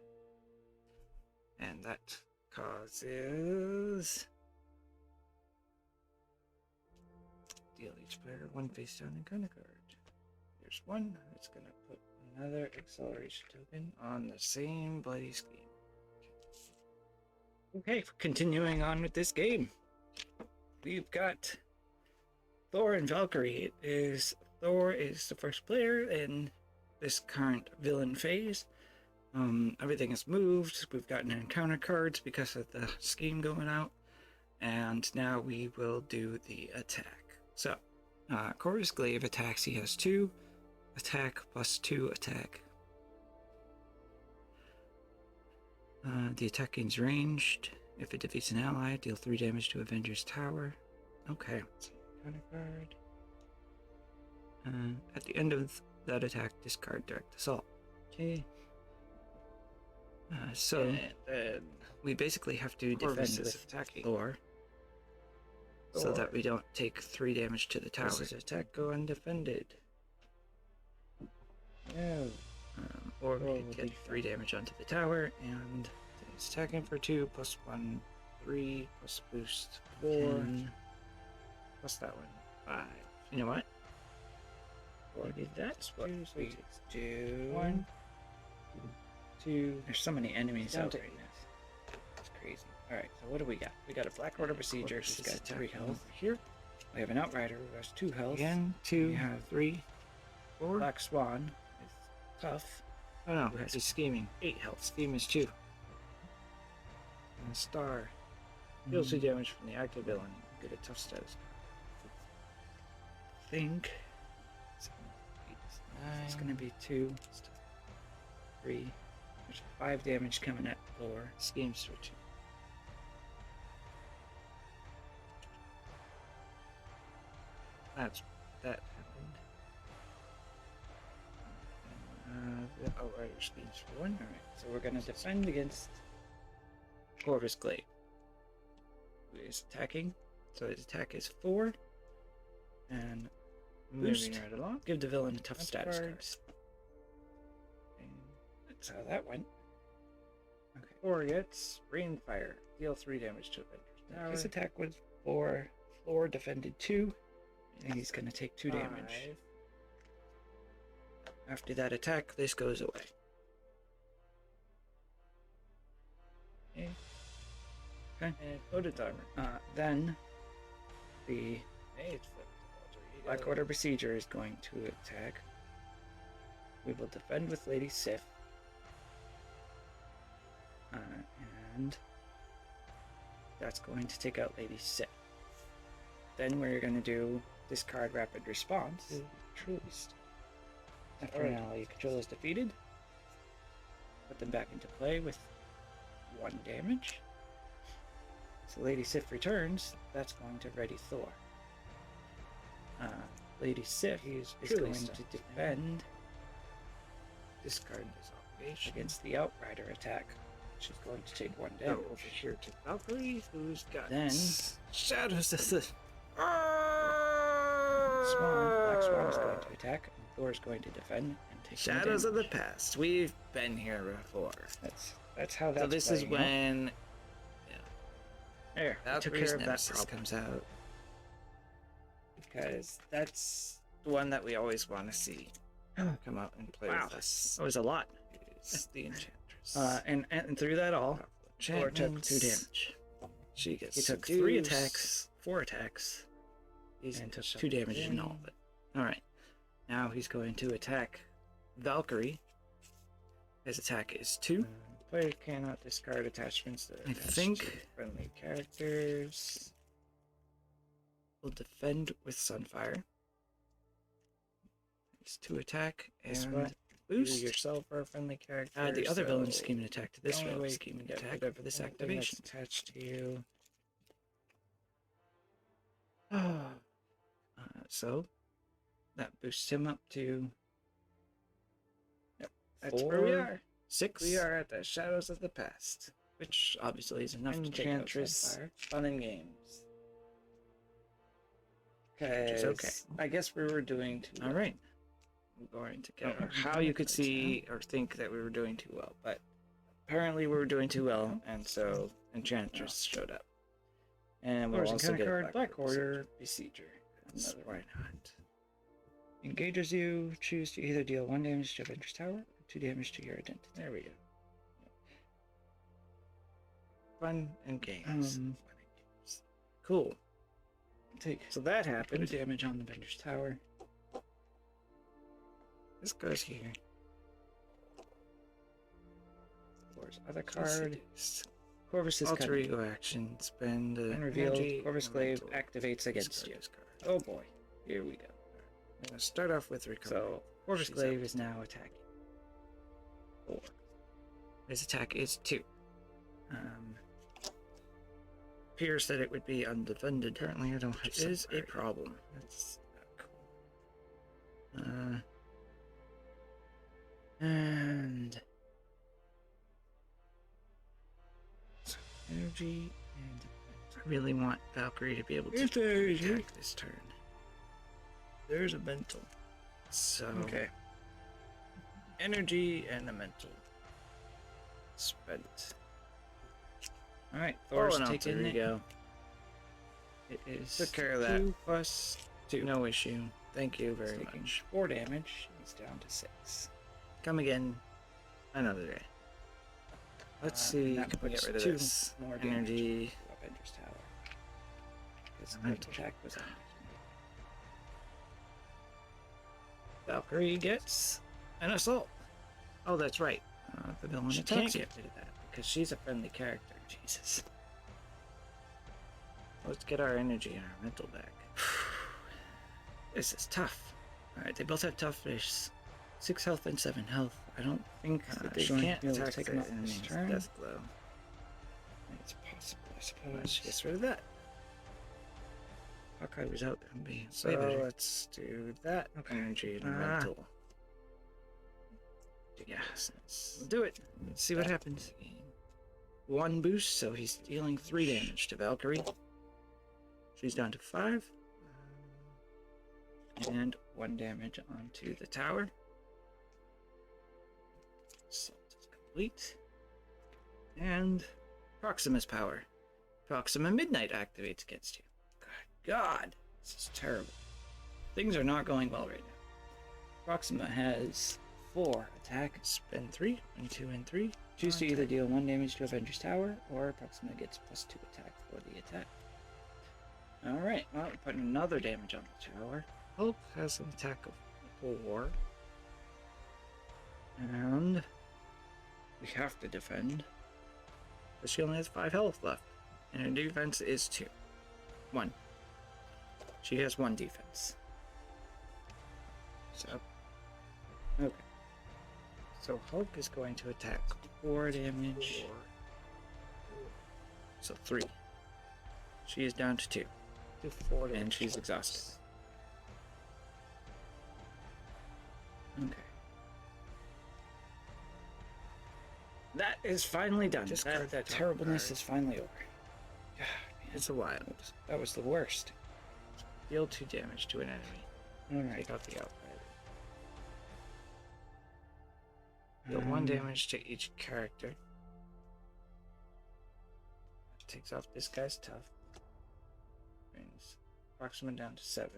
And that causes deal each player 1 face down encounter card. Here's 1. It's gonna put another acceleration token on the same bloody scheme. Okay, continuing on with this game. We've got Thor and Valkyrie. Thor is the first player in this current villain phase. Everything is moved. We've gotten encounter cards because of the scheme going out. And now we will do the attack. So, Corvus Glaive attacks. He has 2 attack plus 2 attack. The attack gains ranged. If it defeats an ally, deal 3 damage to Avengers Tower. Okay. Kind of card. At the end of that attack, discard Direct Assault. Okay. So we basically have to defend with attacking Thor, so that we don't take 3 damage to the tower. Does his attack go undefended? No. Or we could get 3 damage onto the tower, and it's attacking for 2, plus 1, 3, plus boost 4, 10, plus that one, 5. You know what? Maybe that's what we do. 1, 2. There's so many enemies out right now. It's crazy. Alright, so what do we got? We got a Black Order Besieger who's got 3 health. Here. We have an Outrider who has 2 health. Again, 2. We have 3, 4. Black Swan is tough. Oh no, he's scheming. 8 health. Scheme is 2. And Star. Deals 2 damage from the active villain. Get a tough status. I think it's gonna be 2, 3. There's 5 damage coming at Thor. Schemes for 2. That happened. The Outrider schemes for 1. Alright, so we're gonna defend against Corvus Glaive, who is attacking. So his attack is 4. And boost. Right along. Give the villain a tough status card. And that's how that went. Okay. Thor gets Rainfire. Deal 3 damage to Avengers Tower. His attack was 4. Thor defended 2. And he's going to take 2 damage. After that attack, this goes away. Okay. And loaded timer. Then the Black Order Besieger is going to attack. We will defend with Lady Sif. And that's going to take out Lady Sif. Then we're going to do discard Rapid Response. Truest. After an ally you control is defeated, put them back into play with 1 damage. So Lady Sif returns. That's going to ready Thor. Lady Sif is going to defend, discard this obligation against the Outrider attack. She's going to take 1 damage. Over here to Valkyrie, who's got Shadows of the Swan. Black Swan is going to attack, and Thor is going to defend and take Shadows of the Past. We've been here before. That's how that's. So this is when. There, we took care of that problem. Comes out. Because that's the one that we always want to see come out and play with us. That was a lot. It's the Enchantress. And through that all, Thor took 2 damage. He took 3 attacks, 4 attacks, and took 2 damage in all of it. Alright. Now he's going to attack Valkyrie. His attack is 2. Player cannot discard attachments that are attached to friendly characters. Will defend with Sunfire. It's 2 attack and boost yourself or a friendly character. Add the other villain scheme and attack to this villain scheme and attack for this activation. Attached to you. So that boosts him up to. Yep, that's 4, where we are. 6. We are at the Shadows of the Past, which obviously is enough to take out Sunfire. Fun and games. Okay. I guess we were doing too well. Alright. I'm going to get how you could see or think that we were doing too well, but apparently we were doing too well, and so Enchantress showed up. And we'll also get a Black Order Besieger. Why not? Engages you, choose to either deal 1 damage to Avengers Tower or 2 damage to your identity. There we go. Fun and games. Cool. So that happened. Put damage on the Avengers Tower. This goes here. Thor's other card. Corvus's alter ego action. Spend and reveal. Corvus Glaive activates against you. Oh boy. Here we go. I'm going to start off with recovery. So Corvus Glaive is now attacking. 4. His attack is 2. appears that it would be undefended. Apparently I don't have Which is a somewhere. problem. That's not cool. And so energy and I really want Valkyrie to be able to Here's the energy. attack this turn. There's a mental. So Okay. Energy and a mental. Spent. Alright, Thor's taking there it. we go. It is Took care of that. 2+2. No issue. Thank you very Taking much. 4 damage. He's down to 6. Come again another day. Let's see. That Can we get puts rid of 2 this? more Energy. damage to Avengers Tower. His Mental. attack was on. Valkyrie gets an assault. Oh, that's right. The villain She attacks can't you. get rid of that because she's a friendly character. Jesus. Let's get our energy and our mental back. This is tough. Alright, they both have toughness. 6 health and 7 health. I don't think that they she can't might be able to attack take the them out this enemy's turn. death glow. It's possible, I She suppose. gets rid of that. Hawkeye was out and be So way better. let's do that. Okay. Energy and Ah. mental. Yes. We'll do it. Let's see what happens. 1 boost, so he's dealing 3 damage to Valkyrie. She's down to 5. And 1 damage onto the tower. Assault is complete. And Proxima's power. Proxima Midnight activates against you. God, this is terrible. Things are not going well right now. Proxima has 4 attack, spend 3, 1, 2, and 3. Choose to either deal 1 damage to Avengers Tower, or Proxima gets +2 attack for the attack. Alright, well, we're putting another damage on the tower. Hulk has an attack of 4. And we have to defend. But she only has 5 health left. And her defense is 2. 1. She has 1 defense. So, okay. So Hulk is going to attack 4 damage. So 3. She is down to 2. To 4 damage. And she's exhausted. Okay. That is finally done. Discard that top terribleness card. is finally over. God, It's a wild. that was the worst. Deal 2 damage to an enemy. Alright. Take out the outrider. Deal 1 damage to each character. Takes off this guy's tough. Brings Proxima down to 7.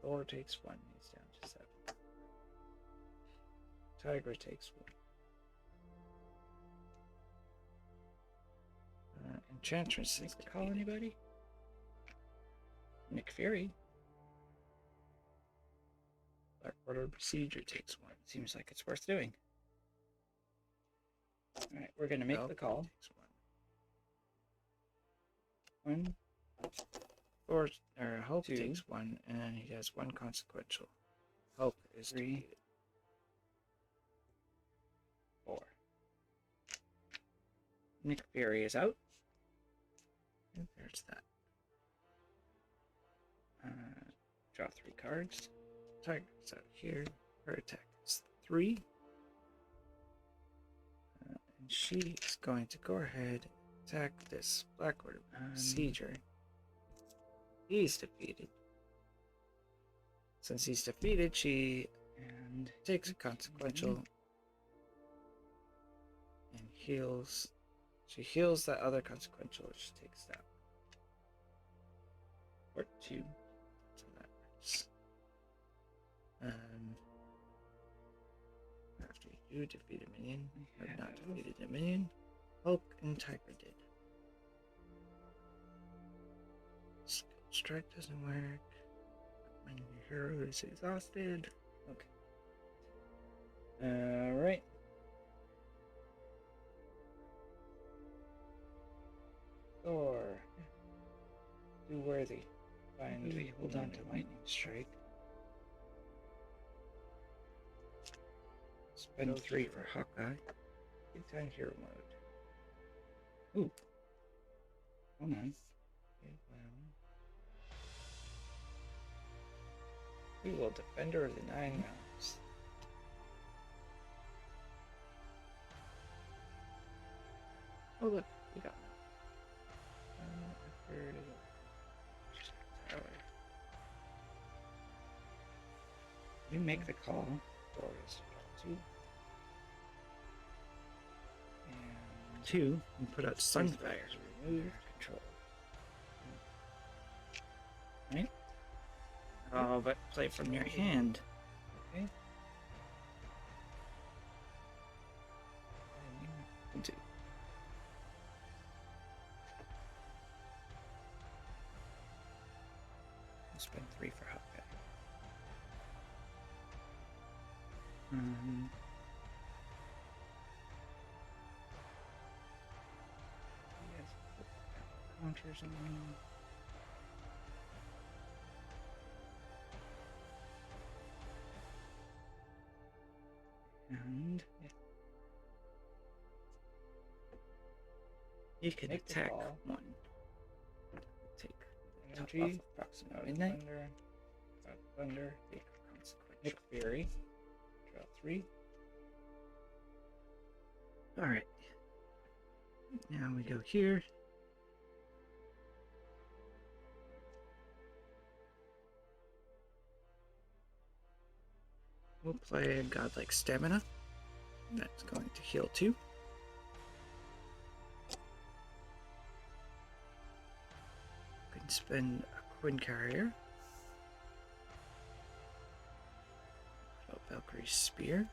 Thor takes 1. He's down to 7. Tiger takes 1. Enchantress is to call anybody? Nick Fury. Blackwater Procedure takes 1. Seems like it's worth doing. Alright, we're gonna make the call. Takes 1.1. Hulk 2. takes 1, and he has 1 consequential. Hulk is 3. defeated. 4. Nick Fury is out. And there's that. Draw 3 cards. Tiger's out here. Her attack is 3. And she is going to go ahead and attack this Blackwater Procedure. He's defeated. Since he's defeated, she And takes a consequential and heals. She heals that other consequential. She takes that. Or 2. So that hurts. After you defeat a minion, or not defeated a minion, Hulk and Tiger did. Skill strike doesn't work. When your hero is exhausted. alright. Thor. Do worthy. Find We hold on to lightning strike. Spend 3 for Hawkeye. Big time hero mode. Ooh. Hold on. We will Defender of the Nine Realms. Oh look, we got Tower. You make the call. Glorious draw 2. And 2 and put out Sunfire. Remove control. Right? Oh, but play from your hand. Okay. Two. I'll spend 3 for Hawkeye. Yes, counters on me. And you can Make the attack call. 1. Take Energy. off approximate midnight. Thunder. Take consequential. Nick Fury. Draw 3. Alright. Now we go here. We'll play a godlike stamina. That's going to heal 2. We can spend a Quinn Carrier. Put out Valkyrie's Spear.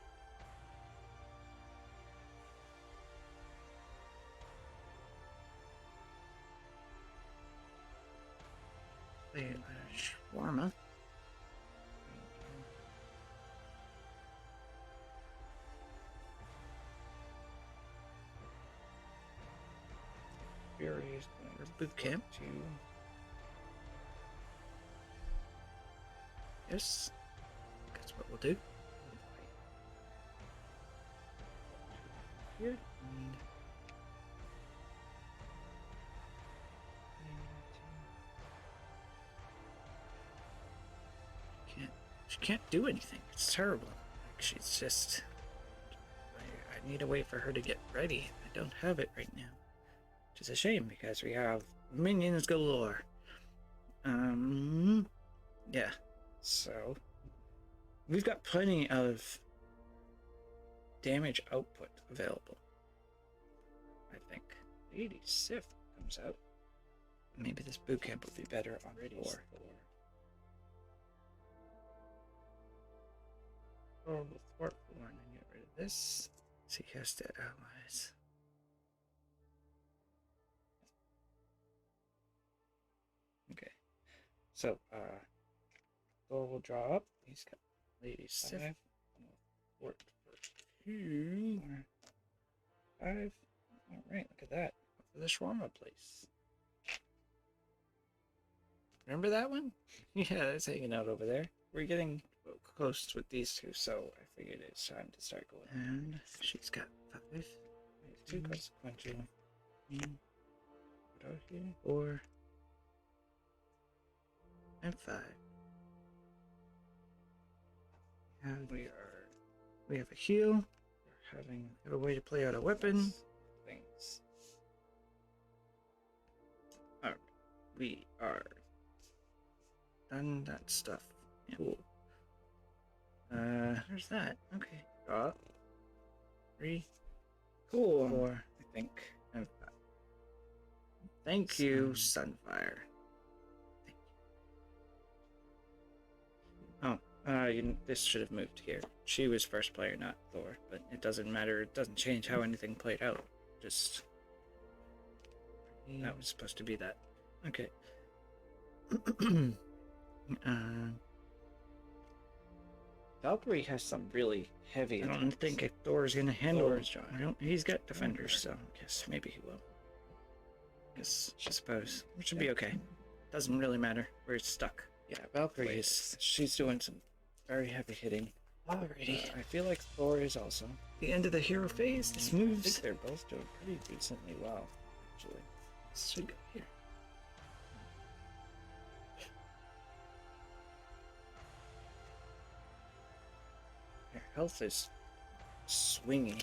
Play a Shawarma. Fury is going Or boot camp. to Yes. That's what we'll do. here. And she can't do anything. It's terrible. Like she's just. I need a way for her to get ready. I don't have it right now, which is a shame because we have minions galore. Yeah. So we've got plenty of damage output available. I think. Lady Sif comes out. Maybe this boot camp would be better on Ready 4. Thor will thwart 4 and then get rid of this. So he has to allies. Okay. So, Thor will draw up. He's got Lady Sif. 5. Thwart for 2. 5. Alright, look at that. For the shawarma place. Remember that one? Yeah, that's hanging out over there. We're getting close with these two, so I figured it's time to start going. And she's got 5. 2 consequential. Put out here. 4. And 5. We have a heal. We're having We have a way to play out a weapon. things. Alright. We are done that stuff. Yeah. Cool. There's that. Okay. Draw. 3. Cool. 4. I think. And 5. Thank you, Sunfire. Thank you. Oh, this should have moved here. She was first player, not Thor, but it doesn't matter. It doesn't change how anything played out. Just that was supposed to be that. Okay. Valkyrie has some really heavy I don't attacks. think Thor's gonna handle Thor's it. drawing. He's got defenders, so I guess maybe he will. Guess I suppose it should be okay. Doesn't really matter. We're stuck. Yeah, Valkyrie she's doing some very heavy hitting. Alrighty. I feel like Thor is also. The end of the hero phase. This I moves. think they're both doing pretty decently well, actually. This should go here. health is swinging.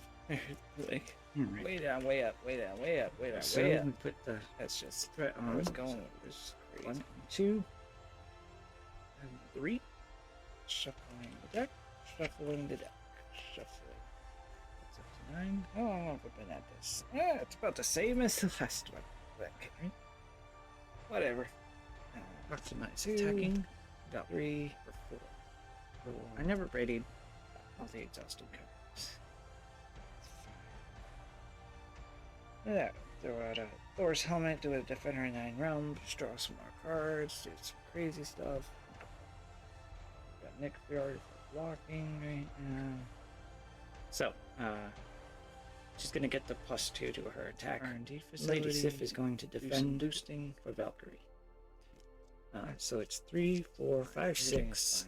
Like, Alright. way down, way up, way down, way up, way down, So way up. we put the That's just threat I on. was going So with there's this. 1 and 2. And 3. Shuffling the deck. Shuffling the deck. Shuffling. That's up to 9. How long have I been at this? It's about the same as the last one. Right? Whatever. Proxima is 2, attacking. got 3 or 4. I never rated all the exhausted cards. Yeah, throw out a Thor's helmet, do a defender in 9 realms, draw some more cards, do some crazy stuff. Got Nick Fury for blocking right now. So, she's gonna get the +2 to her attack. R&D facility. Lady Sif is going to defend boosting for Valkyrie. So it's 3, 4, 5, 6,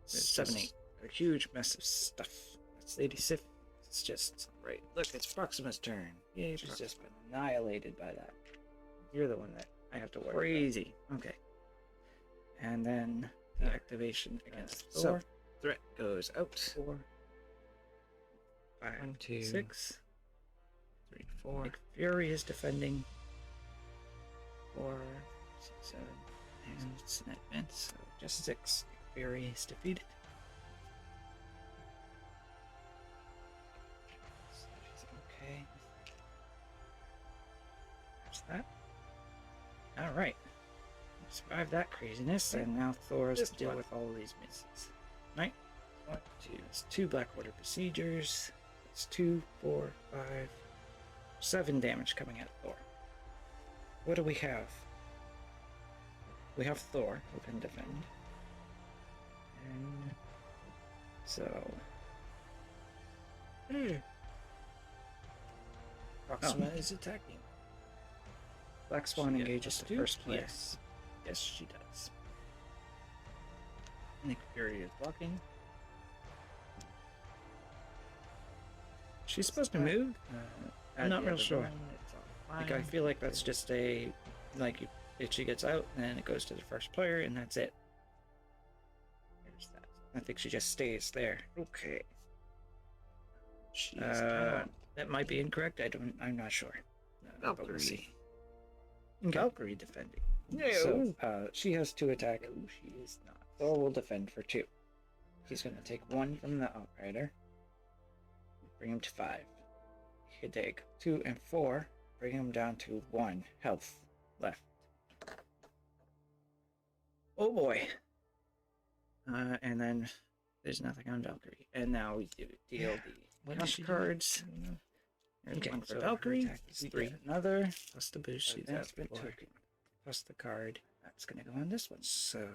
7, 8. A huge mess of stuff. That's Lady Sif. It's just right. Look, it's Proxima's turn. Yay, She's just been annihilated by that. You're the one that I have to worry Crazy. Okay. And then the activation against Thor. So, Threat goes out. 4, 5, 1, 2, 6. 3, 4, Nick Fury is defending. 4, 6, 7. And it's an advance, so just 6. Nick Fury is defeated. So she's okay. There's that. Alright. Survived that craziness, and now Thor has to deal with all of these misses. Right? 1, 2. It's 2 Black Order Besiegers. It's 2, 4, 5, 7 damage coming at Thor. What do we have? We have Thor, who can defend. And so... Proxima is attacking. Black Swan engages the first player. Yes. Yes, she does. Nick Fury is blocking. She's supposed to move? I'm not real sure. Like, I feel like that's just a... Like, if she gets out, then it goes to the first player, and that's it. There's that. I think she just stays there. Okay. She's That might be incorrect. I'm not sure. But we'll Valkyrie. see. Valkyrie defending. No. So, she has 2 attack. No, she is not. Thor will defend for 2. He's going to take 1 from the Outrider. Bring him to 5. He can take 2 and 4. Bring him down to 1 health left. Oh boy. And then there's nothing on Valkyrie. And now we deal the cost cards. There's Okay, 1 for so her Valkyrie. attack is We 3. get another. Plus the boost So she's that's asked been four. taken. Plus the card. That's going to go on this one. So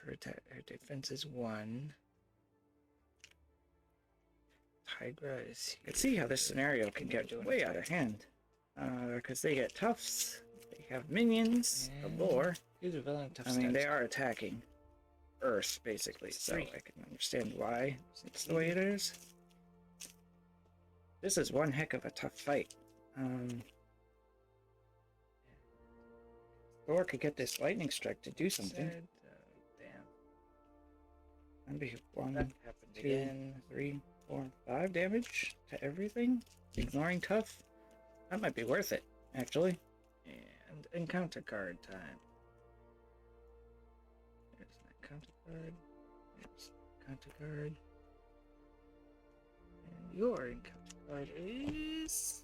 her defense is 1. Tigra is here. You can see how this scenario can get way out of hand. Because they get toughs, they have minions, galore. Who's a villain? Tough I mean, stats. they are attacking Earth, basically, so I can understand why it's the way it is. This is one heck of a tough fight. Thor could get this lightning strike to do something. Damn. That'd be 1, That happened 2, again. 3, 4, 5 damage to everything. Ignoring tough. That might be worth it, actually. And encounter card time. There's an encounter card. There's an encounter card. And your encounter card is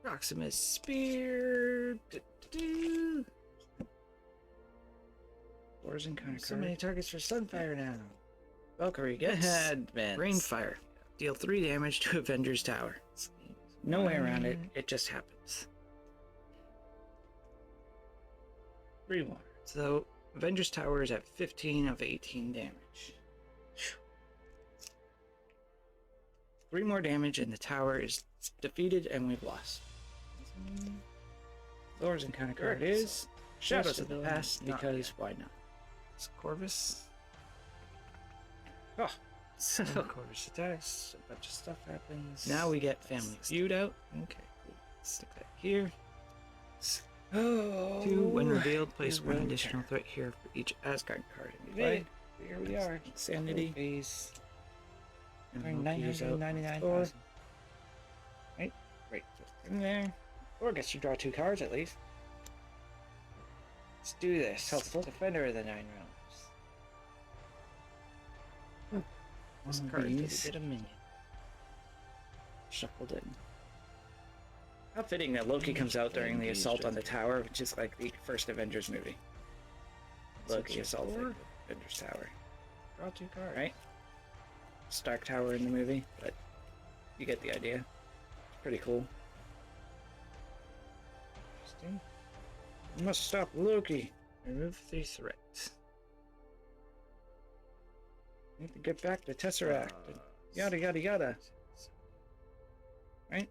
Proxima's Spear. Thor's encounter So card. many targets for Sunfire now. Valkyrie gets Advance. Rainfire. Deal 3 damage to Avengers Tower. No way around it. It just happens. 3 more. So, Avengers Tower is at 15 of 18 damage. 3 more damage and the tower is defeated and we've lost. Thor's encounter card is Shadows of the Past, because why not? It's Corvus. Oh, so Corvus attacks. A bunch of stuff happens. now we get Family Feud out. Okay, cool. Stick that here. Oh. 2, when revealed, place your 1 own additional turn. threat here for each Asgard card in play. Evade. Here we are. Sanity. Phase. And Loki is out. 999,000. Right? Right. Just in there. Or I guess you draw 2 cards at least. Let's do this. Helpful. Defender of the 9 realms. Discard to These. get a minion. Shuffled in. How fitting that Loki comes out during the assault on the tower, which is like the first Avengers movie. Loki assaulting Avengers Tower. Draw 2 cards. Right? Stark Tower in the movie, but you get the idea. It's pretty cool. Interesting. We must stop Loki. Remove 3 threats. Need to get back to Tesseract. And yada yada yada. Right?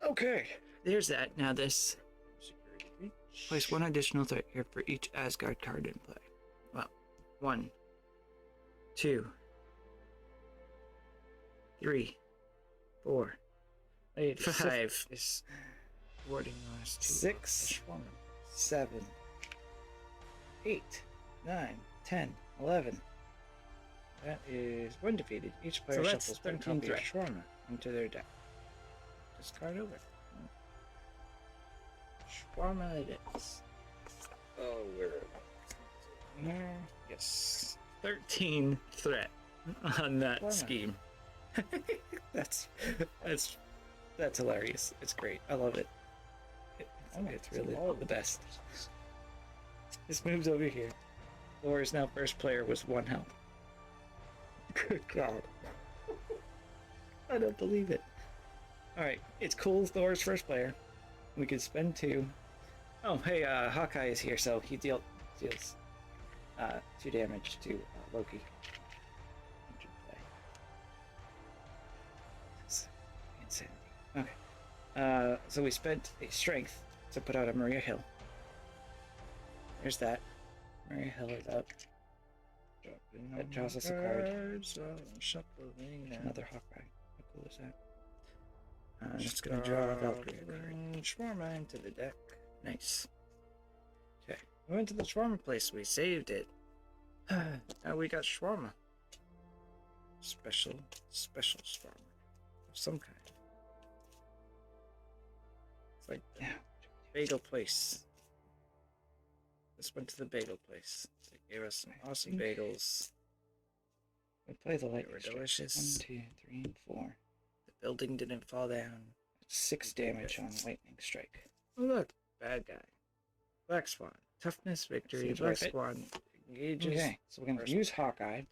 Okay. There's that. Now this. Security breach. Place 1 additional threat here for each Asgard card in play. Well, 1, 2, 3, 4, Wait, 5, is warding last 2. 6, 7, 8, 9, 10, 11. That is 1 defeated. Each player So that's shuffles 1 13 copy of threat. Shawarma into their deck. Discard over. Shawarma it is. Oh, we're Here. Yes. 13 threat on that Why not? scheme. that's that's hilarious. It's great. I love it. It's really the best. This moves over here. Thor is now first player with 1 health. Good God. I don't believe it. Alright, it's cool. Thor's first player. We can spend 2. Oh, hey, Hawkeye is here, so he deals 2 damage to Loki. Insanity. Okay. So we spent a strength to put out a Maria Hill. There's that. Maria Hill is out. That draws us a card. Shuffling now. Another Hawkeye. How cool is that? I'm just gonna draw a Valkyrie card. Shawarma into the deck. Nice. Okay. We went to the shawarma place. We saved it. Now we got shawarma. Special shawarma of some kind. It's like the bagel place. This went to the bagel place. They gave us some awesome bagels. We play the They lightning were strike. delicious. 1, 2, 3, and 4. The building didn't fall down. 6 damage on lightning strike. Oh look, bad guy. Black Swan. Toughness, victory. Seems Black worth it. Swan engages. Okay, so we're gonna First use Hawkeye.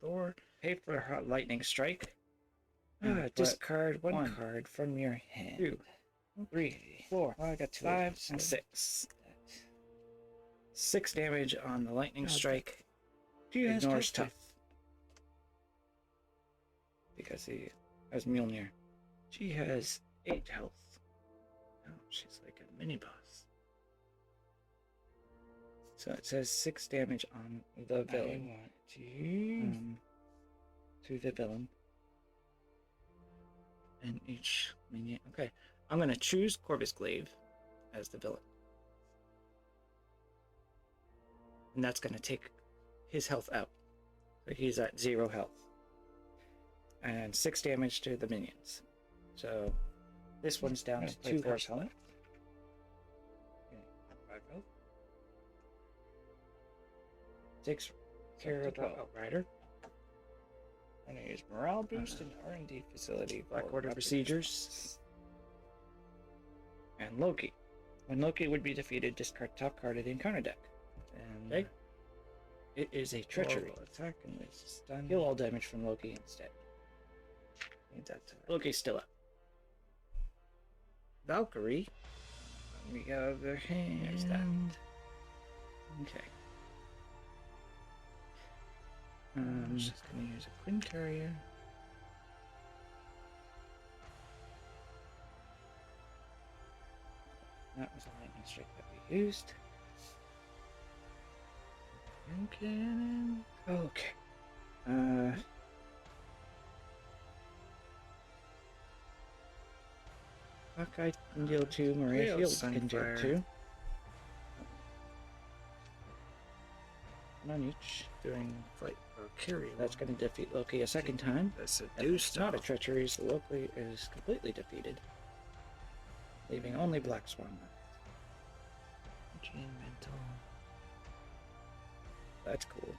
Thor. Pay for a lightning strike. And Discard 1 1 card. from your hand. 2, 3, 4, Oh, I got 2 5, of and these. 6. 6 damage on the lightning strike. He has Ignores tough. tough. Because he has Mjolnir. She has 8 health. Oh, she's like a mini boss. So it says 6 damage on the villain. I want To the villain. And each minion. Okay. I'm gonna choose Corvus Glaive as the villain. And that's gonna take his health out. So he's at 0 health. And 6 damage to the minions. So this one's down to 2 health. 5 health. Takes care of the 12. Outrider. I'm gonna use morale boost and R&D facility. Black for Order weapon procedures. And Loki. When Loki would be defeated, discard top card of the encounter deck. And Okay. It is a treachery. horrible attack, and this is done. Heal all damage from Loki instead. Need that to Loki's still up. Valkyrie. we got the hand. There's that. Okay. I'm just gonna use a Quinn Carrier. That was a lightning strike that we used. And cannon. Okay. Hawkeye can deal 2, Maria Leo Shield can deal Sunfire. 2. one on each, doing fight Valkyrie. That's going to defeat Loki a second time. That's a If it's not a treachery, so Loki is completely defeated, leaving only Black Swan left. Gene mental. That's cool.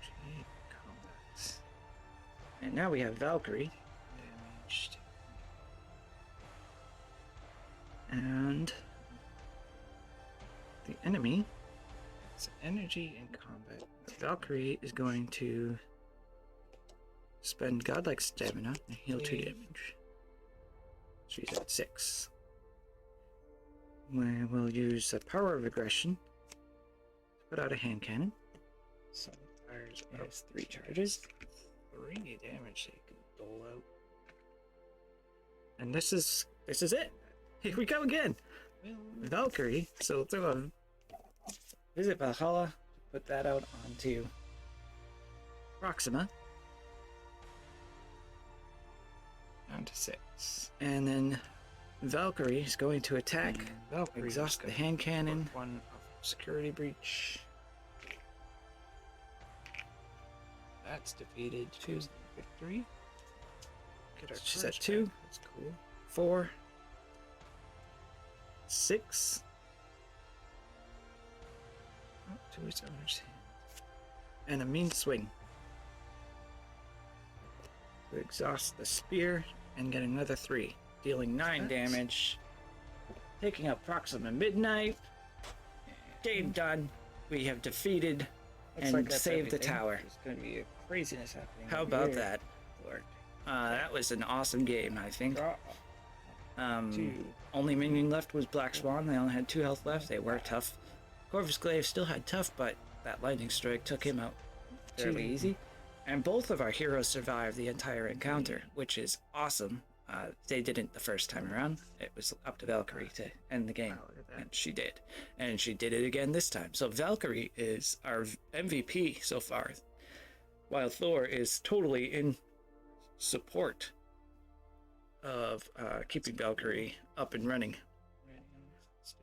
Gene combat. And now we have Valkyrie. Damaged. And the enemy, It's energy in combat. Valkyrie, is going to spend godlike stamina and heal 2 damage. She's at 6. We will use the power of aggression to put out a hand cannon. Some fires It has 3 charges. 3 damage they can dole out. And this is it. Here we go again. Valkyrie. So throw a visit Valhalla. Put that out onto Proxima. Down to 6. And then Valkyrie is going to attack, Valkyrie exhaust the hand cannon. One of security breach. That's defeated. 2 victory. Get our She's courage at 2. back. That's cool. 4, 6. Oh, to his owner's hand. And a mean swing. To exhaust the spear and get another 3, dealing 9 damage. Taking out Proxima Midnight. Game done. We have defeated Looks and like that's saved the everything. tower. There's going to be a craziness happening. How over about here. that? Lord. That was an awesome game, I think. Draw. 2. Only minion left was Black Swan. They only had 2 health left. They were tough. Corvus Glaive still had tough, but that lightning strike took him out fairly 2. easy. And both of our heroes survived the entire encounter, which is awesome. They didn't the first time around. It was up to Valkyrie to end the game, Wow, look at that. and she did. And she did it again this time. So Valkyrie is our MVP so far, while Thor is totally in support of keeping Valkyrie up and running.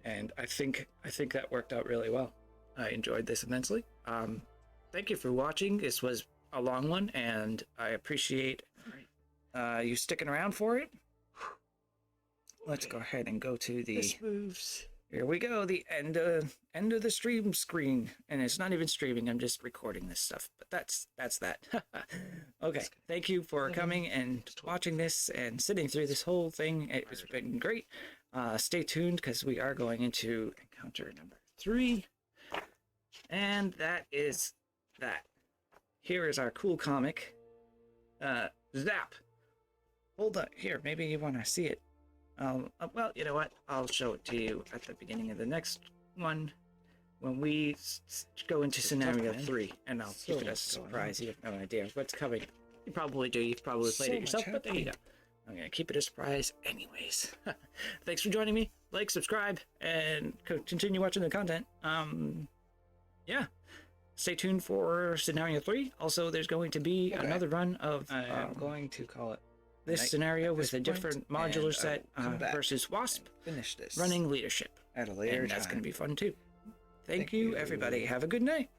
And I think that worked out really well. I enjoyed this immensely. Thank you for watching. This was a long one, and I appreciate you sticking around for it. Let's go ahead and go to the. This moves. Here we go. The end of the stream screen, and it's not even streaming. I'm just recording this stuff. But that's that. Okay. Thank you for coming and watching this and sitting through this whole thing. It's been great. Stay tuned because we are going into encounter number 3, and that is that. Here is our cool comic. Zap. Hold on. Here, maybe you want to see it. Well, you know what? I'll show it to you at the beginning of the next one when we go into scenario 3, and I'll keep it as a surprise. You have no idea what's coming. You probably do. You've probably played it yourself, but there you go. I'm going to keep it a surprise anyways. Thanks for joining me. Like, subscribe, and continue watching the content. Yeah. Stay tuned for scenario 3. Also, there's going to be another run of I'm going to call it this scenario with a point, different modular and set I will come back versus Wasp finish this running leadership. at a later And that's time. going to be fun too. Thank Thank you, you. everybody. Have a good night.